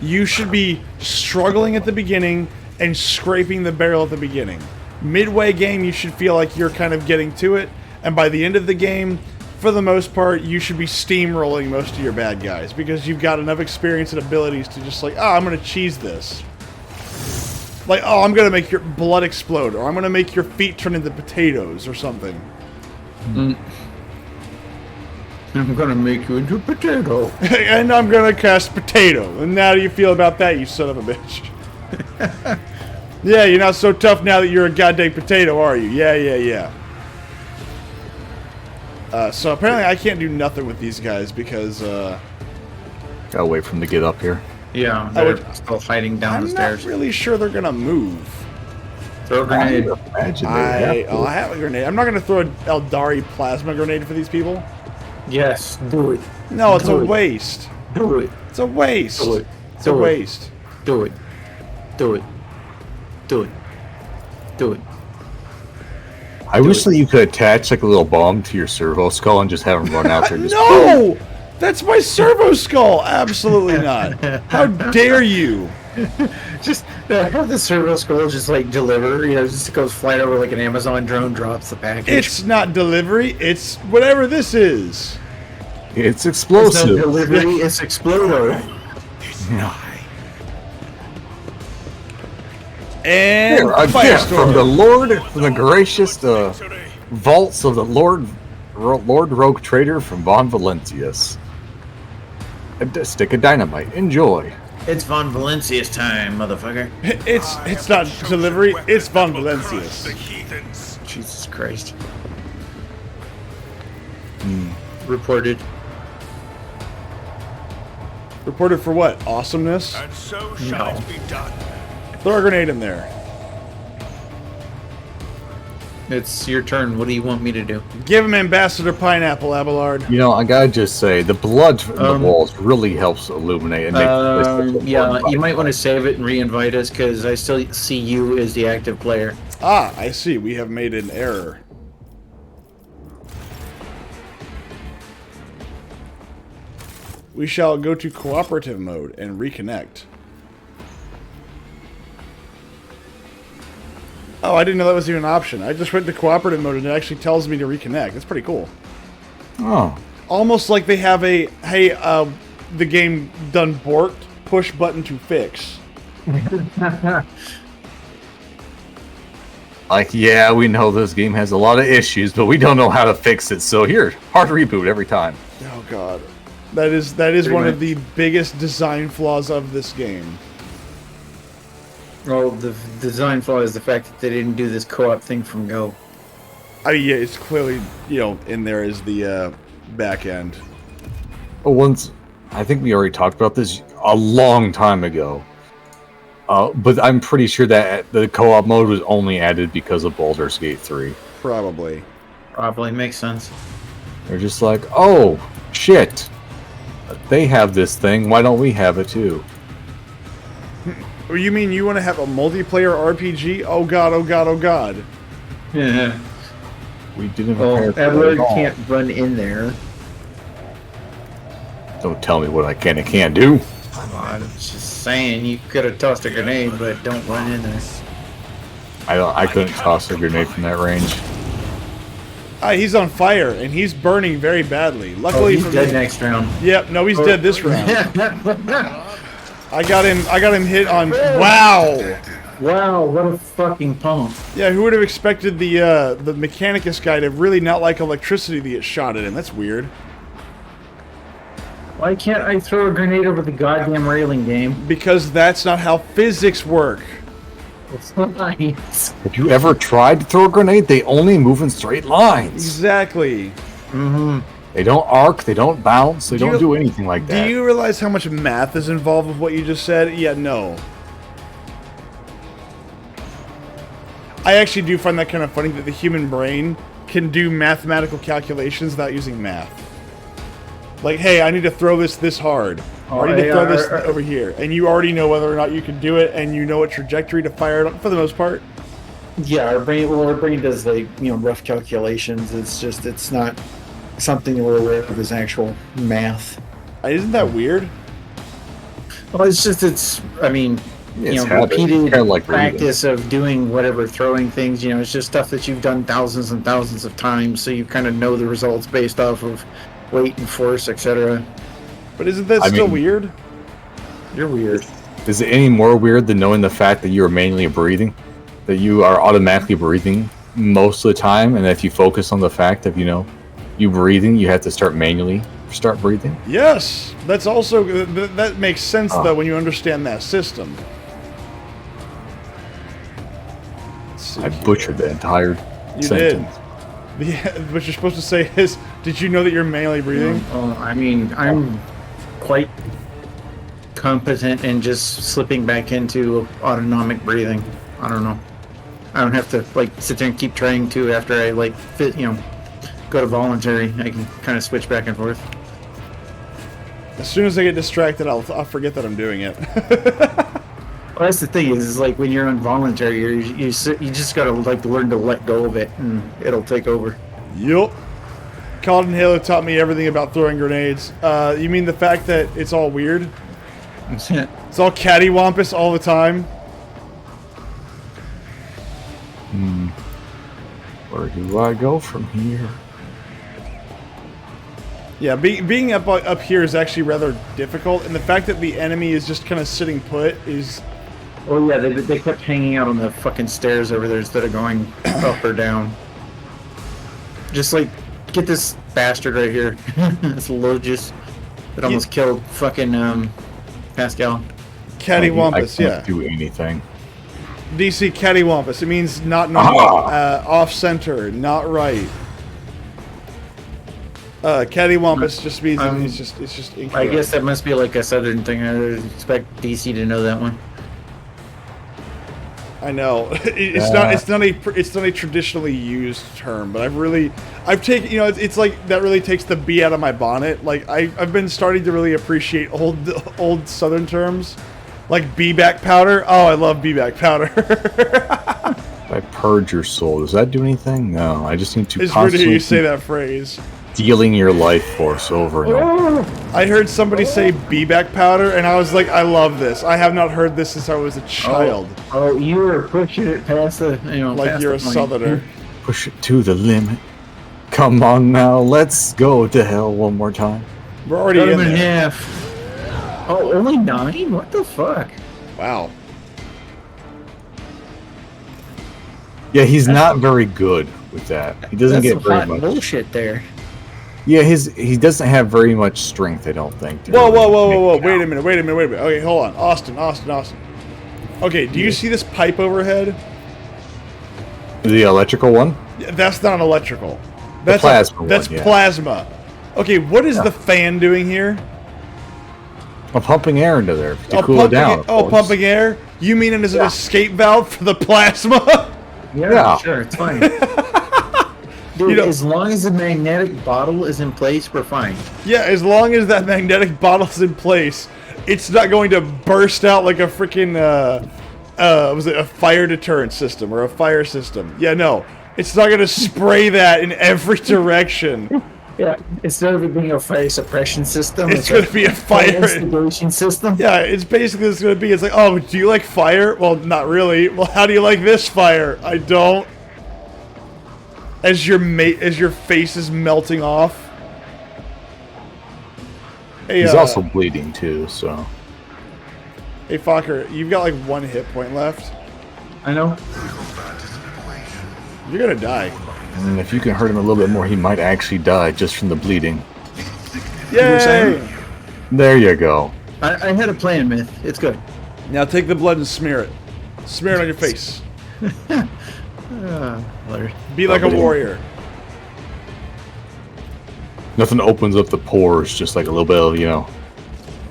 You should be struggling at the beginning and scraping the barrel at the beginning. Midway game, you should feel like you're kind of getting to it, and by the end of the game, for the most part, you should be steamrolling most of your bad guys because you've got enough experience and abilities to just like, oh, I'm gonna cheese this. Like, oh, I'm gonna make your blood explode, or I'm gonna make your feet turn into potatoes or something. I'm gonna make you into a potato. And I'm gonna cast potato. And how do you feel about that, you son of a bitch? Yeah, you're not so tough now that you're a goddamn potato, are you? Yeah. So apparently I can't do nothing with these guys because, Gotta wait for them to get up here. Yeah, they're still hiding down the stairs. I'm not really sure they're gonna move. Throw a grenade. I have a grenade. I'm not gonna throw an Eldari plasma grenade for these people. Yes, do it. No, it's a waste. Do it. It's a waste. Do it. It's a waste. Do it. Do it. Do it. Do it. I wish that you could attach like a little bomb to your servo skull and just have them run out there. Just No! That's my servo skull! Absolutely not. How dare you? Just have the servo skull just like deliver, just goes flying over like an Amazon drone, drops the package. It's not delivery, it's whatever this is. It's explosive. It's not delivery, it's exploder. And A gift from the firestorm. Lord, from the gracious vaults of the Lord Rogue Trader from Von Valencius. A stick of dynamite. Enjoy. It's Von Valencius time, motherfucker. It's not delivery, it's Von Valencius. The heathens. Jesus Christ. Reported. Reported for what? Awesomeness? And so shall it be done. Throw a grenade in there. It's your turn. What do you want me to do? Give him Ambassador Pineapple, Abelard. You know, I gotta just say, the blood in the walls really helps illuminate and make the place Yeah, you might want to save it and re-invite us because I still see you as the active player. Ah, I see. We have made an error. We shall go to cooperative mode and reconnect. Oh, I didn't know that was even an option. I just went to cooperative mode and it actually tells me to reconnect. That's pretty cool. Oh. Almost like they have a, hey, the game done borked, push button to fix. Like, yeah, we know this game has a lot of issues, but we don't know how to fix it, so here, hard reboot every time. Oh, God. That is Pretty one much. of the biggest design flaws of this game. Well, the design flaw is the fact that they didn't do this co-op thing from Go. I mean, yeah, it's clearly, in there is the back end. Once, I think we already talked about this a long time ago. But I'm pretty sure that the co-op mode was only added because of Baldur's Gate 3. Probably. Probably makes sense. They're just like, oh, shit. They have this thing, why don't we have it too? Oh, you mean you want to have a multiplayer RPG? Oh god, oh god, oh god. Yeah. We didn't Well, prepare for that Edward at all. can't run in there. Don't tell me what I can and can't do. I'm just saying, you could have tossed a grenade, but don't run in there. I couldn't toss a grenade from that range. He's on fire, and he's burning very badly. Oh, Luckily he's for dead me. next round. Yep, no, he's dead this round. I got him hit on. Wow. Wow, what a fucking pump. Yeah, who would have expected the Mechanicus guy to really not like electricity to get shot at him? That's weird. Why can't I throw a grenade over the goddamn railing game? Because that's not how physics work. It's nice. Have you ever tried to throw a grenade? They only move in straight lines. Exactly. Mm-hmm. They don't arc, they don't bounce, they Do don't you- do anything like that. Do you realize how much math is involved with what you just said? Yeah, no. I actually do find that kind of funny that the human brain can do mathematical calculations without using math. Like, hey, I need to throw this hard. Or I need to throw this over here. And you already know whether or not you can do it, and you know what trajectory to fire it on, for the most part. Yeah, our brain does rough calculations. It's not something we're aware of as actual math. Isn't that weird? Well, it's It's habit. repeated Kinda like practice of doing whatever, throwing things, it's just stuff that you've done thousands and thousands of times, so you kind of know the results based off of weight and force, etc. But isn't that still weird? You're weird. Is it any more weird than knowing the fact that you're manually breathing? That you are automatically breathing most of the time, and if you focus on the fact of, you breathing, you have to start breathing? Yes! That's also... that makes sense, though, when you understand that system. I butchered the entire sentence. What you're supposed to say is, did you know that you're manually breathing? I'm quite competent in just slipping back into autonomic breathing. I don't know. I don't have to sit there and keep trying to after I go to voluntary. I can kind of switch back and forth. As soon as I get distracted, I'll forget that I'm doing it. Well, that's the thing is like when you're involuntary, you just gotta learn to let go of it, and it'll take over. Yup. Called and Halo taught me everything about throwing grenades. You mean the fact that it's all weird? It's all cattywampus all the time? Where do I go from here? Yeah, being up here is actually rather difficult, and the fact that the enemy is just kind of sitting put is... Oh yeah, they kept hanging out on the fucking stairs over there instead of going up or down. Just get this bastard right here. This Logus that almost killed fucking Pascal. Cattywampus, I yeah. can't do anything. DC cattywampus. It means not normal, off center, not right. Cattywampus just means it's just incorrect. I guess that must be a southern thing. I would expect DC to know that one. I know it's not a traditionally used term, but I've taken it's like that really takes the bee out of my bonnet. Like I've been starting to really appreciate old Southern terms, like bee-back powder. Oh, I love bee-back powder. If I purge your soul, does that do anything? No, I just need to It's weird to hear constantly you say that phrase. dealing your life force over and over. I heard somebody say bee-back powder, and I was like, I love this. I have not heard this since I was a child. Oh, you were pushing it past the Like past you're a the point. Southerner. Push it to the limit. Come on now, let's go to hell one more time. We're already Cut in him in there. half. Oh, only 9? What the fuck? Wow. Yeah, he's not very good with that. He doesn't That's get some very hot much. bullshit there. Yeah, he doesn't have very much strength, I don't think. to Whoa, really whoa, whoa, make whoa, whoa! it Wait a count. minute, wait a minute, wait a minute. Okay, hold on, Austin. Okay, do you see this pipe overhead? The electrical one? Yeah, that's not electrical. That's plasma one, That's yeah. plasma. Okay, what is the fan doing here? I'm pumping air into there to cool it down. of course. Pumping air? You mean it is an escape valve for the plasma? Yeah, sure, it's fine. Dude, as long as the magnetic bottle is in place, we're fine. Yeah, as long as that magnetic bottle's in place, it's not going to burst out like a freaking, was it a fire deterrent system or a fire system? Yeah, no. It's not going to spray that in every direction. Yeah, instead of it being a fire suppression system, It's going to be a fire instigation system. Yeah, it's basically it's going to be, it's like, oh, do you like fire? Well, not really. Well, how do you like this fire? I don't. As your face is melting off. Hey, He's also bleeding too, so. Hey, Fokker, you've got like 1 hit point left. I know. You're gonna die. And if you can hurt him a little bit more, he might actually die just from the bleeding. Yay! There you go. I had a plan, Myth. It's good. Now take the blood and smear it. Smear it on your face. Be like a warrior. Nothing opens up the pores, just like a little bit of, A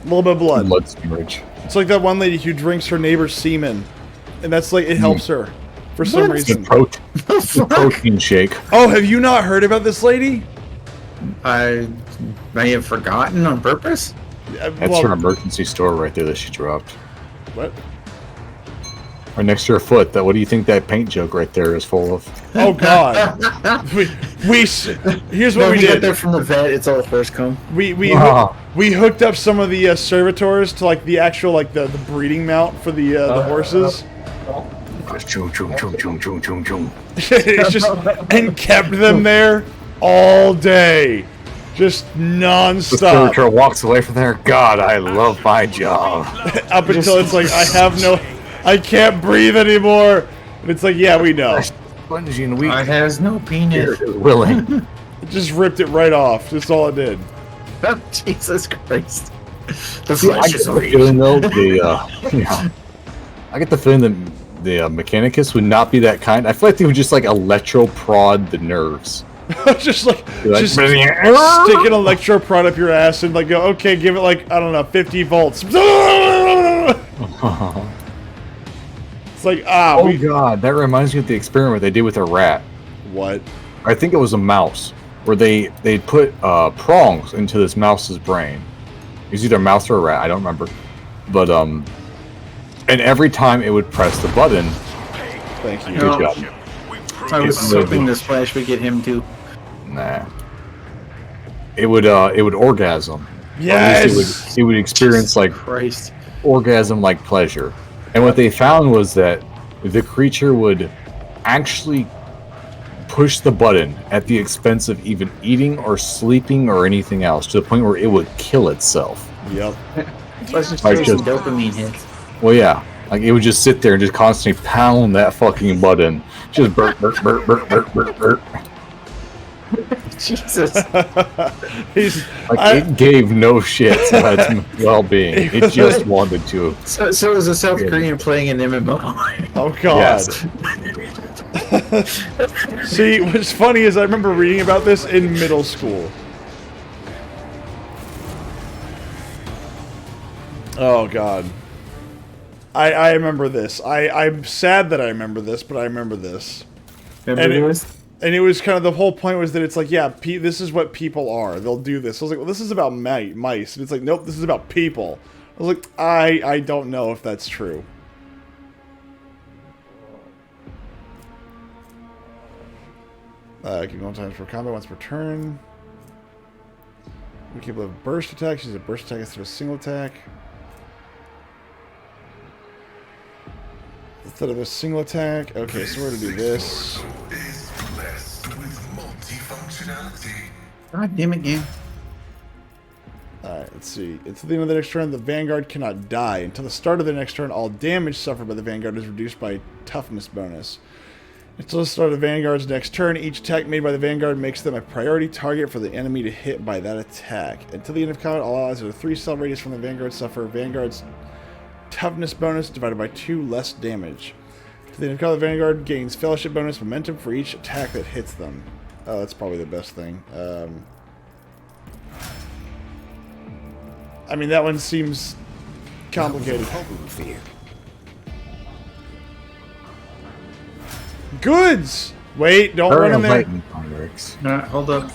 little bit of blood. blood smearage. It's like that one lady who drinks her neighbor's semen. And that's like, it helps her. For some It's a reason. protein shake. Oh, have you not heard about this lady? I may have forgotten on purpose. That's her emergency store right there that she dropped. What? Right next to her foot. What do you think that paint joke right there is full of? Oh God! Here's what we got did. there from the vet. It's all first come. We Wow. we hooked up some of the servitors to like the actual like the breeding mount for the horses. Chung, chung, chung, chung, chung, chung, chung. It's just and kept them there all day, just The non-stop. servitor walks away from there. God, I love my job. Up until it's like I can't breathe anymore. And it's like, yeah, we know. Spongy and weak. I has no penis. Willing. It just ripped it right off. That's all it did. Oh, Jesus Christ. The See, I flesh get is the weak. feeling though, I get the feeling that the Mechanicus would not be that kind. I feel like they would just like electro prod the nerves. just stick an electro prod up your ass and like go, okay, give it like, I don't know, 50 volts. It's like, Oh God, that reminds me of the experiment they did with a rat. What? I think it was a mouse, where they put prongs into this mouse's brain. It was either a mouse or a rat, I don't remember. But and every time it would press the button, Thank you. good job. I was hoping the splash would get him too. Nah. It would orgasm. Yes! Or at least it would experience like Christ. orgasm like pleasure. And what they found was that the creature would actually push the button at the expense of even eating or sleeping or anything else, to the point where it would kill itself. Yep. Let's just Like take just- some dopamine hits. Well, yeah. Like, it would just sit there and just constantly pound that fucking button. Just burp, burp, burp, burp, burp, burp, burp. Jesus. It gave no shit about its well-being. It just wanted to. So it was a South Korean playing an MMO. Oh God. Yes. See, what's funny is I remember reading about this in middle school. Oh God. I remember this. I'm sad that I remember this, but I remember this. Remember this? And it was kind of, the whole point was that it's like, yeah, this is what people are. They'll do this. I was like, well, this is about mice. And it's like, nope, this is about people. I was like, I don't know if that's true. Keep going times per combat once per turn. We keep a burst attack. Use a burst attack instead of a single attack. Instead of a single attack. Okay, so we're gonna do this. God damn it, game. Alright, let's see. Until the end of the next turn, the Vanguard cannot die. Until the start of the next turn, all damage suffered by the Vanguard is reduced by toughness bonus. Until the start of the Vanguard's next turn, each attack made by the Vanguard makes them a priority target for the enemy to hit by that attack. Until the end of combat, all allies with a 3-cell radius from the Vanguard suffer Vanguard's toughness bonus divided by 2 less damage. Until the end of combat, the Vanguard gains fellowship bonus momentum for each attack that hits them. Oh, that's probably the best thing. I mean, that one seems complicated. Goods! Wait, don't run in there. No, hold up,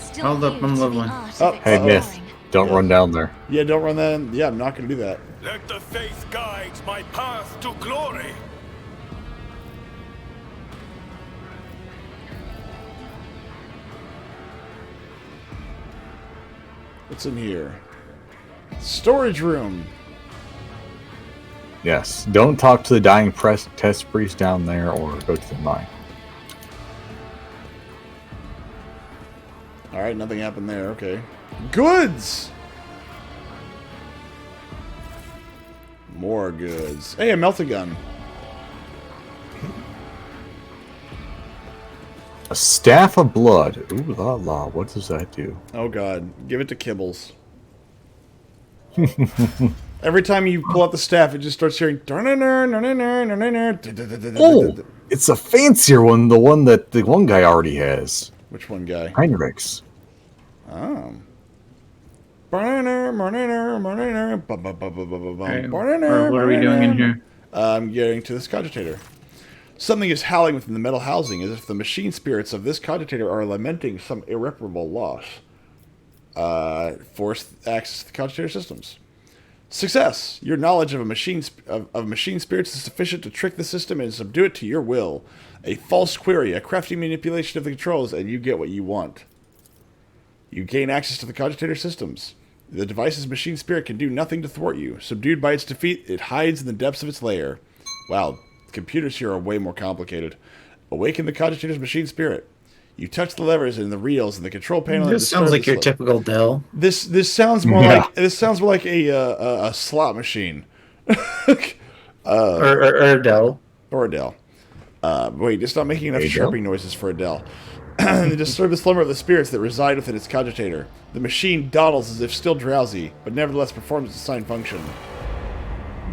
I'm leveling. Oh, Hey, Myth, don't run down there. Yeah, don't run that in. Yeah, I'm not going to do that. Let the faith guide my path to glory. What's in here? Storage room. Yes, don't talk to the dying test priest down there or go to the mine. Alright, nothing happened there. Okay. Goods! More goods. Hey, a melt-a-gun. A staff of blood. Ooh la la, what does that do? Oh god. Give it to Kibbles. Every time you pull out the staff, it just starts hearing... Oh! It's a fancier one, the one that the one guy already has. Which one guy? Heinrich's. Oh. What are we doing in here? I'm getting to this cogitator. Something is howling within the metal housing, as if the machine spirits of this cogitator are lamenting some irreparable loss. Force access to the cogitator systems. Success! Your knowledge of machine spirits is sufficient to trick the system and subdue it to your will. A false query, a crafty manipulation of the controls, and you get what you want. You gain access to the cogitator systems. The device's machine spirit can do nothing to thwart you. Subdued by its defeat, it hides in the depths of its lair. Wow, computers here are way more complicated. Awaken the cogitator's machine spirit. You touch the levers and the reels and the control panel. This sounds like your typical Dell. This sounds more like a slot machine, or a Dell. Or a Dell. Wait, it's not making enough chirping noises for a Dell. They disturb the slumber of the spirits that reside within its cogitator. The machine dawdles as if still drowsy, but nevertheless performs its assigned function.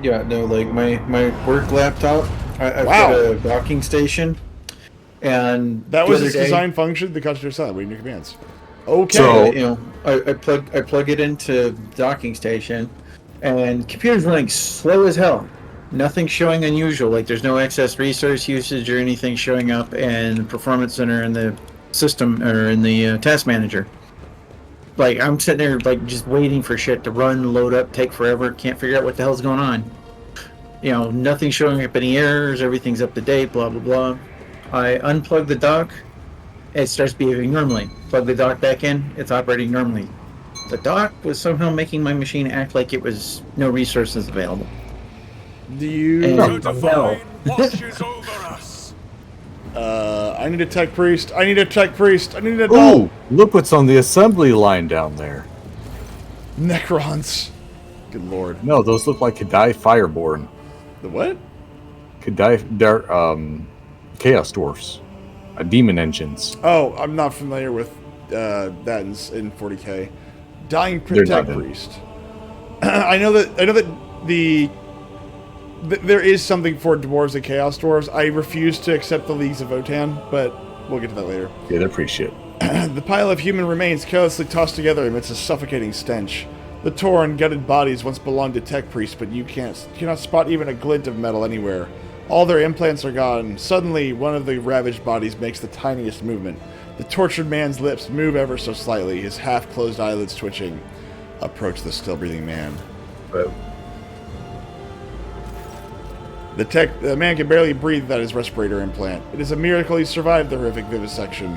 Yeah, no, like my work laptop, I've got a docking station, and that was its design function. The cogitator silent, waiting your commands. Okay. So I plug it into docking station, and computer's running slow as hell. Nothing showing unusual, like there's no excess resource usage or anything showing up in Performance Center in the system or in the task manager. Like I'm sitting there like just waiting for shit to run, load up, take forever, can't figure out what the hell's going on. Nothing showing up any errors, everything's up to date, blah blah blah. I unplug the dock, it starts behaving normally. Plug the dock back in, it's operating normally. The dock was somehow making my machine act like it was no resources available. Do you... Watches over us. I need a tech priest. I need a tech priest. I need a Ooh, look what's on the assembly line down there. Necrons. Good lord. No, those look like Kadai Fireborn. The what? Chaos Dwarfs. Demon engines. Oh, I'm not familiar with that in 40k. Dying tech priest. I know that there is something for dwarves and chaos dwarves. I refuse to accept the Leagues of Votan, but we'll get to that later. Yeah, they're pretty shit. The pile of human remains carelessly tossed together amidst a suffocating stench. The torn, gutted bodies once belonged to tech priests, but you cannot spot even a glint of metal anywhere. All their implants are gone. Suddenly, one of the ravaged bodies makes the tiniest movement. The tortured man's lips move ever so slightly, his half-closed eyelids twitching. Approach the still-breathing man. Whoa. The man can barely breathe without his respirator implant. It is a miracle he survived the horrific vivisection.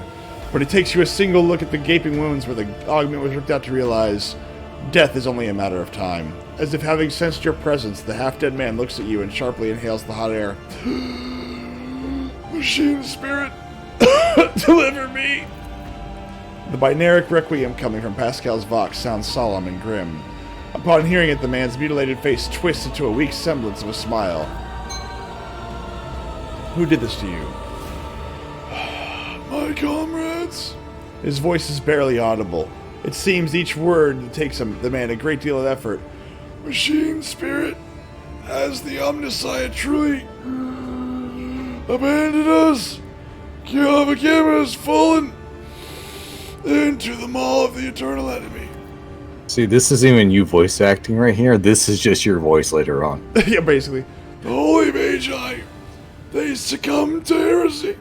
But it takes you a single look at the gaping wounds where the augment was ripped out to realize death is only a matter of time. As if having sensed your presence, the half-dead man looks at you and sharply inhales the hot air. Machine spirit, deliver me! The binaric requiem coming from Pascal's Vox sounds solemn and grim. Upon hearing it, the man's mutilated face twists into a weak semblance of a smile. Who did this to you? My comrades? His voice is barely audible. It seems each word takes the man a great deal of effort. Machine spirit, has the Omnissiah truly abandoned us? Kyavagama has fallen into the maw of the eternal enemy. See, this isn't even you voice acting right here. This is just your voice later on. Yeah, basically. The holy magi, they succumbed to heresy.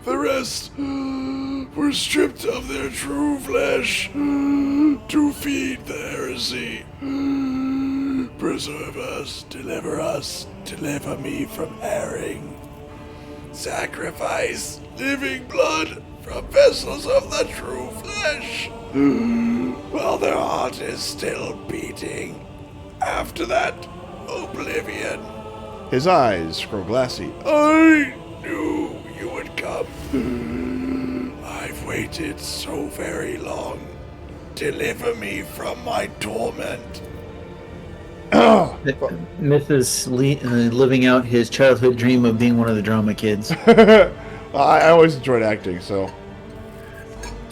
The rest were stripped of their true flesh to feed the heresy. Preserve us, deliver me from erring. Sacrifice living blood from vessels of the true flesh, while their heart is still beating. After that, oblivion. His eyes grow glassy. I knew you would come. I've waited so very long. Deliver me from my torment. Myth is living out his childhood dream of being one of the drama kids. I always enjoyed acting, so.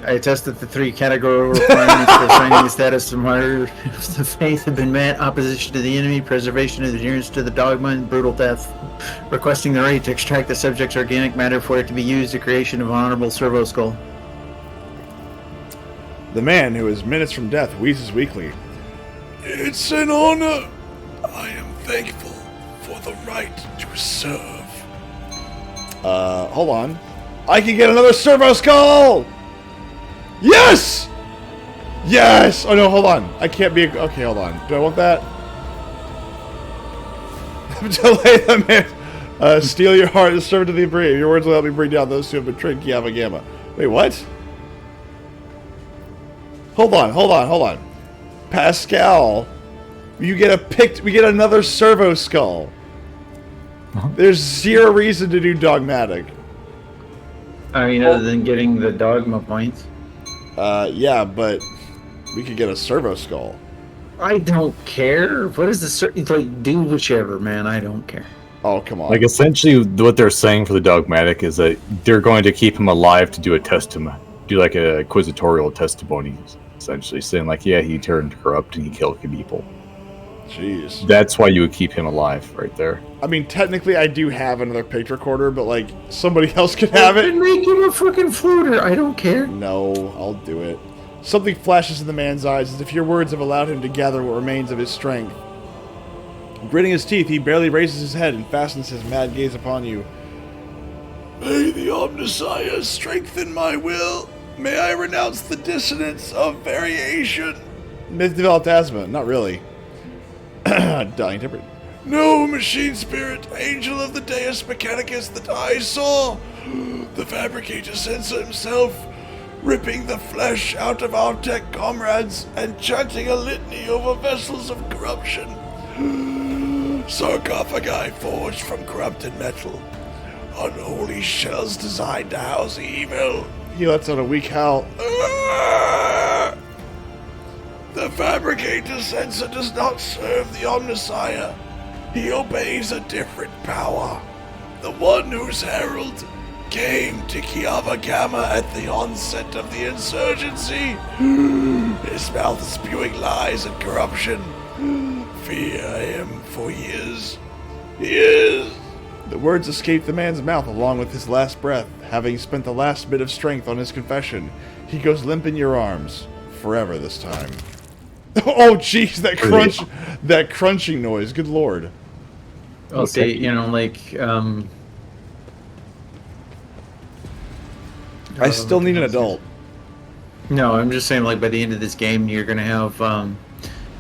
I attest that the 3 categorical requirements for finding the status of martyr of the faith have been met: opposition to the enemy, preservation of adherence to the dogma, and brutal death. Requesting the right to extract the subject's organic matter for it to be used, the creation of an honorable servo skull. The man who is minutes from death wheezes weakly. It's an honor. I am thankful for the right to serve. Hold on. I can get another servo skull! Yes! Yes! Oh no, hold on. I can't be... Okay, hold on. Do I want that? Delay the man. Steal your heart and serve to the brave. Your words will help me bring down those who have betrayed Kyavagama. Wait, what? Hold on. Pascal, we get another servo skull. There's zero reason to do dogmatic. I mean, other than getting the dogma points. Yeah, but we could get a servo skull. I don't care. What is the do whichever, man. I don't care. Oh, come on. Like, essentially, what they're saying for the dogmatic is that they're going to keep him alive to do a testament, do like a inquisitorial testimony, essentially saying like, yeah, he turned corrupt and he killed people. Jeez. That's why you would keep him alive, right there. I mean, technically, I do have another page recorder, but like somebody else could have it. Make him a fucking floater. I don't care. No, I'll do it. Something flashes in the man's eyes as if your words have allowed him to gather what remains of his strength. Gritting his teeth, he barely raises his head and fastens his mad gaze upon you. May the Omnissiah strengthen my will. May I renounce the dissonance of variation. Myth developed asthma. Not really. Dying temper. No machine spirit, angel of the Deus Mechanicus that I saw. The fabricator sensor himself, ripping the flesh out of our tech comrades and chanting a litany over vessels of corruption. Sarcophagi forged from corrupted metal. Unholy shells designed to house evil. He lets out a weak howl. The fabricator sensor does not serve the Omnissiah. He obeys a different power. The one whose herald came to Kyavagama at the onset of the insurgency. His mouth is spewing lies and corruption. Fear him, for he is. The words escape the man's mouth along with his last breath. Having spent the last bit of strength on his confession, he goes limp in your arms. Forever this time. Oh, jeez, that crunching noise. Good lord. I'll say, I still need an adult. No, I'm just saying, like, by the end of this game, you're gonna have,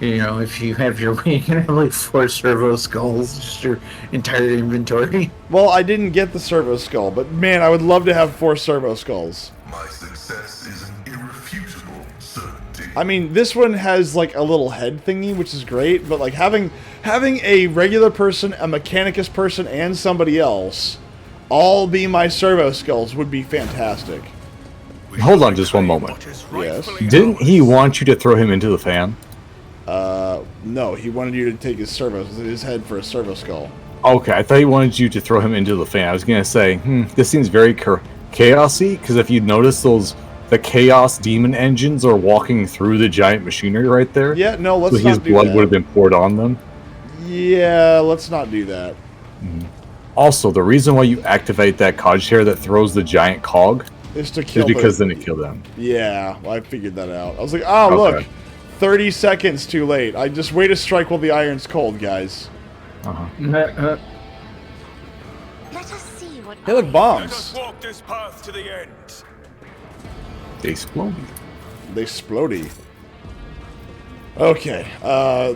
if you have your way, you're gonna have like 4 servo skulls, just your entire inventory. Well, I didn't get the servo skull, but man, I would love to have 4 servo skulls. My success is an irrefutable certainty. I mean, this one has like a little head thingy, which is great, but like having a regular person, a Mechanicus person, and somebody else all be my servo skulls would be fantastic. Hold on just one moment. Yes. Didn't he want you to throw him into the fan? No, he wanted you to take his head for a servo skull. Okay, I thought he wanted you to throw him into the fan. I was gonna say, this seems very chaosy, because if you notice the chaos demon engines are walking through the giant machinery right there. Yeah, no, let's so his not do blood that. would have been poured on them. Yeah, let's not do that. Also, the reason why you activate that cogitator that throws the giant cog Is to kill is because the... then it killed them. Yeah, well, I figured that out. I was like, oh, Okay. look. 30 seconds too late. I just wait to strike while the iron's cold, guys. Let us see what. Hey, look, Let us bombs. walk this path to the end. They exploded. They splody. Okay,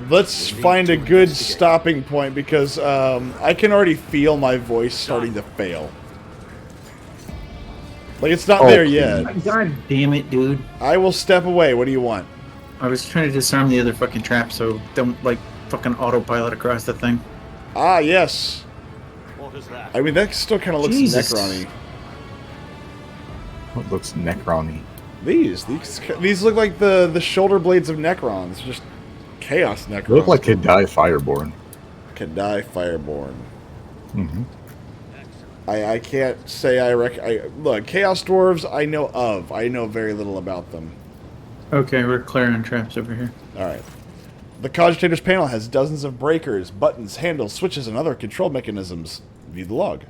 let's find a good stopping point because I can already feel my voice starting to fail. Like, it's not there yet. God damn it, dude. I will step away. What do you want? I was trying to disarm the other fucking trap, so don't, like, fucking autopilot across the thing. Ah, yes. What is that? I mean, that still kind of looks Jesus. Necron-y. What looks Necron-y? These look like the shoulder blades of Necrons. Just chaos Necrons. They look like Kedai Fireborn. Kedai Fireborn. Mm-hmm. I can't say look, Chaos Dwarves I know of. I know very little about them. Okay, we're clear on traps over here. Alright. The Cogitator's panel has dozens of breakers, buttons, handles, switches, and other control mechanisms. View the log.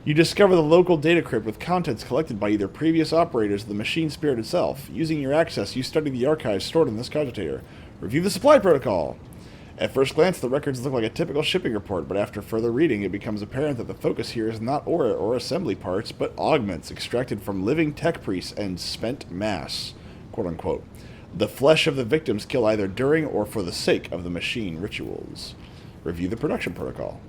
You discover the local data crypt with contents collected by either previous operators or the machine spirit itself. Using your access, you study the archives stored in this cogitator. Review the supply protocol. At first glance, the records look like a typical shipping report, but after further reading, it becomes apparent that the focus here is not ore or assembly parts, but augments extracted from living tech priests and spent mass, quote-unquote. The flesh of the victims killed either during or for the sake of the machine rituals. Review the production protocol.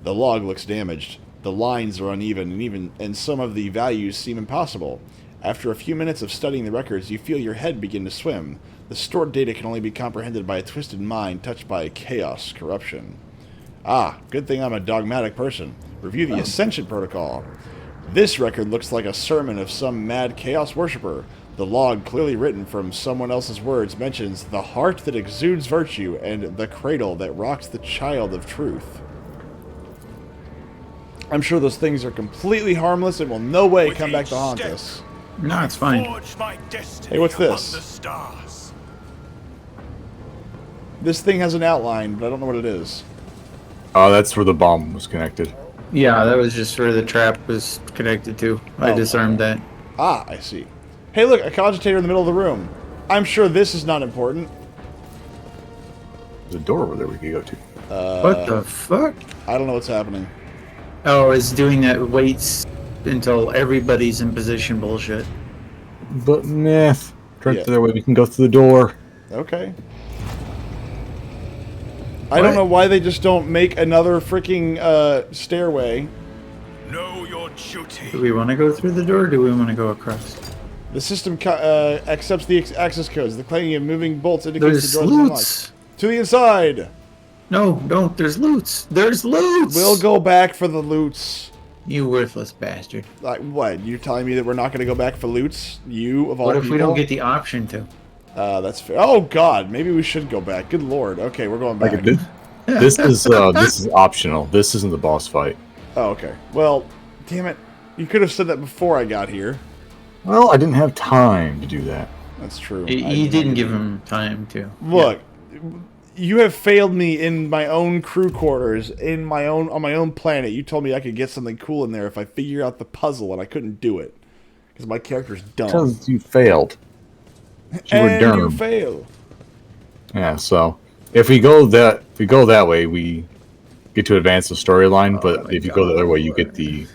The log looks damaged. The lines are uneven, and some of the values seem impossible. After a few minutes of studying the records, you feel your head begin to swim. The stored data can only be comprehended by a twisted mind touched by chaos corruption. Ah, good thing I'm a dogmatic person. Review the Ascension Protocol. This record looks like a sermon of some mad chaos worshipper. The log, clearly written from someone else's words, mentions the heart that exudes virtue and the cradle that rocks the child of truth. I'm sure those things are completely harmless and will no way come back to haunt us. No, it's fine. Forge my destiny Hey, what's among this? the stars. This thing has an outline, but I don't know what it is. Oh, that's where the bomb was connected. Yeah, that was just where the trap was connected to. I Oh. disarmed that. Ah, I see. Hey, look, a cogitator in the middle of the room. I'm sure this is not important. There's a door over there we could go to. What the fuck? I don't know what's happening. Oh, it's doing that waits until everybody's in position bullshit. But meh. Turn Yeah. to that way we can go through the door. Okay. I don't know why they just don't make another freaking stairway. Know your duty. Do we want to go through the door or do we want to go across? The system accepts the access codes. The clanging of moving bolts indicates There's the door is unlocked. loots! To the inside! No, don't. There's loots! There's loots! We'll go back for the loots. You worthless bastard. Like, what? You're telling me that we're not going to go back for loots? You, of all What if people? we don't get the option to? That's fair. Oh, God. Maybe we should go back. Good lord. Okay, we're going back. Like this is optional. This isn't the boss fight. Oh, okay. Well, damn it. You could have said that before I got here. Well, I didn't have time to do that. That's true. You didn't give him time to. Look, you have failed me in my own crew quarters, on my own planet. You told me I could get something cool in there if I figure out the puzzle, and I couldn't do it because my character's dumb. Because you failed. You were And you dumb. fail. Yeah, so if we go that way, we get to advance the storyline. But if you go the other way, you get the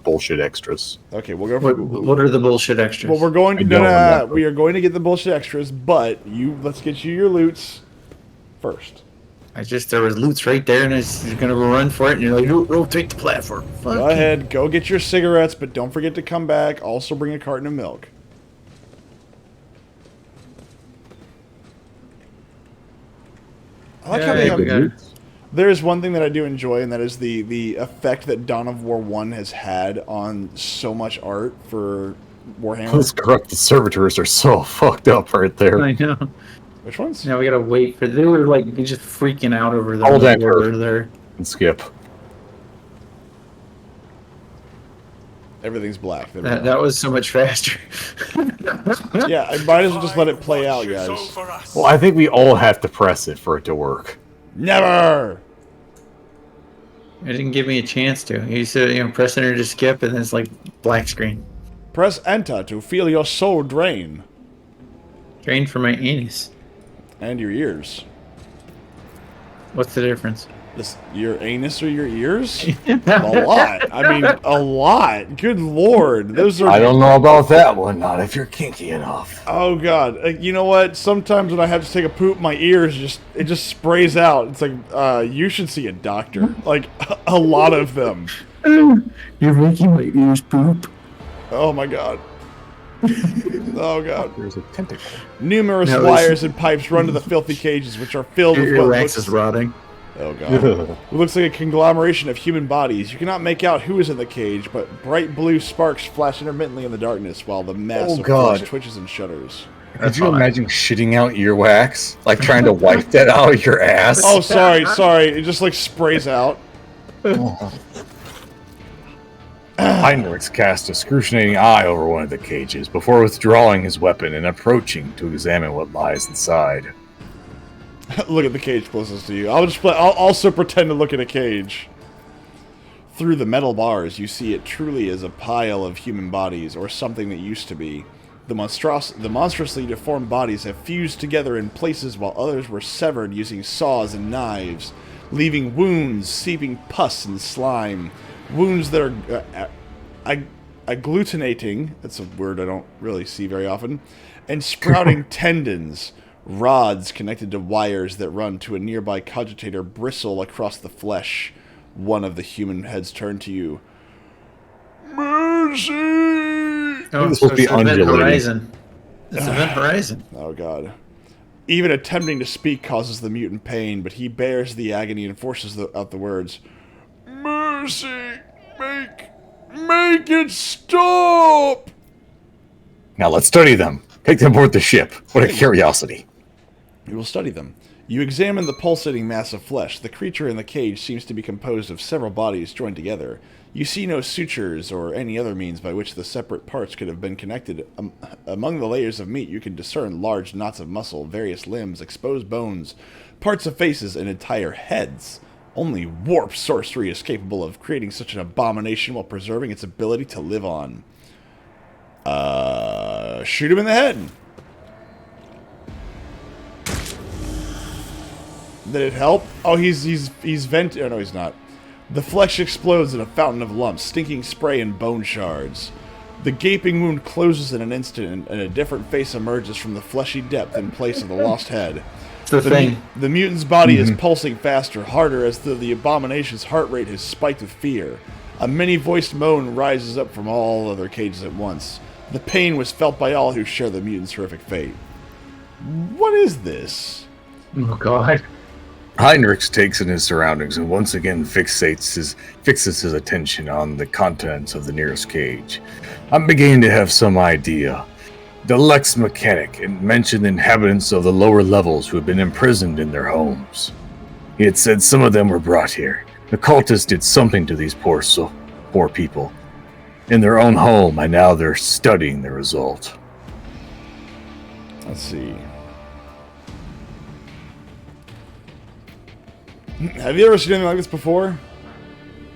bullshit extras. Okay, we'll go for. What are the bullshit extras? Well, we're going to. I don't know. We are going to get the bullshit extras, but let's get you your loots first. there was loots right there, and you're gonna run for it, and you're like, rotate the platform. Fuck Go you. ahead, go get your cigarettes, but don't forget to come back. Also, bring a carton of milk. I like how they have. There's one thing that I do enjoy, and that is the effect that Dawn of War 1 has had on so much art for Warhammer. Those corrupted servitors are so fucked up right there. I know. Which ones? Now we gotta wait for. They were like just freaking out over the Hold that order curve. there. And skip. Everything's black. There we go. That was so much faster. Yeah, I might as well just let it play out, guys. Well, I think we all have to press it for it to work. Never! It didn't give me a chance to. You said, press enter to skip, and then it's like black screen. Press enter to feel your soul drain. Drain from my anus. And your ears. What's the difference? Your anus or your ears? A lot. I mean, a lot. Good lord. Those are... I don't know about that one, not if you're kinky enough. Oh, God. You know what? Sometimes when I have to take a poop, my ears just sprays out. It's like, you should see a doctor. Like, a lot of them. You're making my ears poop. Oh, my God. Oh, God. There's a tentacle. Numerous wires and pipes run to the filthy cages, which are filled with Your what wax looks... is rotting. Oh, God. It looks like a conglomeration of human bodies. You cannot make out who is in the cage, but bright blue sparks flash intermittently in the darkness while the mass of flesh twitches and shudders. Could you imagine shitting out earwax? Like trying to wipe that out of your ass? Oh, sorry. It just, like, sprays out. Heinrichs cast a scrutinizing eye over one of the cages before withdrawing his weapon and approaching to examine what lies inside. Look at the cage closest to you. I'll also pretend to look at a cage. Through the metal bars, you see it truly as a pile of human bodies, or something that used to be. The monstrously deformed bodies have fused together in places while others were severed using saws and knives, leaving wounds, seeping pus and slime. Wounds that are agglutinating, that's a word I don't really see very often, and sprouting tendons. Rods connected to wires that run to a nearby cogitator bristle across the flesh. One of the human heads turned to you. Mercy! Oh, This will be Event undulating. Horizon. It's Event Horizon. Oh, God. Even attempting to speak causes the mutant pain, but he bears the agony and forces out the words. Mercy! Make it stop! Now let's study them. Take them aboard the ship. What a curiosity. You will study them. You examine the pulsating mass of flesh. The creature in the cage seems to be composed of several bodies joined together. You see no sutures or any other means by which the separate parts could have been connected. Among the layers of meat, you can discern large knots of muscle, various limbs, exposed bones, parts of faces, and entire heads. Only warp sorcery is capable of creating such an abomination while preserving its ability to live on. Shoot him in the head. Did it help? Oh, he's vent. Oh, no, he's not. The flesh explodes in a fountain of lumps, stinking spray and bone shards. The gaping wound closes in an instant, and a different face emerges from the fleshy depth in place of the lost head. It's the thing. The mutant's body is pulsing faster, harder, as though the abomination's heart rate has spiked with fear. A many-voiced moan rises up from all other cages at once. The pain was felt by all who share the mutant's horrific fate. What is this? Oh, God. Heinrichs takes in his surroundings and once again fixes his attention on the contents of the nearest cage. I'm beginning to have some idea. The Lex Mechanic mentioned inhabitants of the lower levels who had been imprisoned in their homes. He had said some of them were brought here. The cultists did something to these poor people in their own home, and now they're studying the result. Let's see. Have you ever seen anything like this before?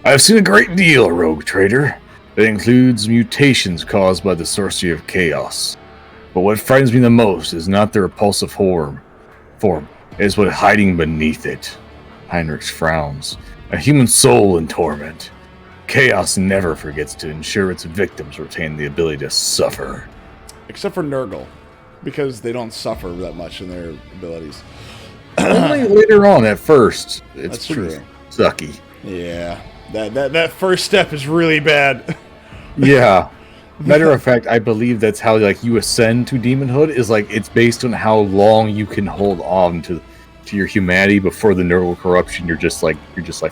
I've seen a great deal, rogue trader. It includes mutations caused by the sorcery of chaos. But what frightens me the most is not the repulsive form. It is what hiding beneath it. Heinrichs frowns. A human soul in torment. Chaos never forgets to ensure its victims retain the ability to suffer. Except for Nurgle, because they don't suffer that much in their abilities. Only later on at first. That's pretty true. Sucky. Yeah. That first step is really bad. Yeah. Matter of fact, I believe that's how you ascend to demonhood, is it's based on how long you can hold on to your humanity before the neural corruption. You're just like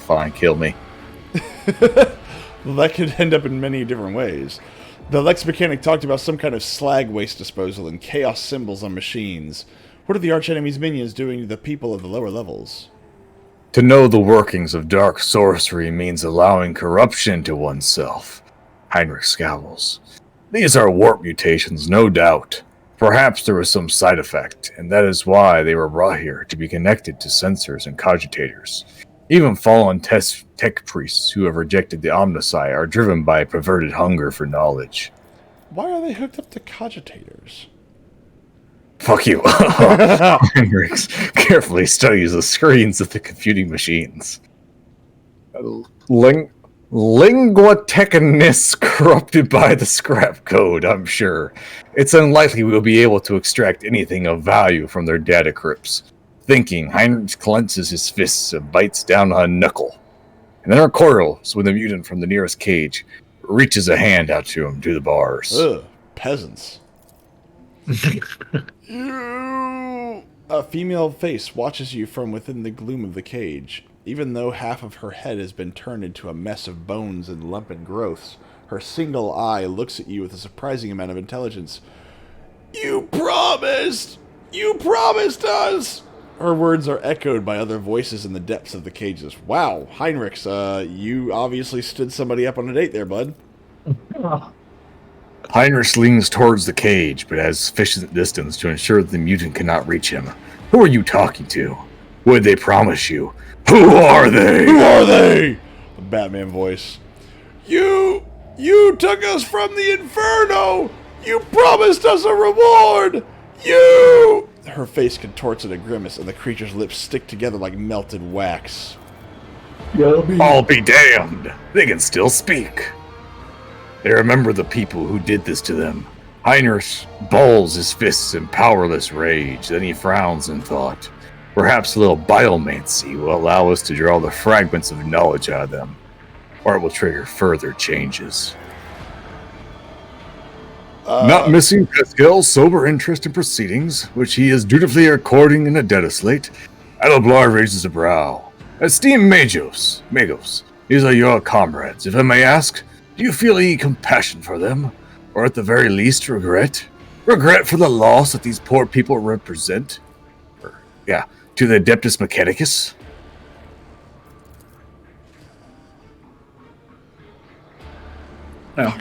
fine, kill me. Well, that could end up in many different ways. The Lex Mechanic talked about some kind of slag waste disposal and chaos symbols on machines. What are the archenemy's minions doing to the people of the lower levels? To know the workings of dark sorcery means allowing corruption to oneself. Heinrich scowls. These are warp mutations, no doubt. Perhaps there was some side effect, and that is why they were brought here, to be connected to sensors and cogitators. Even fallen tech priests who have rejected the Omnici are driven by a perverted hunger for knowledge. Why are they hooked up to cogitators? Fuck you. Heinrich carefully studies the screens of the computing machines. Lingua technis corrupted by the scrap code, I'm sure. It's unlikely we'll be able to extract anything of value from their data crypts. Thinking, Heinrich clenches his fists and bites down on a knuckle. And then recoils when the mutant from the nearest cage reaches a hand out to him through the bars. Ugh, peasants. A female face watches you from within the gloom of the cage. Even though half of her head has been turned into a mess of bones and lumped growths, her single eye looks at you with a surprising amount of intelligence. You promised! You promised us! Her words are echoed by other voices in the depths of the cages. Wow, Heinrichs, you obviously stood somebody up on a date there, bud. Heinrich leans towards the cage, but has sufficient distance to ensure that the mutant cannot reach him. Who are you talking to? What did they promise you? Who are they? Who are they? The Batman voice. You took us from the Inferno! You promised us a reward! You! Her face contorts in a grimace, and the creature's lips stick together like melted wax. I'll be damned! They can still speak. They remember the people who did this to them. Heinrich balls his fists in powerless rage, then he frowns in thought. Perhaps a little biomancy will allow us to draw the fragments of knowledge out of them, or it will trigger further changes. Not missing Pascal's sober interest in proceedings, which he is dutifully recording in a data slate, Adalblar raises a brow. Esteemed Magos, these are your comrades. If I may ask, do you feel any compassion for them? Or at the very least, regret? Regret for the loss that these poor people represent? To the Adeptus Mechanicus? No.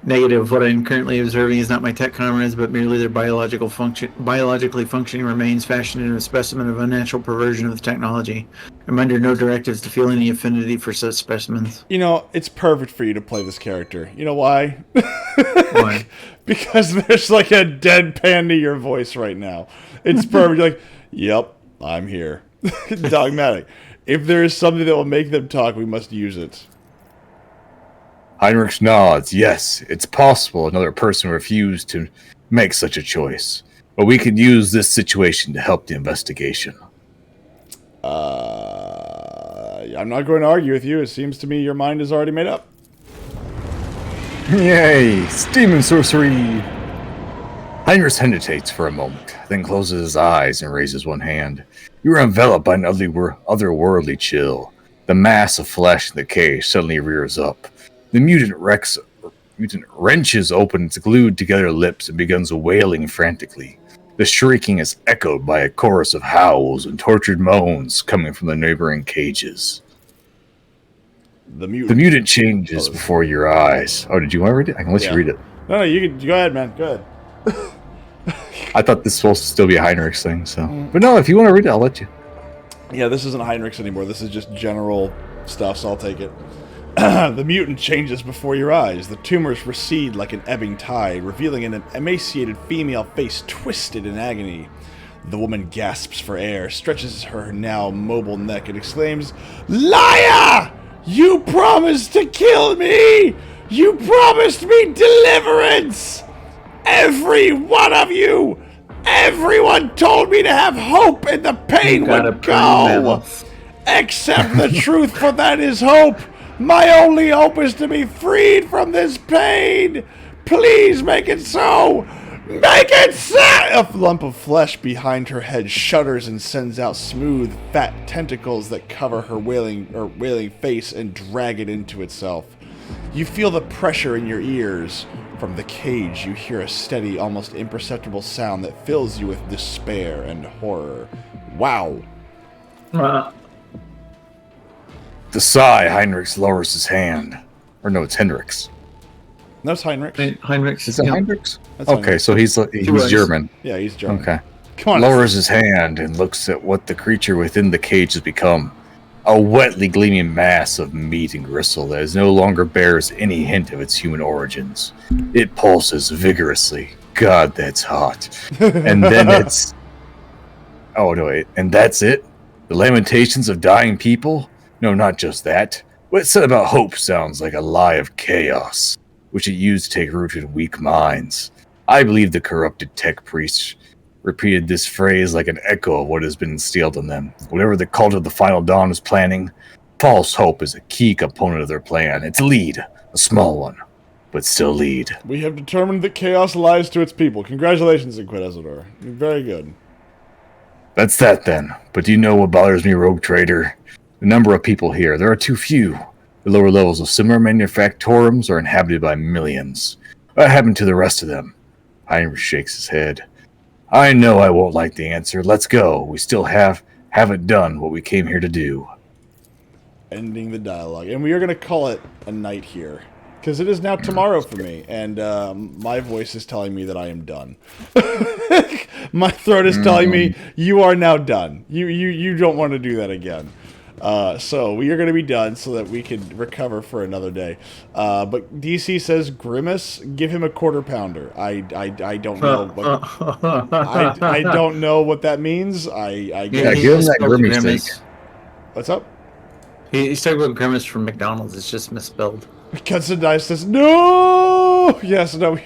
Negative. What I'm currently observing is not my tech comrades, but merely their biologically functioning remains fashioned in a specimen of unnatural perversion of the technology. I'm under no directives to feel any affinity for such specimens. You know, it's perfect for you to play this character. You know why? Why? Because there's like a deadpan to your voice right now. It's perfect. You're like, yep, I'm here. Dogmatic. If there is something that will make them talk, we must use it. Heinrich nods. Yes, it's possible another person refused to make such a choice. But we can use this situation to help the investigation. I'm not going to argue with you. It seems to me your mind is already made up. Yay! Steam and sorcery! Heinrich hesitates for a moment, then closes his eyes and raises one hand. You are enveloped by an otherworldly chill. The mass of flesh in the cage suddenly rears up. The mutant wrenches open its glued-together lips and begins wailing frantically. The shrieking is echoed by a chorus of howls and tortured moans coming from the neighboring cages. The mutant changes before your eyes. Oh, did you want to read it? I can let you read it. No, you can go ahead, man. Go ahead. I thought this was supposed to still be a Heinrich's thing, so. But no, if you want to read it, I'll let you. Yeah, this isn't Heinrich's anymore. This is just general stuff, so I'll take it. The mutant changes before your eyes. The tumors recede like an ebbing tide, revealing an emaciated female face twisted in agony. The woman gasps for air, stretches her now mobile neck, and exclaims, "Liar! You promised to kill me! You promised me deliverance! Every one of you! Everyone told me to have hope and the pain would go! Except the truth, for that is hope! My only hope is to be freed from this pain! Please make it so! Make it so! A lump of flesh behind her head shudders and sends out smooth, fat tentacles that cover her wailing face and drag it into itself. You feel the pressure in your ears. From the cage, you hear a steady, almost imperceptible sound that fills you with despair and horror. Wow. The sigh, Heinrich lowers his hand. Or no, it's Hendrix. That's Heinrich. Heinrich. Is it Heinrichs? That's Okay, Heinrich. so he's was. German. Yeah, he's German. Okay. Come on. Lowers his hand and looks at what the creature within the cage has become. A wetly gleaming mass of meat and gristle that no longer bears any hint of its human origins. It pulses vigorously. God, that's hot. And then it's... Oh, no, wait. And that's it? The lamentations of dying people? No, not just that. What it said about hope sounds like a lie of chaos, which it used to take root in weak minds. I believe the corrupted tech priests repeated this phrase like an echo of what has been instilled in them. Whatever the cult of the Final Dawn is planning, false hope is a key component of their plan. It's a lead, a small one, but still lead. We have determined that chaos lies to its people. Congratulations, Inquisitor. Very good. That's that then. But do you know what bothers me, Rogue Trader? The number of people here. There are too few. The lower levels of similar manufactorums are inhabited by millions. What happened to the rest of them? Heinrich shakes his head. I know I won't like the answer. Let's go. We still haven't done what we came here to do. Ending the dialogue. And we are going to call it a night here. Because it is now tomorrow for me. And my voice is telling me that I am done. My throat is telling me, you are now done. You don't want to do that again. So we are going to be done so that we can recover for another day. But DC says, Grimace, give him a quarter pounder. I don't know. I don't know what that means. I Yeah, give him that Grimace steak. What's up? He's talking about Grimace from McDonald's. It's just misspelled. Cuts and Dice says, no! Yes, no,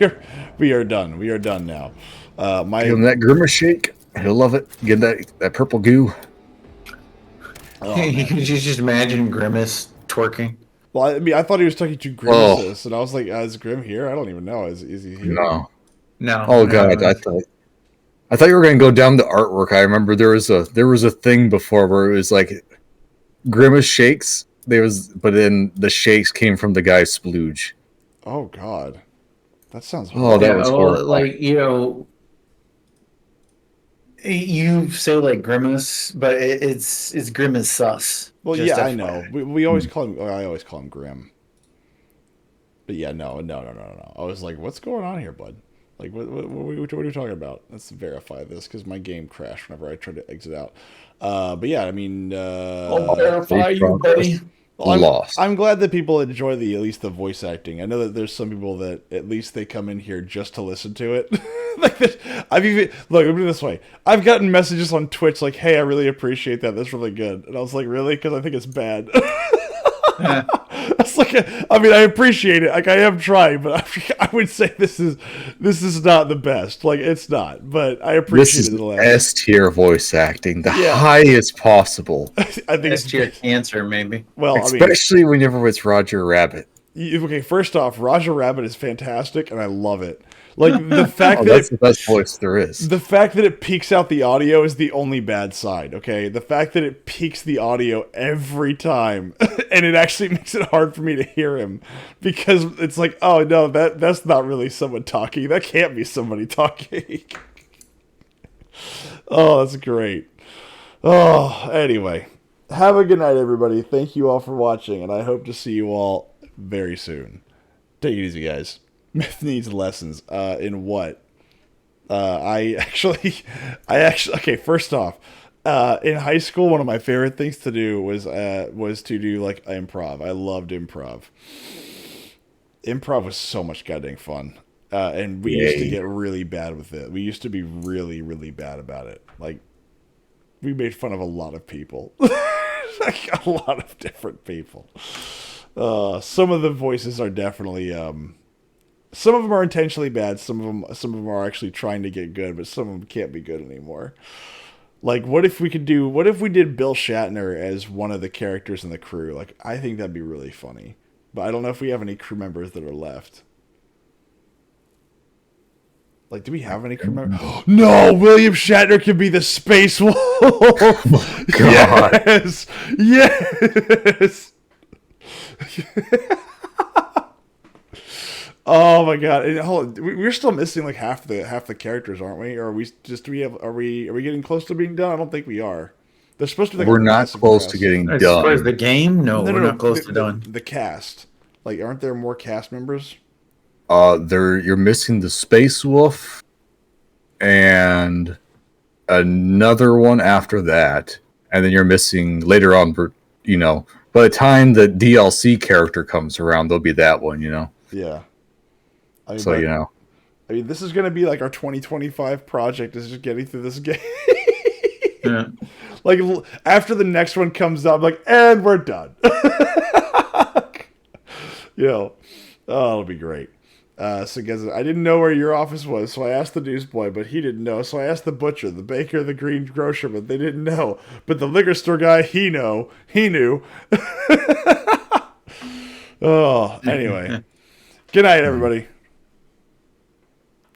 we are done. We are done now. Give him that Grimace shake. He'll love it. Give that purple goo. Oh, you can just imagine Grimace twerking. Well, I mean, I thought he was talking to Grimaces, and I was like, is Grim here? I don't even know. Is he here? No. Oh god, I thought you were going to go down the artwork. I remember there was a thing before where it was like Grimace shakes. But then the shakes came from the guy's splooge. Oh god, that sounds. Oh, that was horrible. Like, you say like Grimace, but it's Grimace sus. Well, yeah, I know. We always call him. I always call him Grim. But yeah, no. I was like, what's going on here, bud? Like, what are you talking about? Let's verify this because my game crashed whenever I tried to exit out. But yeah, I mean, I'll verify you, buddy. I'm glad that people enjoy at least the voice acting. I know that there's some people that at least they come in here just to listen to it. Like this, I've even look. Let me put it this way: I've gotten messages on Twitch like, "Hey, I really appreciate that. That's really good." And I was like, "Really?" Because I think it's bad. It's like, I mean, I appreciate it. Like, I am trying, but I would say this is not the best. Like, it's not. But I appreciate it. This is S tier voice acting, the highest possible. I think S tier cancer, maybe. Well, especially whenever it's Roger Rabbit. Okay, first off, Roger Rabbit is fantastic, and I love it. Like the fact that's the best voice there is. The fact that it peaks out the audio is the only bad side. Okay, the fact that it peaks the audio every time, and it actually makes it hard for me to hear him because it's like, oh no, that's not really someone talking. That can't be somebody talking. Oh, that's great. Oh, anyway, have a good night, everybody. Thank you all for watching, and I hope to see you all very soon. Take it easy, guys. Myth needs lessons. In what? I actually, okay, first off, in high school, one of my favorite things to do was to do like improv. I loved improv. Improv was so much goddamn fun. And we used to get really bad with it. We used to be really, really bad about it. Like, we made fun of a lot of people. Like, a lot of different people. Some of the voices are definitely, some of them are intentionally bad. Some of them are actually trying to get good, but some of them can't be good anymore. Like, what if we did Bill Shatner as one of the characters in the crew? Like, I think that'd be really funny. But I don't know if we have any crew members that are left. Like, do we have any crew members? No, William Shatner can be the Space Wolf. Oh, God. Yes. Yes. Oh my god! And hold on, we're still missing like half the characters, aren't we? Or are we getting close to being done? I don't think we are. They're supposed to be like We're a not massive close to cast. getting As far as done. the game, no, we're not close to the, done. The cast, like, aren't there more cast members? You're missing the Space Wolf and another one after that, and then you're missing later on. You know, by the time the DLC character comes around, there'll be that one. You know, Yeah. I mean, so you know. I mean, this is going to be like our 2025 project. Is just getting through this game. Yeah. Like after the next one comes up, like, and we're done. You know, oh, it'll be great. So guys, I didn't know where your office was, so I asked the newsboy, but he didn't know. So I asked the butcher, the baker, the green grocer, but they didn't know. But the liquor store guy, he knew. Oh, anyway. Good night, everybody.